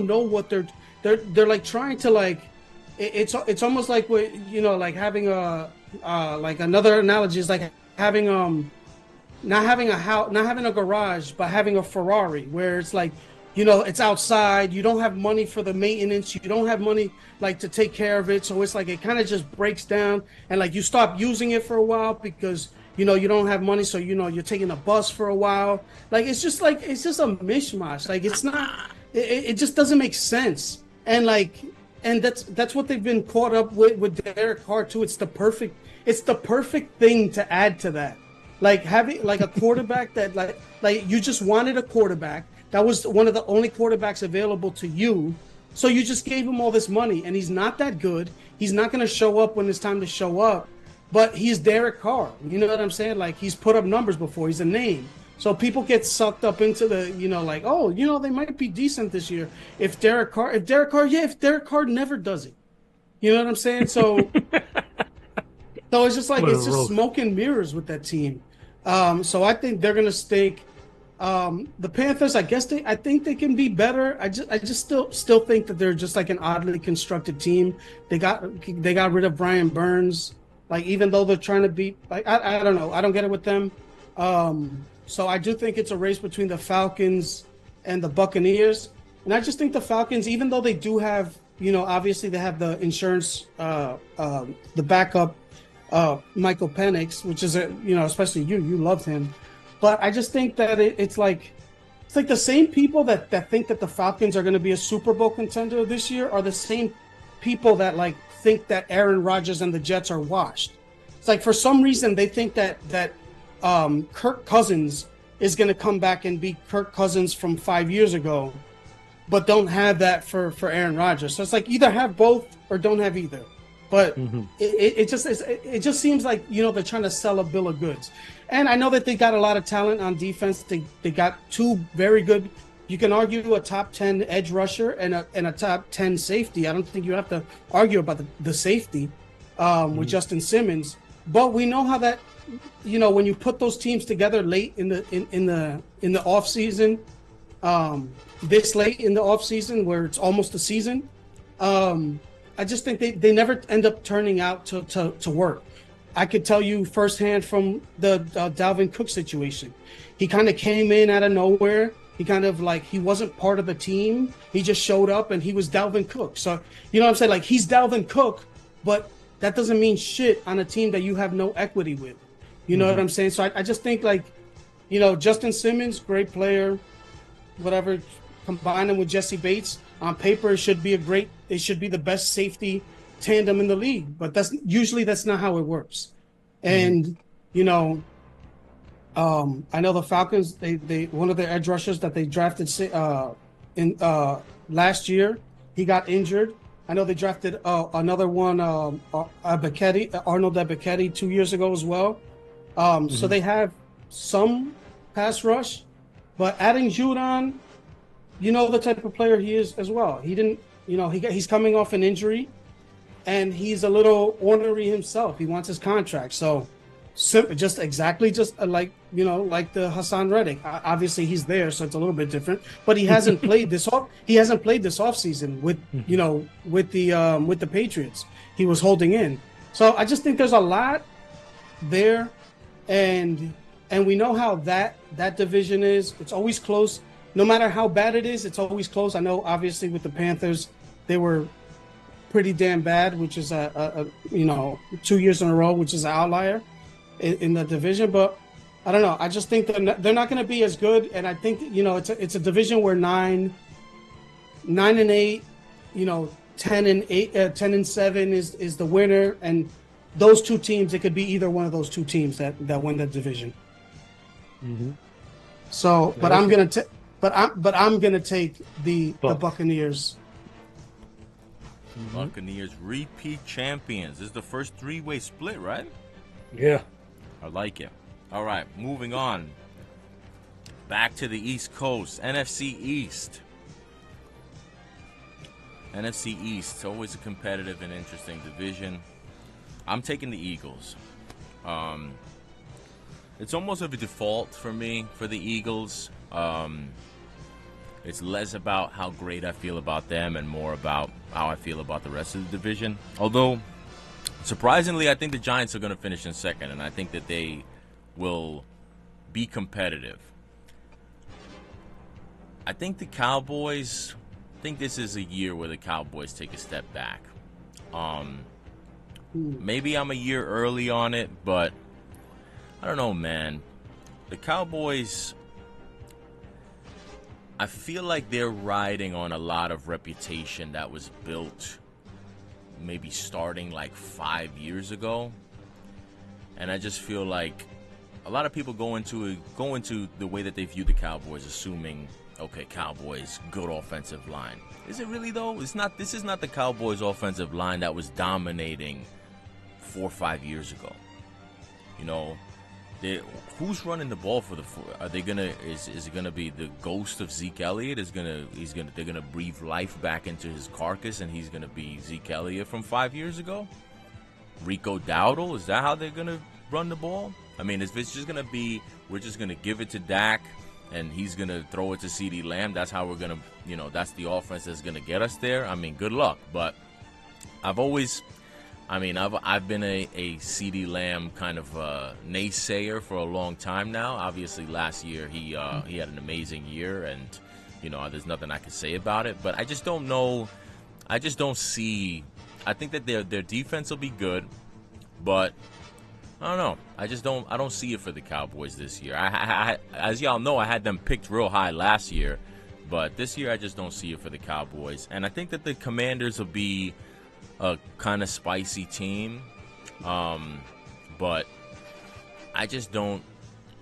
know what they're like trying to like. It's almost like like having like another analogy is like having not having a house, not having a garage, but having a Ferrari, where it's like, it's outside. You don't have money for the maintenance. You don't have money like to take care of it. So it's like it kind of just breaks down, and like you stop using it for a while because you don't have money. So you're taking a bus for a while. Like it's just a mishmash. Like it's not. It just doesn't make sense. And like, and that's what they've been caught up with Derek Carr too. It's the perfect thing to add to that. Like having like a quarterback that like you just wanted a quarterback. That was one of the only quarterbacks available to you. So you just gave him all this money, and he's not that good. He's not going to show up when it's time to show up, but he's Derek Carr. You know what I'm saying? Like he's put up numbers before. He's a name. So people get sucked up into the, like, oh, they might be decent this year. If Derek Carr never does it. You know what I'm saying? So, so it's just like, it's just smoke and mirrors with that team. So I think they're going to stink. The Panthers, I think they can be better. I just still think that they're just like an oddly constructed team. They got rid of Brian Burns. Like, even though they're trying to beat, like, I don't know. I don't get it with them. So I do think it's a race between the Falcons and the Buccaneers. And I just think the Falcons, even though they do have, obviously they have the insurance, the backup, Michael Penix, which is especially you loved him. But I just think that it's like the same people that think that the Falcons are going to be a Super Bowl contender this year are the same people that like think that Aaron Rodgers and the Jets are washed. It's like for some reason they think that Kirk Cousins is going to come back and be Kirk Cousins from 5 years ago, but don't have that for Aaron Rodgers. So it's like either have both or don't have either. But it just seems like they're trying to sell a bill of goods. And I know that they got a lot of talent on defense. They got two very good. You can argue a top 10 edge rusher and a top 10 safety. I don't think you have to argue about the safety with Justin Simmons. But we know how that when you put those teams together late in the off season, this late in the off season where it's almost a season, I just think they never end up turning out to work. I could tell you firsthand from the Dalvin Cook situation. He kind of came in out of nowhere. He kind of like, he wasn't part of the team. He just showed up and he was Dalvin Cook. So, you know what I'm saying? Like, he's Dalvin Cook, but that doesn't mean shit on a team that you have no equity with. You know what I'm saying? So I just think like, Justin Simmons, great player, whatever, combine him with Jesse Bates. On paper, it should be the best safety tandem in the league, but that's not how it works. And I know the Falcons, they one of their edge rushers that they drafted in last year, he got injured. I know they drafted another one, Arnold Ebiketie 2 years ago as well. So they have some pass rush, but adding Judon, the type of player he is as well. He didn't, he's coming off an injury, and he's a little ornery himself. He wants his contract. So just like the Hassan Reddick. Obviously he's there, so it's a little bit different, but he hasn't played this offseason with the Patriots. He was holding in. So I just think there's a lot there, and we know how that division is. It's always close. No matter how bad it is, it's always close. I know, obviously, with the Panthers, they were pretty damn bad, which is 2 years in a row, which is an outlier in the division. But I don't know. I just think they're not going to be as good, and I think it's a division where 9-8, 10-8, 10-7 is the winner, and those two teams, it could be either one of those two teams that win the division. Mm-hmm. So, but I'm gonna take the Buccaneers. Buccaneers repeat champions. This is the first three-way split, right? Yeah. I like it. All right, moving on. Back to the East Coast, NFC East. NFC East, always a competitive and interesting division. I'm taking the Eagles. It's almost of a default for me for the Eagles. It's less about how great I feel about them and more about how I feel about the rest of the division. Although, surprisingly, I think the Giants are going to finish in second, and I think that they will be competitive. I think the Cowboys, I think this is a year where the Cowboys take a step back. Maybe I'm a year early on it, but I don't know, man. The Cowboys, I feel like they're riding on a lot of reputation that was built maybe starting like 5 years ago. And I just feel like a lot of people go into the way that they view the Cowboys, assuming, okay, Cowboys, good offensive line. Is it really though? This is not the Cowboys offensive line that was dominating 4 or 5 years ago. Who's running the ball for the? Are they gonna? Is it gonna be the ghost of Zeke Elliott? They're gonna breathe life back into his carcass, and he's gonna be Zeke Elliott from 5 years ago. Rico Dowdle, is that how they're gonna run the ball? I mean, if it's just gonna be, we're just gonna give it to Dak, and he's gonna throw it to CeeDee Lamb. That's how we're gonna, that's the offense that's gonna get us there. I mean, good luck. But I've been a CeeDee Lamb kind of naysayer for a long time now. Obviously, last year he had an amazing year, and there's nothing I can say about it. But I just don't know. I just don't see. I think that their defense will be good, but I don't know. I don't see it for the Cowboys this year. I as y'all know, I had them picked real high last year, but this year I just don't see it for the Cowboys. And I think that the Commanders will be a kind of spicy team, but I just don't.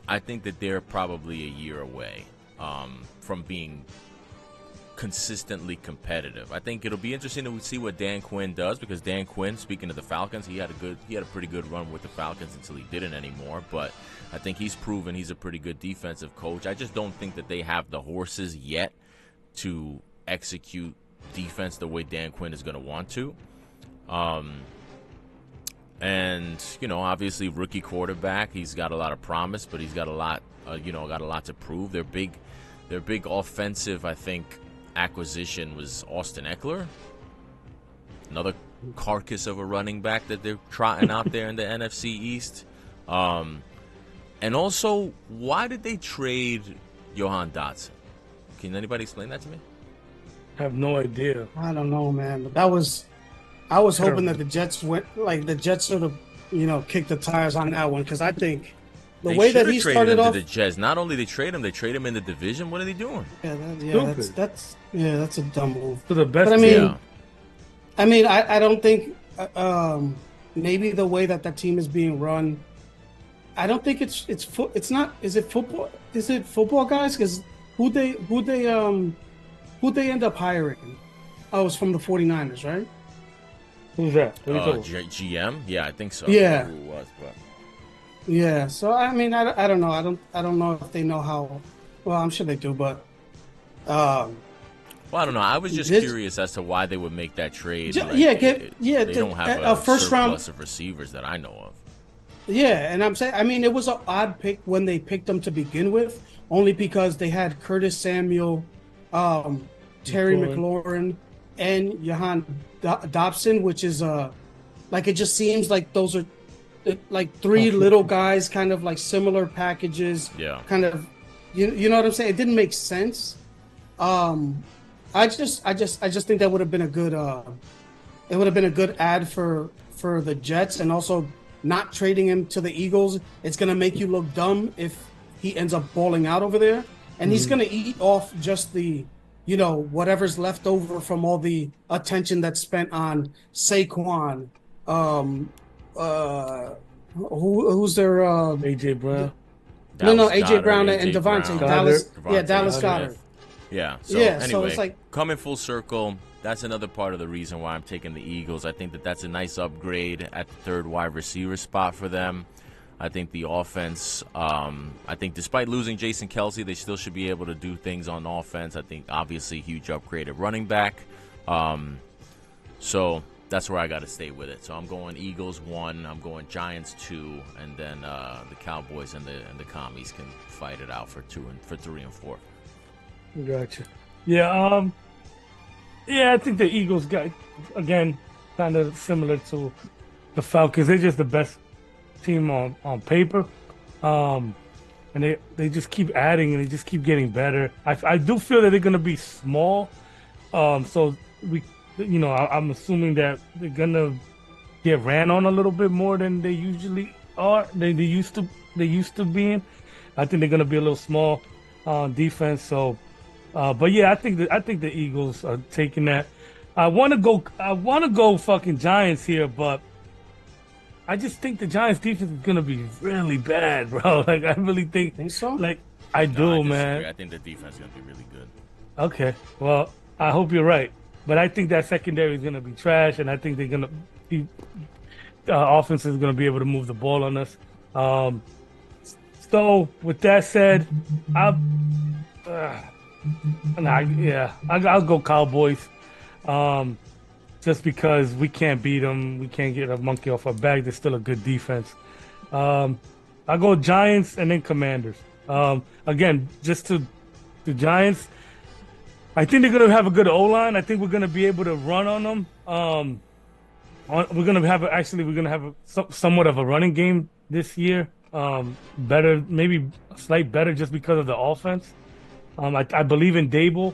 I think that they're probably a year away from being consistently competitive. I think it'll be interesting to see what Dan Quinn does, because Dan Quinn, speaking of the Falcons, he had a pretty good run with the Falcons until he didn't anymore. But I think he's proven he's a pretty good defensive coach. I just don't think that they have the horses yet to execute defense the way Dan Quinn is going to want to. And obviously rookie quarterback, he's got a lot of promise, but he's got a lot to prove. Their big offensive, I think, acquisition was Austin Eckler, another carcass of a running back that they're trotting out there in the NFC East. And also, why did they trade Johan Dotson? Can anybody explain that to me? I have no idea. I don't know, man. But I was hoping that the Jets sort of, kicked the tires on that one, because I think the way that he started off, the Jets. Not only they trade him in the division. What are they doing? That's a dumb move. For the best. But I don't think maybe the way that team is being run, I don't think it's not. Is it football? Is it football guys? Because who they end up hiring? Oh, it was from the 49ers, right? Who's that? GM? Yeah, I think so. Yeah. I don't know who it was, but. Yeah, so I don't know. I don't know if they know how. Well, I'm sure they do, but. Well, I don't know. I was just curious as to why they would make that trade. They don't have a first round of receivers that I know of. Yeah, and I'm saying, it was an odd pick when they picked them to begin with, only because they had Curtis Samuel, Terry McLaurin, and Johan Dobson, which is it just seems like those are like three little guys, kind of like similar packages. Yeah. Kind of, you know what I'm saying? It didn't make sense. I just think that would have been a good. It would have been a good ad for the Jets, and also not trading him to the Eagles, it's going to make you look dumb if he ends up balling out over there. And he's going to eat off just the, whatever's left over from all the attention that's spent on Saquon. Who's their A.J. Brown. AJ Brown and A.J. Devontae. Brown. Dallas Goedert. Yeah. So Yeah, anyway, so it's like, coming full circle, that's another part of the reason why I'm taking the Eagles. I think that's a nice upgrade at the third wide receiver spot for them. I think the offense, I think despite losing Jason Kelce, they still should be able to do things on offense. I think obviously huge upgrade at running back. So that's where I got to stay with it. So I'm going Eagles 1, I'm going Giants 2, and then the Cowboys and the Commies can fight it out for 3 and 4. Gotcha. Yeah. Yeah, I think the Eagles got, again, kind of similar to the Falcons. They're just the best team on paper. And they just keep adding and they just keep getting better. I do feel that they're going to be small. So I'm assuming that they're going to get ran on a little bit more than they usually are. They used to being. I think they're going to be a little small defense. So, but yeah, I think the Eagles are taking that. I want to go fucking Giants here, but I just think the Giants defense is gonna be really bad, bro. Like I really think so. Like I do, man. I think the defense is gonna be really good. Okay, well, I hope you're right, but I think that secondary is gonna be trash, and I think they're gonna be offense is gonna be able to move the ball on us. So with that said, I'll go Cowboys. Just because we can't beat them, we can't get a monkey off our back. They're still a good defense. I'll go Giants and then Commanders. Again, just to the Giants, I think they're gonna have a good O-line. I think we're gonna be able to run on them. We're gonna have somewhat of a running game this year. Better, maybe a slight better, just because of the offense. I believe in Dable.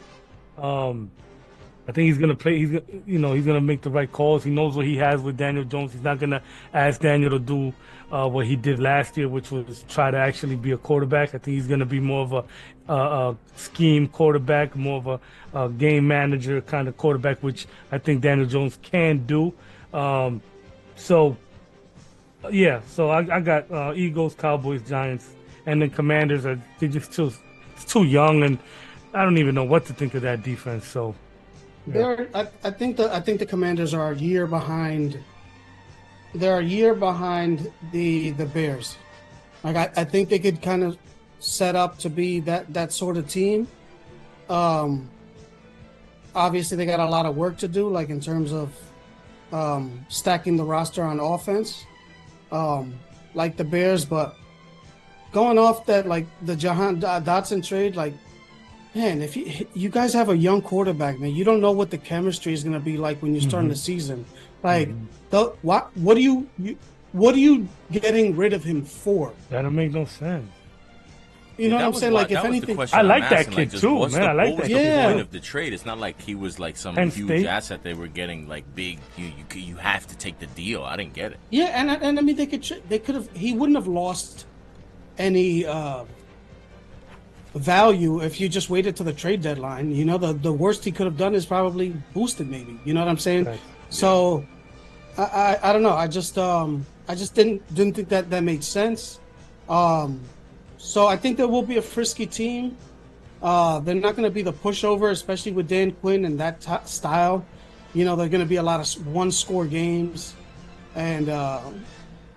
I think he's gonna play. He's gonna make the right calls. He knows what he has with Daniel Jones. He's not gonna ask Daniel to do what he did last year, which was try to actually be a quarterback. I think he's gonna be more of a scheme quarterback, more of a game manager kind of quarterback, which I think Daniel Jones can do. So I got Eagles, Cowboys, Giants, and then Commanders. They're just too young, and I don't even know what to think of that defense. So. Yeah. I think the Commanders are a year behind. They're a year behind the Bears. Like I think they could kind of set up to be that sort of team. Obviously they got a lot of work to do, like in terms of stacking the roster on offense, like the Bears. But going off that, like the Jahan Dotson trade, like. Man, if you guys have a young quarterback, man, you don't know what the chemistry is going to be like when you start the season. Like, what are you getting rid of him for? That don't make no sense. You know what I'm saying? Like, if anything, I like that kid too, man. I like that. What was the point of the trade? It's not like he was like some huge asset they were getting, like big. You have to take the deal. I didn't get it. Yeah, and I mean they could have. He wouldn't have lost any value if you just waited to the trade deadline. You know, the worst he could have done is probably boosted, maybe. You know what I'm saying? Right. So I don't know. I just didn't think that made sense. So I think there will be a frisky team. They're not going to be the pushover, especially with Dan Quinn and that style. You know, they're going to be a lot of one-score games, and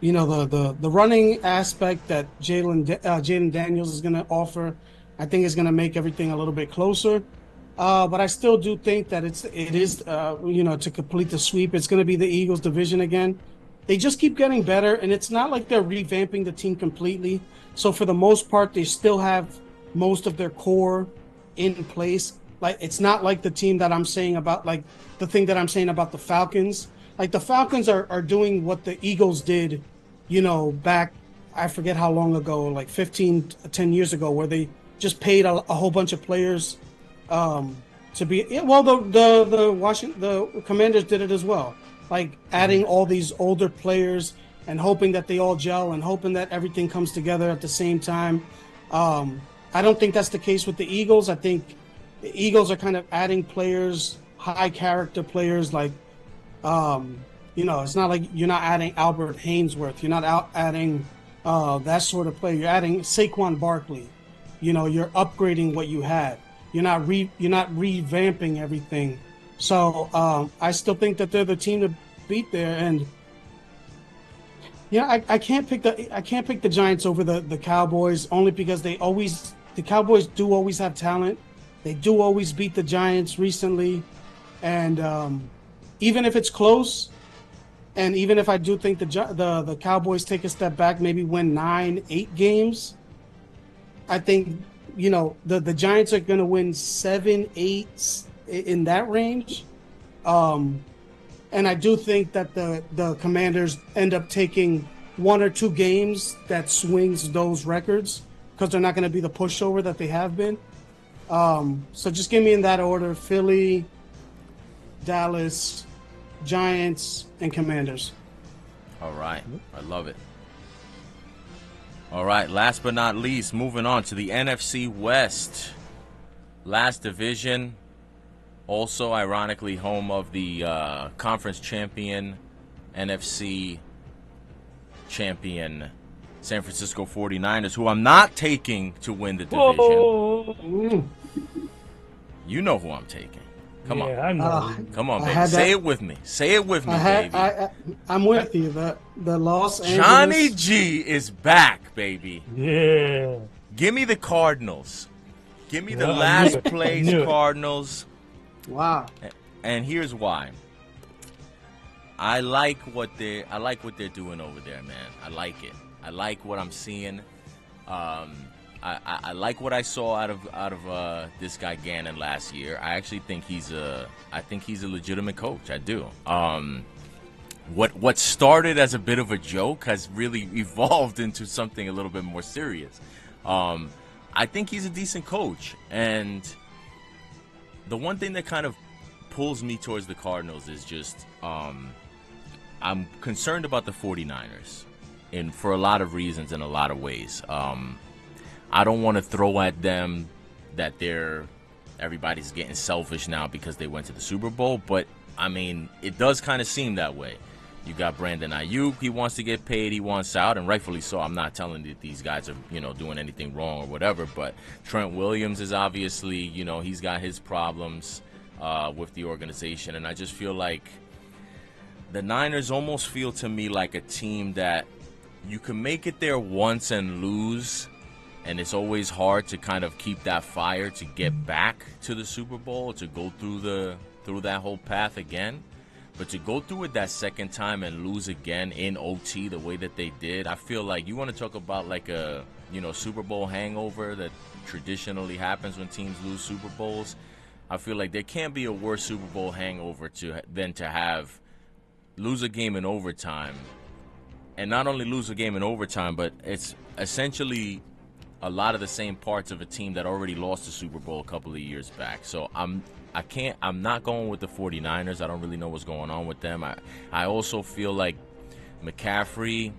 you know the running aspect that Jaden Daniels is going to offer, I think is going to make everything a little bit closer. But I still do think that it is you know, to complete the sweep, it's going to be the Eagles division again. They just keep getting better, and it's not like they're revamping the team completely. So for the most part, they still have most of their core in place. Like, it's not like the team that I'm saying about, like the thing that I'm saying about the Falcons. Like, the Falcons are doing what the Eagles did, you know, back, I forget how long ago, like 10 years ago, where they just paid a whole bunch of players to be. Yeah, well, the Commanders did it as well, like adding all these older players and hoping that they all gel and hoping that everything comes together at the same time. I don't think that's the case with the Eagles. I think the Eagles are kind of adding players, high character players, like, it's not like you're not adding Albert Hainsworth. You're not adding that sort of player. You're adding Saquon Barkley. You're upgrading what you had. You're not revamping everything. So I still think that they're the team to beat there. And I can't pick the Giants over the Cowboys, only because the Cowboys do always have talent. They do always beat the Giants recently, and even if it's close, and even if I do think the Cowboys take a step back, maybe win 9-8 games, I think the Giants are going to win 7-8 in that range. And I do think that the Commanders end up taking 1 or 2 games that swings those records, because they're not going to be the pushover that they have been. So just give me in that order: Philly, Dallas, Giants, and Commanders. All right. I love it. All right. Last but not least, moving on to the NFC West. Last division. Also, ironically, home of the conference champion, NFC champion, San Francisco 49ers, who I'm not taking to win the division. Whoa. You know who I'm taking. Come on. I know. Come on, baby. Say it with me. Say it with me, baby. I'm with you. The Los Angeles. Johnny G is back, baby. Yeah. Give me the Cardinals. Give me the last place Cardinals. Wow. And here's why. I like what they're doing over there, man. I like it. I like what I'm seeing. I like what I saw out of this guy Gannon last year. I actually think he's a legitimate coach. I do. What started as a bit of a joke has really evolved into something a little bit more serious. I think he's a decent coach, and the one thing that kind of pulls me towards the Cardinals is just I'm concerned about the 49ers, and for a lot of reasons, in a lot of ways. I don't want to throw at them that everybody's getting selfish now because they went to the Super Bowl, but I mean, it does kind of seem that way. You got Brandon Ayuk, he wants to get paid, he wants out, and rightfully so. I'm not telling that these guys are, doing anything wrong or whatever, but Trent Williams is obviously, he's got his problems with the organization, and I just feel like the Niners almost feel to me like a team that you can make it there once and lose, and it's always hard to kind of keep that fire to get back to the Super Bowl, to go through that whole path again. But to go through it that second time and lose again in OT the way that they did, I feel like you want to talk about like a Super Bowl hangover that traditionally happens when teams lose Super Bowls. I feel like there can't be a worse Super Bowl hangover than to lose a game in overtime, and not only lose a game in overtime, but it's essentially a lot of the same parts of a team that already lost the Super Bowl a couple of years back. So I'm not going with the 49ers. I don't really know what's going on with them. I also feel like McCaffrey,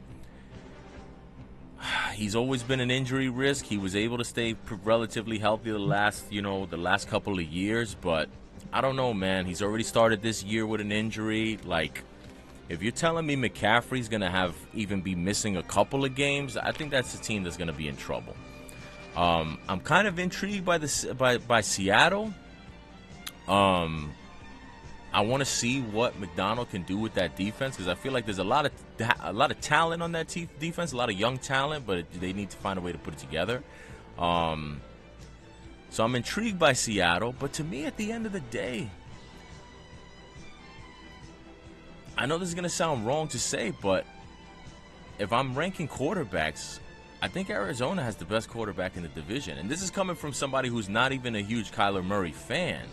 he's always been an injury risk. He was able to stay relatively healthy the last couple of years, but I don't know, man. He's already started this year with an injury. Like, if you're telling me McCaffrey's going to be missing a couple of games, I think that's a team that's going to be in trouble. I'm kind of intrigued by Seattle. I want to see what McDonald can do with that defense, because I feel like there's a lot of talent on that defense, a lot of young talent, but they need to find a way to put it together. So I'm intrigued by Seattle, but to me, at the end of the day, I know this is going to sound wrong to say, but if I'm ranking quarterbacks, I think Arizona has the best quarterback in the division. And this is coming from somebody who's not even a huge Kyler Murray fan.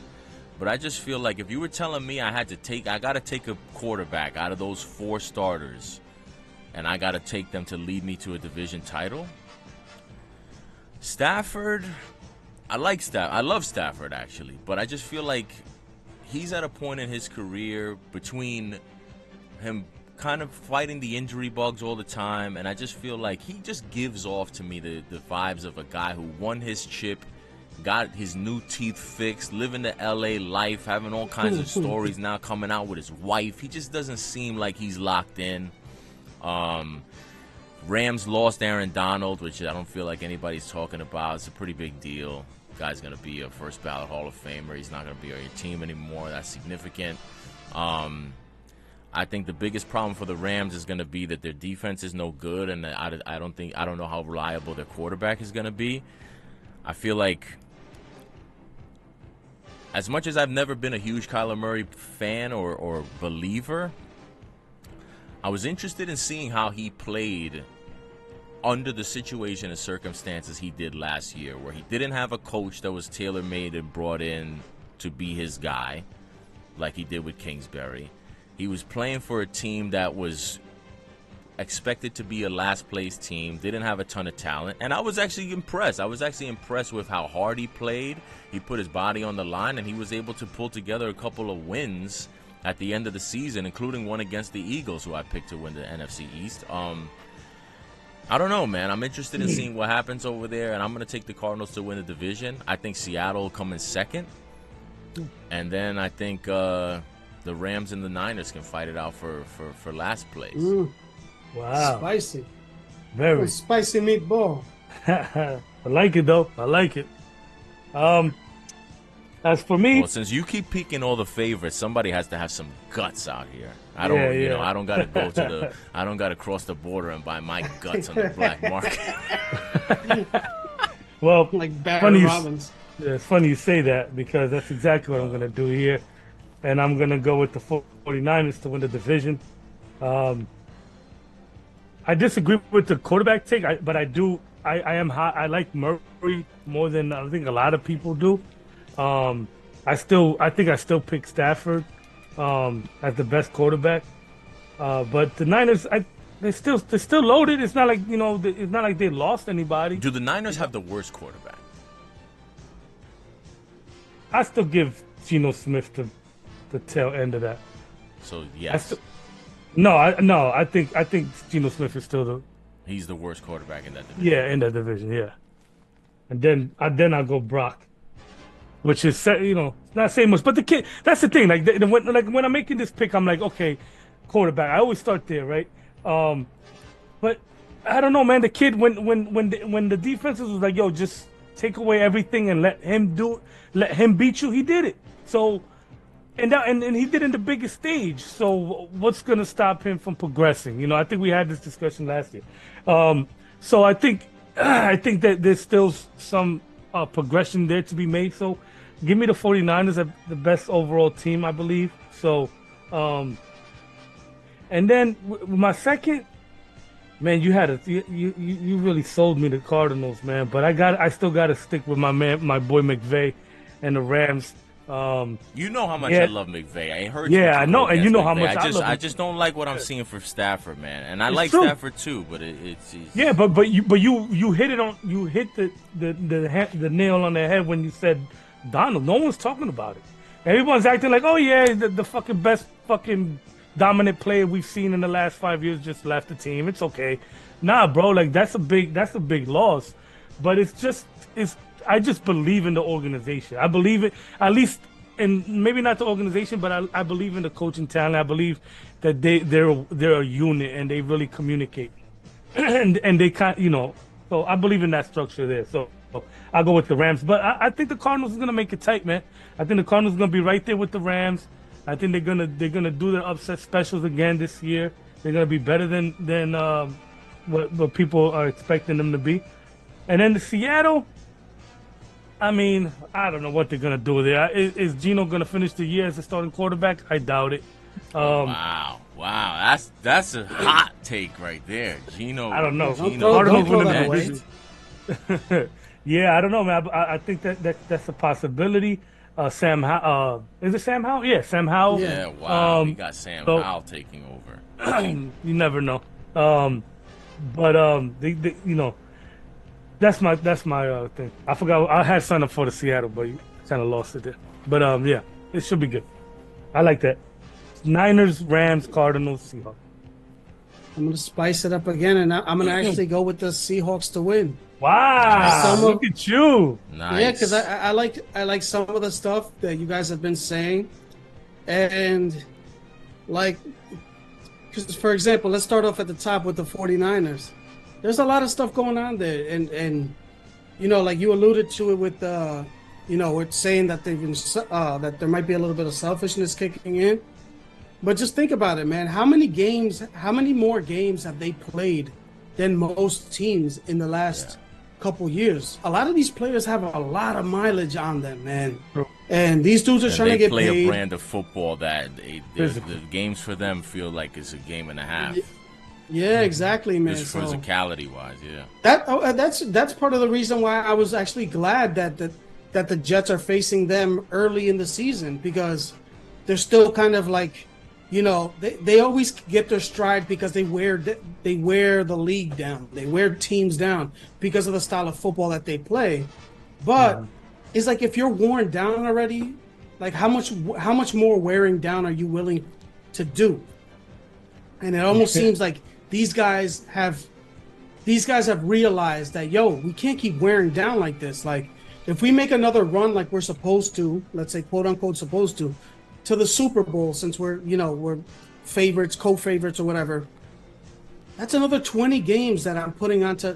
But I just feel like if you were telling me I got to take a quarterback out of those 4 starters, and I got to take them to lead me to a division title, Stafford, I love Stafford, actually. But I just feel like he's at a point in his career between him kind of fighting the injury bugs all the time, and I just feel like he just gives off to me the vibes of a guy who won his chip, got his new teeth fixed, living the LA life, having all kinds of stories now coming out with his wife. He just doesn't seem like he's locked in. Rams lost Aaron Donald, which I don't feel like anybody's talking about. It's a pretty big deal. Guy's going to be a first ballot Hall of Famer. He's not going to be on your team anymore. That's significant. I think the biggest problem for the Rams is going to be that their defense is no good, and I don't know how reliable their quarterback is going to be. I feel like, as much as I've never been a huge Kyler Murray fan or believer, I was interested in seeing how he played under the situation and circumstances he did last year, where he didn't have a coach that was tailor-made and brought in to be his guy like he did with Kingsbury. He was playing for a team that was expected to be a last-place team, didn't have a ton of talent, and I was actually impressed. I was actually impressed with how hard he played. He put his body on the line, and he was able to pull together a couple of wins at the end of the season, including one against the Eagles, who I picked to win the NFC East. I don't know, man. I'm interested in seeing what happens over there, and I'm going to take the Cardinals to win the division. I think Seattle will come in second, and then I think the Rams and the Niners can fight it out for last place. Wow. Spicy. Very. Spicy meatball. I like it, though. I like it. As for me, well, since you keep picking all the favorites, somebody has to have some guts out here. I don't, you know, I don't gotta go to the, I don't gotta cross the border and buy my guts on the black market. Well, like Barry Robbins. It's funny you say that, because that's exactly what I'm gonna do here, and I'm gonna go with the 49ers to win the division. I disagree with the quarterback take, but I do. I am high. I like Murray more than I think a lot of people do. I think I still pick Stafford as the best quarterback. But the Niners, they're still loaded. It's not like, you know, it's not like they lost anybody. Do the Niners have the worst quarterback? I still give Geno Smith the tail end of that. So yes. I think Geno Smith is still he's the worst quarterback in that division. Yeah, in that division, yeah. And then I'll go Brock, which is, you know, not saying much. But the kid, that's the thing. Like when I'm making this pick, I'm like, okay, quarterback. I always start there, right? But I don't know, man. The kid, when the defenses was like, yo, just take away everything and let him beat you. He did it. So, and he did it in the biggest stage. So what's gonna stop him from progressing? You know, I think we had this discussion last year. So I think that there's still some progression there to be made. So give me the 49ers, the best overall team, I believe. So, and then my second, man, you really sold me the Cardinals, man. But I still got to stick with my boy McVay and the Rams. You know how much I love McVay. I heard. Yeah, I know, and you know how much I just don't like what I'm seeing for Stafford, man. And I like Stafford too, but it's yeah, but you hit it on, you hit the nail on the head when you said Donald. No one's talking about it. Everyone's acting like, oh yeah, the fucking best fucking dominant player we've seen in the last 5 years just left the team. It's okay. Nah, bro, like that's a big loss. But I just believe in the organization. I believe it, at least, and maybe not the organization, but I believe in the coaching talent. I believe that they're a unit and they really communicate, and they can't, you know. So I believe in that structure there. So I'll go with the Rams. But I think the Cardinals is gonna make it tight, man. I think the Cardinals are gonna be right there with the Rams. I think they're gonna do their upset specials again this year. They're gonna be better than what people are expecting them to be. And then the Seattle, I mean, I don't know what they're gonna do there. Is Geno gonna finish the year as a starting quarterback? I doubt it. Wow, that's a hot take right there, Geno. I don't know. Don't throw that away. Yeah, I don't know, man. I think that's a possibility. Sam Howell, is it Sam Howell? Yeah, Sam Howell. Yeah, wow. We got Sam Howell taking over. You never know. But they you know. That's my thing. I forgot I had signed up for the Seattle, but you kind of lost it there. But yeah, it should be good. I like that. Niners, Rams, Cardinals, Seahawks. I'm gonna spice it up again, and I'm gonna actually go with the Seahawks to win. Wow, look at you. Nice. Yeah, because I like some of the stuff that you guys have been saying, and like, because for example, let's start off at the top with the 49ers. There's a lot of stuff going on there, and you know, like you alluded to it with you know, with saying that they've been that there might be a little bit of selfishness kicking in. But just think about it, man. How many more games have they played than most teams in the last couple years? A lot of these players have a lot of mileage on them, man. And these dudes are trying to get paid. They play a brand of football that the games for them feel like it's a game and a half. Yeah, exactly, man. Just physicality-wise, yeah. That's part of the reason why I was actually glad that the Jets are facing them early in the season, because they're still kind of like, you know, they always get their stride because they wear the league down. They wear teams down because of the style of football that they play. But it's like, if you're worn down already, like how much more wearing down are you willing to do? And it almost seems like these guys have realized that, yo, we can't keep wearing down like this. Like, if we make another run like we're supposed to, let's say quote unquote supposed to the Super Bowl, since we're favorites, co-favorites or whatever, that's another 20 games that I'm putting onto,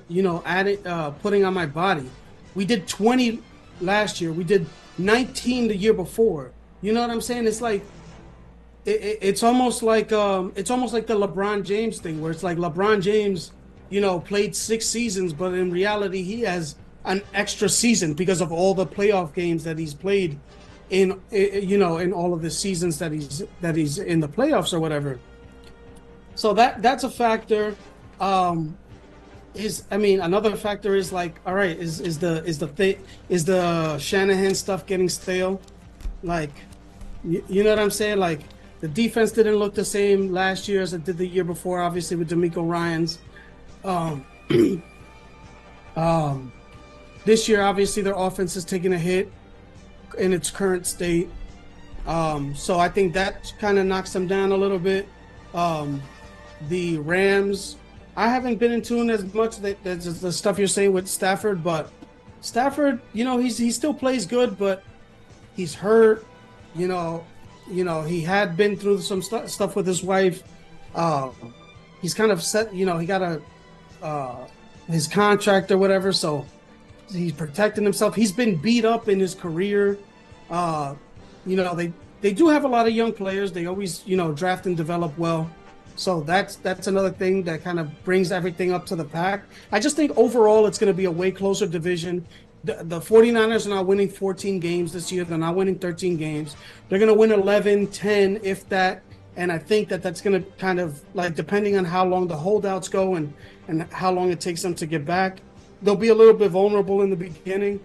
putting on my body. We did 20 last year. We did 19 the year before. You know what I'm saying? It's like, it's almost like the LeBron James thing, where it's like LeBron James, played 6 seasons, but in reality he has an extra season because of all the playoff games that he's played in all of the seasons that he's in the playoffs or whatever. So that's a factor. Another factor is like, all right, is the Shanahan stuff getting stale? Like, you know what I'm saying? Like, the defense didn't look the same last year as it did the year before, obviously with DeMeco Ryans. This year, obviously, their offense is taking a hit in its current state. So I think that kind of knocks them down a little bit. The Rams, I haven't been in tune as much as the stuff you're saying with Stafford, but Stafford, he still plays good, but he's hurt. He had been through some stuff with his wife. He's kind of set, he got his contract or whatever, so he's protecting himself. He's been beat up in his career. They do have a lot of young players. They always, draft and develop well. So that's another thing that kind of brings everything up to the pack. I just think overall it's going to be a way closer division. The 49ers are not winning 14 games this year. They're not winning 13 games. They're going to win 11, 10, if that. And I think that's going to kind of, like, depending on how long the holdouts go and how long it takes them to get back, they'll be a little bit vulnerable in the beginning.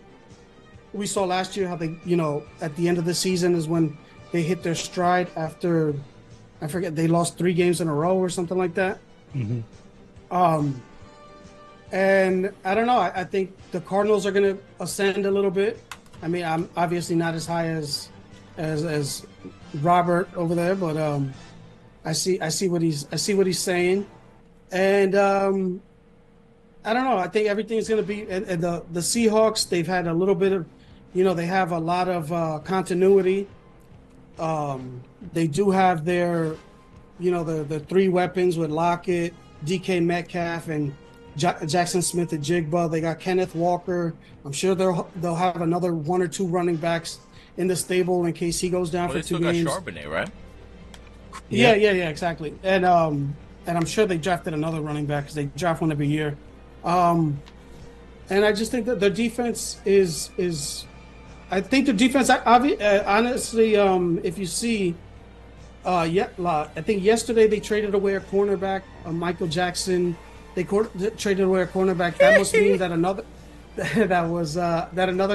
We saw last year how they, at the end of the season is when they hit their stride after, I forget, they lost 3 games in a row or something like that. Mm-hmm. And I don't know. I think the Cardinals are going to ascend a little bit. I mean, I'm obviously not as high as Robert over there, but I see what he's saying, and I don't know. I think everything's going to be. And the Seahawks, they've had a little bit of, they have a lot of continuity. They do have their, the 3 weapons with Lockett, DK Metcalf, and Jackson Smith and Jigba. They got Kenneth Walker. I'm sure they'll have another 1 or 2 running backs in the stable in case he goes down for 2 games. They still got Charbonnet, right? Yeah, exactly. And I'm sure they drafted another running back because they draft one every year. And I just think that the defense is. I think the defense. Honestly, if you see, I think yesterday they traded away a cornerback, Michael Jackson. They traded away a cornerback. That must mean that another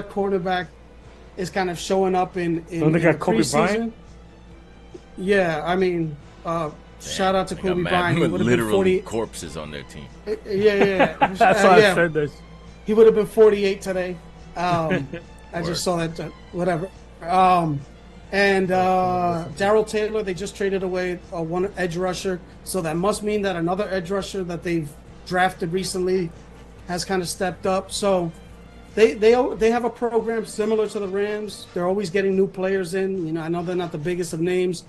cornerback is kind of showing up in they got Kobe Bryant? Yeah, I mean, shout out to Kobe Bryant. He literally corpses on their team. Yeah. That's why I said this. He would have been 48 today. I just saw that. Whatever. And Darryl Taylor, they just traded away one edge rusher, so that must mean that another edge rusher that they've drafted recently has kind of stepped up. So they have a program similar to the Rams. They're always getting new players in. You know, I know they're not the biggest of names,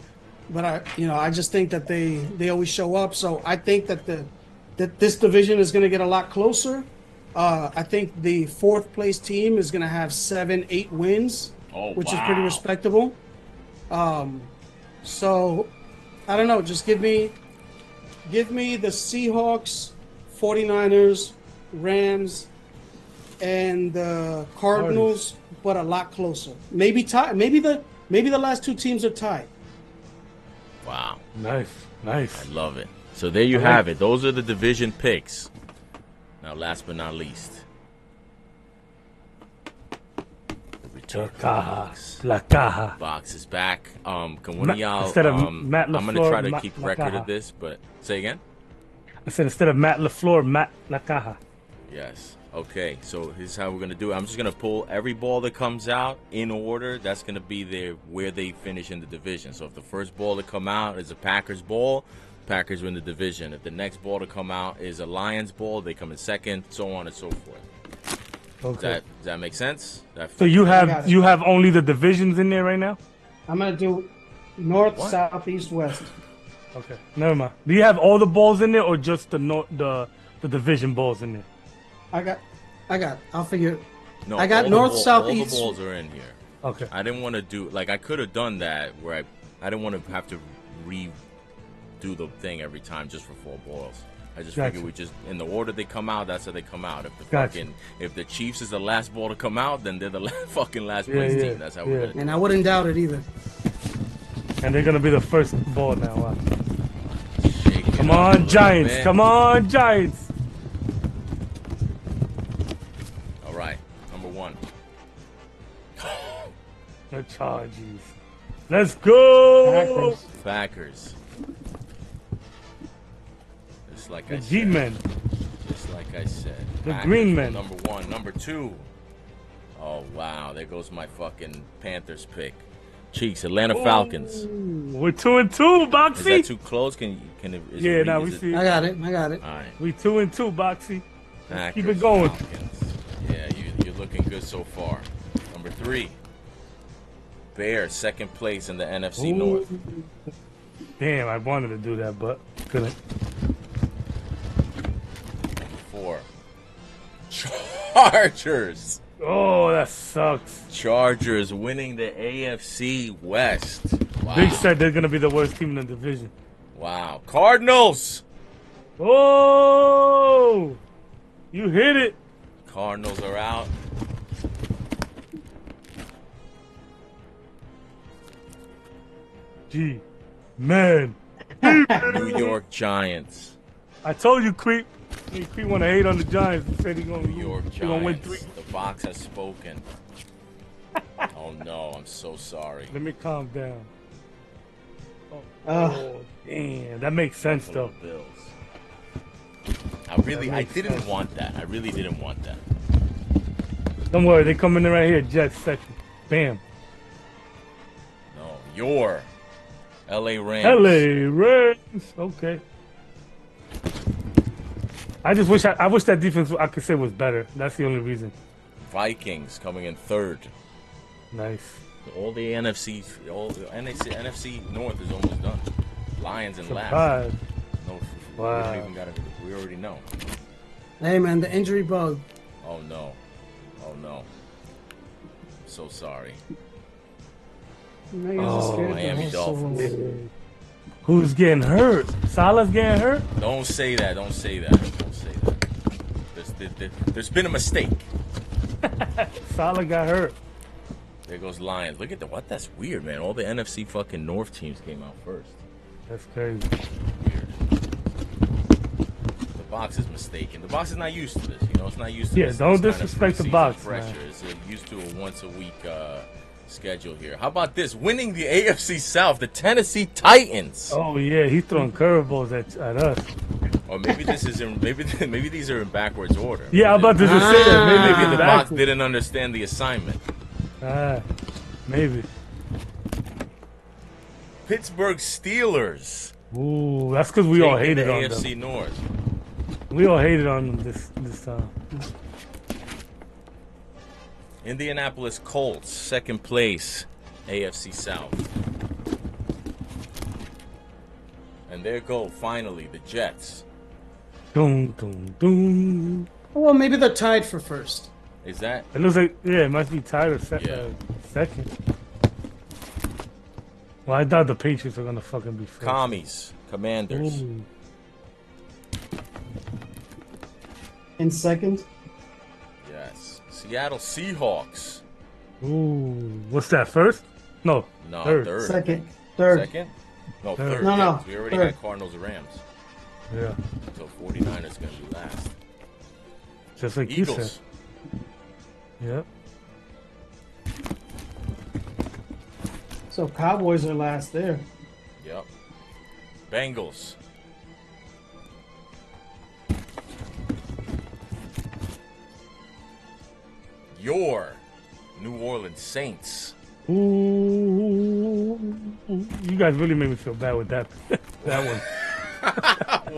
but I just think that they always show up. So I think that this division is going to get a lot closer. I think the fourth place team is going to have 7-8 wins, which is pretty respectable. So I don't know. Just give me the Seahawks, 49ers, Rams, and the Cardinals, but a lot closer. Maybe tie. Maybe the last two teams are tied. Wow. Nice. I love it. So there you have it. Those are the division picks. Now, last but not least, the return box. La Caja. Box is back. Can one of y'all? Instead of Matt I'm LaFleur, gonna try to keep La record Caja. of this, but say again. I said instead of Matt LaFleur, Matt La Caja. Yes. Okay. So here's how we're gonna do it. I'm just gonna pull every ball that comes out in order. That's gonna be where they finish in the division. So if the first ball to come out is a Packers ball, Packers win the division. If the next ball to come out is a Lions ball, they come in second, so on and so forth. Okay. Does that make sense? So you have only the divisions in there right now? I'm gonna do north, south, east, west. Okay. Never mind. Do you have all the balls in there, or just the division balls in there? I got. I'll figure. No, I got north, south, east. All the balls are in here. Okay. I didn't want to do I could have done that where I didn't want to have to redo the thing every time just for 4 balls. I just figured we just in the order they come out. That's how they come out. If the Chiefs is the last ball to come out, then they're the fucking last place team. That's how we're gonna do And I wouldn't doubt it either. And they're gonna be the first ball now. Wow. Come up a on, little Giants! bit. Come on, Giants! All right, number 1. The Chargers. Let's go! Packers. Just like The I said. G-Men. Just like I said. The Packers Green were Men. Number 1. Number 2. Oh wow, there goes my fucking Panthers pick. Cheeks, Atlanta Falcons. We're 2-2, Boxy. Is that too close? Can it now read? we Is it- see. I got it. All right. We 2-2, Boxy. Packers, Keep it going. Falcons. Yeah, you're looking good so far. Number 3. Bears, second place in the NFC North. Damn, I wanted to do that, but couldn't. Number 4. Chargers. Oh, that sucks. Chargers winning the AFC West. Wow. Big said they're gonna be the worst team in the division. Wow. Cardinals. Oh, you hit it. Cardinals are out. Gee, man. New York Giants. I told you, Creep. Creep want to hate on the Giants. He said he's gonna New York win Giants. 3. The box has spoken. Oh no, I'm so sorry. Let me calm down. Oh, damn, that makes sense though. Bills. I didn't want that. I really didn't want that. Don't worry, they coming in right here, Jets section. Bam. No, your LA Rams. LA Rams. Okay. I just wish I wish that defense I could say was better. That's the only reason. Vikings coming in 3rd. Nice. All the NFC North is almost done. Lions in last. Surprise. No, Wow. we already know. Hey man, the injury bug. Oh no. I'm so sorry. Miami Dolphins. Who's getting hurt? Salah's getting hurt? Don't say that. There's been a mistake. Salah got hurt. There goes Lions. Look at that's weird, man. All the NFC fucking North teams came out first. That's crazy. Weird. The box is mistaken. The box is not used to this. It's not used to this. Don't this kind of disrespect the preseason box, pressure. man. It's used to a once a week schedule here. How about this? Winning the AFC South, the Tennessee Titans. Oh yeah, he's throwing curveballs at us. Or maybe this is maybe these are in backwards order. Yeah, I'm about to just say that. Maybe the box didn't understand the assignment. Maybe. Pittsburgh Steelers. Ooh, that's because we all taking hated the on AFC them. North. We all hated on them this time. Indianapolis Colts, second place, AFC South. And there go, finally, the Jets. Dun, dun, dun. Well, maybe they're tied for first. Is that? It looks like, yeah, it must be tied or second. Well, I thought the Patriots were gonna fucking be first. Commies, Commanders. Ooh. In second. Yes. Seattle Seahawks. Ooh, what's that? First? No, third. Second. Third. Second? No, Third. third. No, yeah, no, 'cause we already third. had Cardinals and Rams. Yeah, So 49ers going to be last. just like you Eagles. said. Yep. So Cowboys are last there. Yep. Bengals. Your New Orleans Saints. Ooh, you guys really made me feel bad with that that one.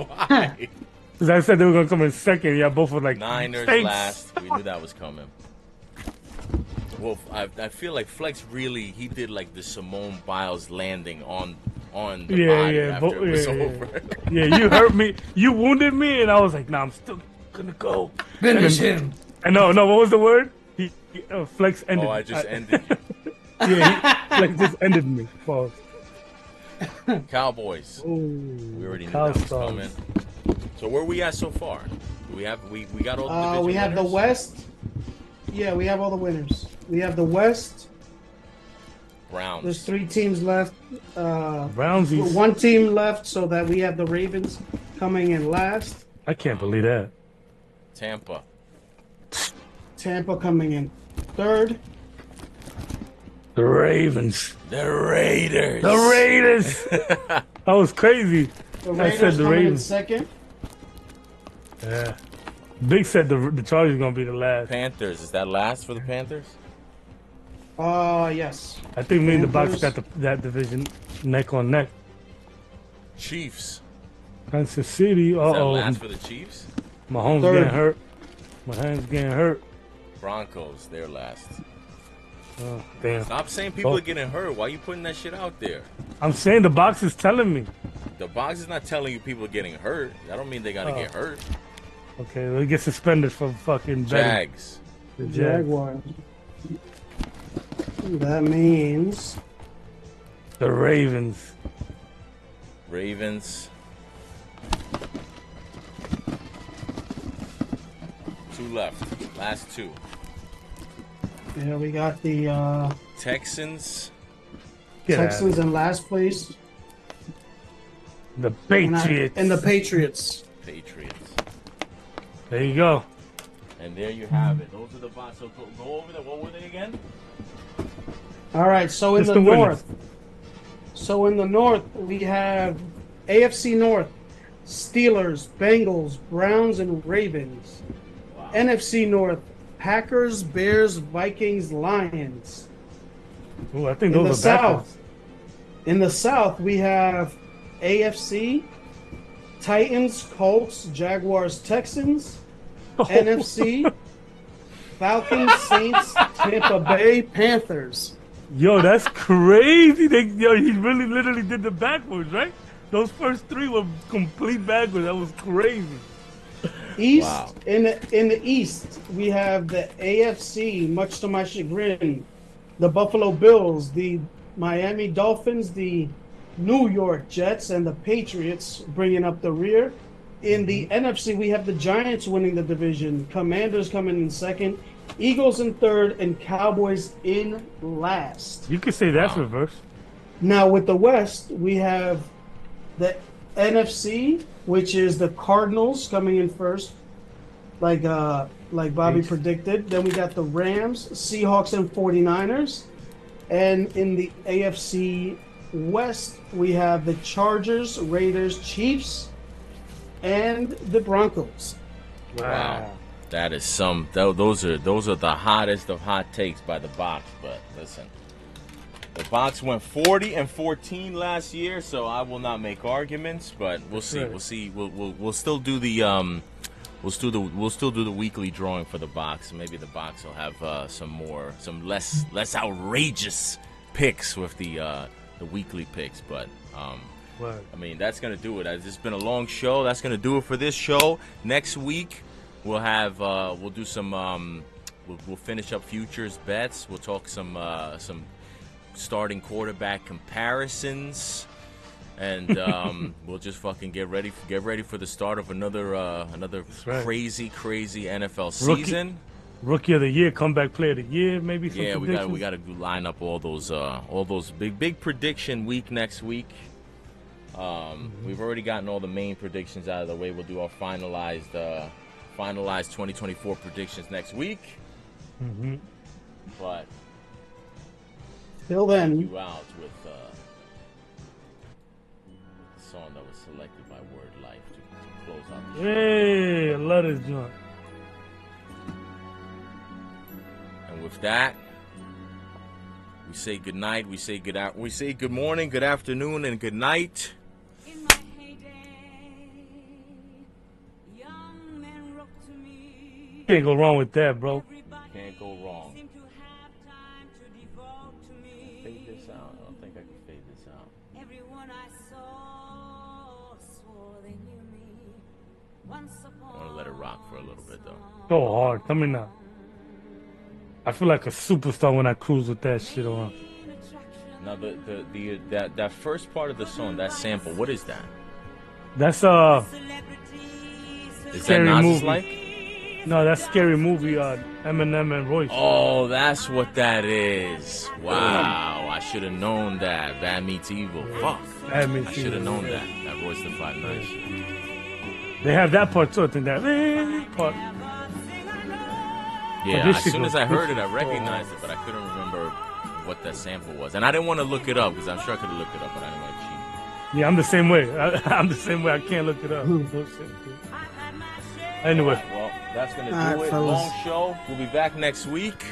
Why? Because I said they were gonna come in second. Yeah, both were like Niners Saints. last. We knew that was coming. Well, I feel like Flex really, he did like the Simone Biles landing on the body after it was over. Yeah, you hurt me. You wounded me, and I was like, nah, I'm still gonna go. Finish him. I know. No, what was the word? Flex ended. Oh, I just ended you. Yeah, Flex just ended me. Pause. Cowboys. Ooh, We already knew that was coming. So where are we at so far? Do we have we got all the division We have the winners? West. Yeah, we have all the winners. We have the West. Browns. There's 3 teams left. Brownsies. 1 team left, so that we have the Ravens coming in last. I can't believe that. Tampa. Tampa coming in third. The Ravens. The Raiders. The Raiders. That was crazy. The I Raiders said the coming in Ravens. second. Yeah. Big said the Chargers gonna be the last. Panthers. Is that last for the Panthers? Yes. I think me and the Bucks Panthers. got that division neck on neck. Chiefs. Kansas City. Is that Uh-oh. last for the Chiefs? Mahomes Third. getting hurt. Mahomes getting hurt. Broncos. They're last. Oh, damn. Stop saying people Oh. are getting hurt. Why are you putting that shit out there? I'm saying the box is telling me. The box is not telling you people are getting hurt. That don't mean they're gonna get hurt. Okay, we get suspended for fucking betting. Jags. The Jags. Jaguars. That means The Ravens. Ravens. 2 left. Last 2. yeah, we got the Texans. Get out of Texans in last place. here. The And Patriots. the Patriots. Patriots. There you go. And there you have it. Those are the bots. So go over there. What were they again? All right, so in Just the the winners. north. So in the north, we have AFC North, Steelers, Bengals, Browns, and Ravens. Wow. NFC North, Packers, Bears, Vikings, Lions. Ooh, I think In the those are backwards. South, in the South, we have AFC, Titans, Colts, Jaguars, Texans. NFC, Falcons, Saints, Tampa Bay, Panthers. Yo, that's crazy. He really literally did the backwards, right? Those first 3 were complete backwards. That was crazy. East Wow. in the East, we have the AFC, much to my chagrin, the Buffalo Bills, the Miami Dolphins, the New York Jets, and the Patriots bringing up the rear. In the NFC, we have the Giants winning the division, Commanders coming in second, Eagles in third, and Cowboys in last. You could say that's Wow. reverse. Now with the West, we have the NFC, which is the Cardinals coming in first, like Bobby predicted. Then we got the Rams, Seahawks, and 49ers. And in the AFC West, we have the Chargers, Raiders, Chiefs, and the Broncos. Wow. That is some. Those are the hottest of hot takes by the box. But listen, The box went 40-14 last year, so I will not make arguments, but we'll see. We'll see. We'll still do the we'll still do the weekly drawing for the box. Maybe the box will have some less outrageous picks with the weekly picks, but I mean, that's gonna do it. It's been a long show. That's gonna do it for this show. Next week we'll have we'll do some we'll finish up futures bets. We'll talk some starting quarterback comparisons, and we'll just fucking get ready for the start of another crazy NFL season. Rookie of the year, comeback player of the year, maybe. Yeah, we got to line up all those big prediction week next week. We've already gotten all the main predictions out of the way. We'll do our finalized 2024 predictions next week. But till then, you out with the song that was selected by Word Life to close out the show. Hey, I love this joint. And with that, we say good night. We say good morning, good afternoon, and good night. Can't go wrong with that, bro. Can't go wrong. Fade this out. I don't think I can fade this out. I want to let it rock for a little bit, though. So hard. Tell me now. I feel like a superstar when I cruise with that shit on. Now that first part of the song, that sample, what is that? That's Is that Nas's like? No, that's Scary Movie. Eminem and Royce. Oh, that's what that is. Wow, I should have known that. Bad Meets Evil. Fuck. Bad Meets I should have known that. That Royce the 5'9" shit. They have that part too. I think that part. Yeah, as soon as I heard it, I recognized it, but I couldn't remember what that sample was. And I didn't want to look it up, because I'm sure I could have looked it up, but I didn't want to cheat. Yeah, I'm the same way. I'm the same way. I can't look it up. Anyway. Well, that's going to do it. Long show. We'll be back next week.